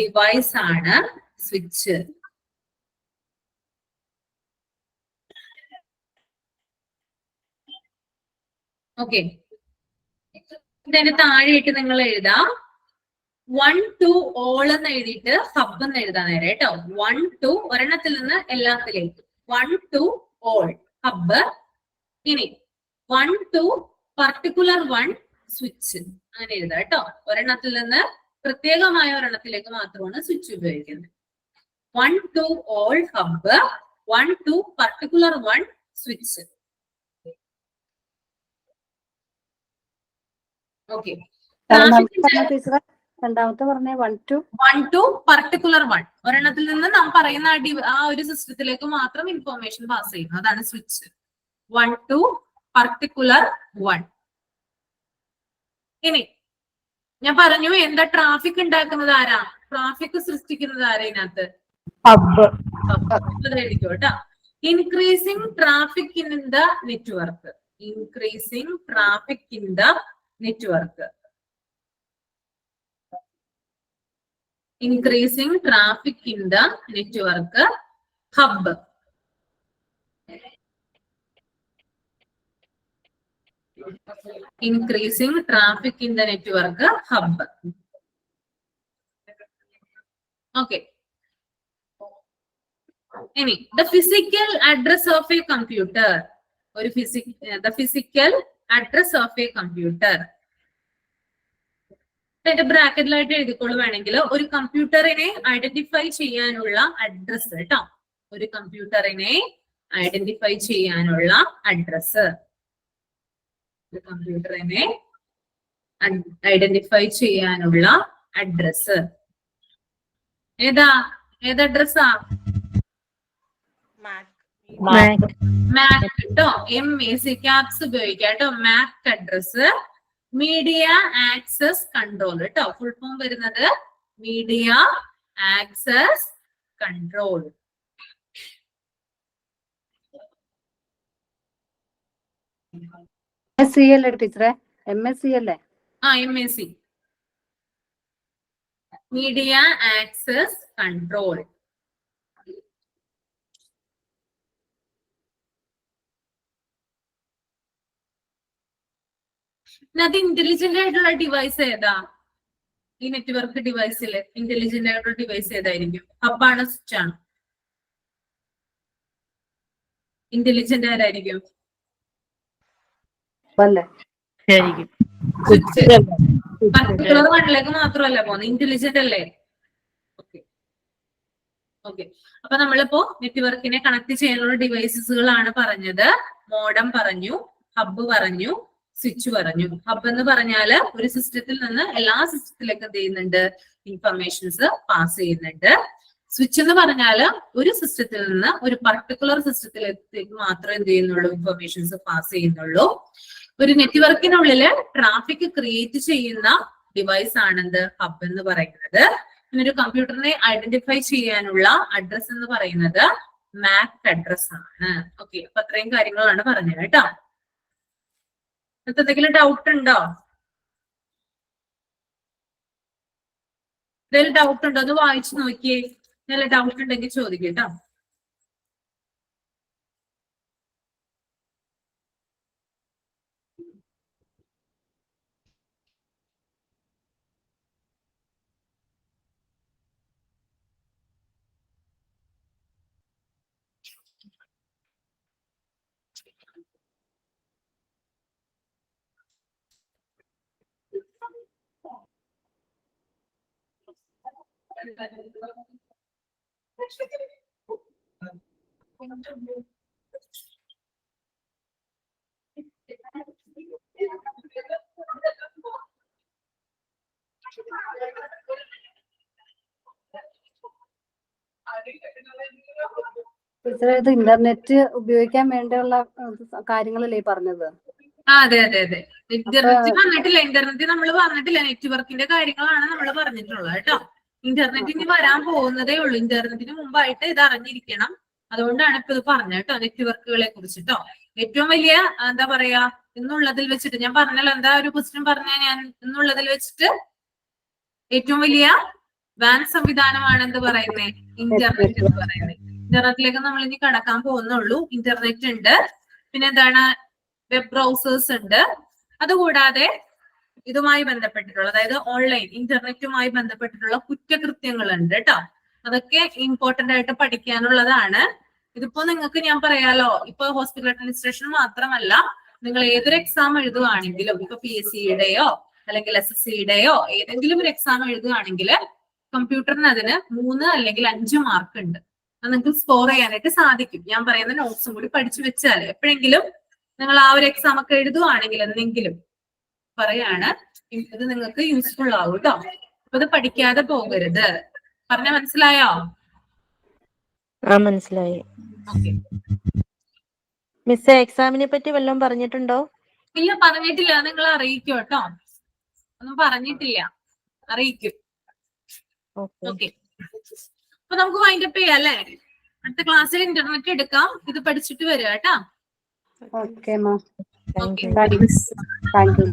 Speaker 1: ഡിവൈസ് ആണ് സ്വിച്ച്. ഓക്കെ. ഇതിന്റെ താഴെയിട്ട് നിങ്ങൾ എഴുതാം 1 to all എന്ന് എഴുതിയിട്ട് ഹബ് എന്ന് എഴുതാൻ നേരെ കേട്ടോ. 1 to ഒരെണ്ണത്തിൽ നിന്ന് എല്ലാത്തിലേക്കും 1 to all ഹബ്. ഇനി 1 to particular one സ്വിച്ച് അങ്ങനെ എഴുതാം കേട്ടോ. ഒരെണ്ണത്തിൽ നിന്ന് പ്രത്യേകമായ ഒരെണ്ണത്തിലേക്ക് മാത്രമാണ് സ്വിച്ച് ഉപയോഗിക്കുന്നത്. 1 to all hub, 1 to particular one switch. Okay.
Speaker 2: ടീച്ചറെ രണ്ടാമത്തെ പറഞ്ഞ 1 to
Speaker 1: 1 to particular 1. ഒരെണ്ണത്തിൽ നിന്ന് നാം പറയുന്ന ആ ഒരു സിസ്റ്റത്തിലേക്ക് മാത്രം ഇൻഫോർമേഷൻ പാസ് ചെയ്യുന്നു. അതാണ് സ്വിച്ച്. 1 to particular 1. ഇനി ഞാൻ പറഞ്ഞു എന്താ ട്രാഫിക് ഉണ്ടാക്കുന്നത് ആരാ? ട്രാഫിക് സൃഷ്ടിക്കുന്നത് ആരാ ഇതിനകത്ത്? എഴുതിക്കോ കേട്ടോ. Increasing traffic in the network. Increasing traffic in the network. Increasing traffic in the network hub. Increasing traffic in the network hub. Okay. Any the physical address of a computer or the physical address of a computer. ബ്രാക്കറ്റിലായിട്ട് എഴുതിക്കോളൂ വേണമെങ്കിൽ. ഒരു കമ്പ്യൂട്ടറിനെ identify ചെയ്യാനുള്ള address കേട്ടോ. ഒരു കമ്പ്യൂട്ടറിനെ identify ചെയ്യാനുള്ള address. ഒരു കമ്പ്യൂട്ടറിനെ identify ചെയ്യാനുള്ള address ഏത് അഡ്രസ്സാ? Mac കേട്ടോ. MAC ക്യാപ്സ് ഉപയോഗിക്കാം കേട്ടോ. Mac address. Media access control കേട്ടോ. ഫുൾ ഫോം വരുന്നത് മീഡിയ ആക്സസ് കൺട്രോൾ.
Speaker 2: ടീച്ചറെ MSc അല്ലേ?
Speaker 1: MAC media access control. അത് ഇന്റലിജന്റ് ആയിട്ടുള്ള ഡിവൈസ് ഏതാ? ഈ നെറ്റ്വർക്ക് ഡിവൈസില് ഇന്റലിജന്റ് ആയിട്ടുള്ള ഡിവൈസ് ഏതായിരിക്കും? ഹബ്ബാണോ സ്വിച്ച് ആണോ? ഇന്റലിജന്റ് ആരായിരിക്കും? പർട്ടിക്കുലർ വണ്ണിലേക്ക് മാത്രമല്ല പോകുന്നത്, ഇന്റലിജന്റ് അല്ലേ? ഓക്കെ. അപ്പൊ നമ്മളിപ്പോ നെറ്റ്വർക്കിനെ കണക്ട് ചെയ്യാനുള്ള ഡിവൈസസുകളാണ് പറഞ്ഞത്. മോഡം പറഞ്ഞു, ഹബ്ബ് പറഞ്ഞു, സ്വിച്ച് പറഞ്ഞു. ഹബ് എന്ന് പറഞ്ഞാല് ഒരു സിസ്റ്റത്തിൽ നിന്ന് എല്ലാ സിസ്റ്റത്തിലേക്ക് എന്ത് ചെയ്യുന്നുണ്ട്? ഇൻഫർമേഷൻസ് പാസ് ചെയ്യുന്നുണ്ട്. സ്വിച്ച് എന്ന് പറഞ്ഞാല് ഒരു സിസ്റ്റത്തിൽ നിന്ന് ഒരു പർട്ടിക്കുലർ സിസ്റ്റത്തിലേക്ക് മാത്രമേ എന്ത് ചെയ്യുന്നുള്ളൂ? ഇൻഫർമേഷൻസ് പാസ് ചെയ്യുന്നുള്ളൂ. ഒരു നെറ്റ്വർക്കിനുള്ളില് ട്രാഫിക് ക്രിയേറ്റ് ചെയ്യുന്ന ഡിവൈസ് ആണെന്ത്? ഹബ് എന്ന് പറയുന്നത്. പിന്നെ ഒരു കമ്പ്യൂട്ടറിനെ ഐഡന്റിഫൈ ചെയ്യാനുള്ള അഡ്രസ് എന്ന് പറയുന്നത് മാക് അഡ്രസ് ആണ്. ഓക്കെ. അപ്പൊ അത്രയും കാര്യങ്ങളാണ് പറഞ്ഞത് കേട്ടോ. എന്തെങ്കിലും ഡൗട്ട് ഉണ്ടോ? എന്തെങ്കിലും ഡൗട്ട് ഉണ്ടോ? ഒന്ന് വായിച്ചു നോക്കിയേ. നല്ല ഡൗട്ട് ഉണ്ടെങ്കിൽ ചോദിക്കട്ടോ.
Speaker 2: ഇത് ഇന്റർനെറ്റ് ഉപയോഗിക്കാൻ വേണ്ടിയുള്ള കാര്യങ്ങളല്ലേ പറഞ്ഞത്?
Speaker 1: അതെ അതെ അതെ. ഇന്റർനെറ്റ് പറഞ്ഞിട്ടില്ല. ഇന്റർനെറ്റ് നമ്മൾ പറഞ്ഞിട്ടില്ല. നെറ്റ്വർക്കിന്റെ കാര്യങ്ങളാണ് നമ്മൾ പറഞ്ഞിട്ടുള്ളത് കേട്ടോ. ഇന്റർനെറ്റിന് വരാൻ പോകുന്നതേ ഉള്ളൂ. ഇന്റർനെറ്റിന് മുമ്പായിട്ട് ഇത് അറിഞ്ഞിരിക്കണം. അതുകൊണ്ടാണ് ഇപ്പൊ ഇത് പറഞ്ഞത് കേട്ടോ, നെറ്റ്വർക്കുകളെ കുറിച്ചിട്ടോ. ഏറ്റവും വലിയ എന്താ പറയാ, ഇന്നുള്ളതിൽ വെച്ചിട്ട് ഞാൻ പറഞ്ഞല്ലോ, എന്താ ഒരു ക്വസ്റ്റ്യൻ പറഞ്ഞ ഞാൻ, ഇന്നുള്ളതിൽ വെച്ചിട്ട് ഏറ്റവും വലിയ വാൻ സംവിധാനമാണ് എന്ത് പറയുന്നത്? ഇന്റർനെറ്റ് എന്ന് പറയുന്നത്. ഇന്റർനെറ്റിലേക്ക് നമ്മൾ ഇനി കടക്കാൻ പോകുന്നുള്ളൂ. ഇന്റർനെറ്റ് ഉണ്ട്, പിന്നെ എന്താണ്, വെബ് ബ്രൗസേഴ്സ് ഉണ്ട്. അതുകൂടാതെ ഇതുമായി ബന്ധപ്പെട്ടിട്ടുള്ള, അതായത് ഓൺലൈൻ ഇന്റർനെറ്റുമായി ബന്ധപ്പെട്ടിട്ടുള്ള കുറ്റകൃത്യങ്ങളുണ്ട് കേട്ടോ. അതൊക്കെ ഇമ്പോർട്ടന്റ് ആയിട്ട് പഠിക്കാനുള്ളതാണ്. ഇതിപ്പോ നിങ്ങൾക്ക് ഞാൻ പറയാലോ, ഇപ്പൊ ഹോസ്പിറ്റൽ അഡ്മിനിസ്ട്രേഷൻ മാത്രമല്ല, നിങ്ങൾ ഏതൊരു എക്സാം എഴുതുകയാണെങ്കിലും, ഇപ്പൊ PSCയുടെയോ അല്ലെങ്കിൽ SSCയുടെയോ ഏതെങ്കിലും ഒരു എക്സാം എഴുതുകയാണെങ്കിൽ കമ്പ്യൂട്ടറിന് അതിന് 3 അല്ലെങ്കിൽ 5 മാർക്ക് ഉണ്ട്. അത് നിങ്ങൾക്ക് സ്കോർ ചെയ്യാനായിട്ട് സാധിക്കും. ഞാൻ പറയുന്ന നോട്ട്സും കൂടി പഠിച്ചു വെച്ചാൽ എപ്പോഴെങ്കിലും നിങ്ങൾ ആ ഒരു എക്സാം ഒക്കെ എഴുതുകയാണെങ്കിൽ എന്തെങ്കിലും പറയാണ്, ഇത് നിങ്ങൾക്ക് യൂസ്ഫുൾ ആവും കേട്ടോ. അപ്പൊ ഇത് പഠിക്കാതെ പോകരുത്. പറഞ്ഞ മനസ്സിലായോ?
Speaker 3: മനസ്സിലായി.
Speaker 1: ഓക്കെ.
Speaker 3: മിസ് എക്സാമിനെ പറ്റി വല്ലതും പറഞ്ഞിട്ടുണ്ടോ?
Speaker 1: ഇല്ല, പറഞ്ഞിട്ടില്ല. നിങ്ങൾ അറിയിക്കും കേട്ടോ. ഒന്നും പറഞ്ഞിട്ടില്ല, അറിയിക്കും. ഓക്കെ. അപ്പൊ നമുക്ക് വൈൻഡപ്പ് ചെയ്യാം അല്ലേ? അടുത്ത ക്ലാസ്സിൽ ഇന്റർനെറ്റ് എടുക്കാം. ഇത് പഠിച്ചിട്ട് വരിക കേട്ടോ.
Speaker 2: Okay ma'am.
Speaker 1: Okay.
Speaker 2: Thank you.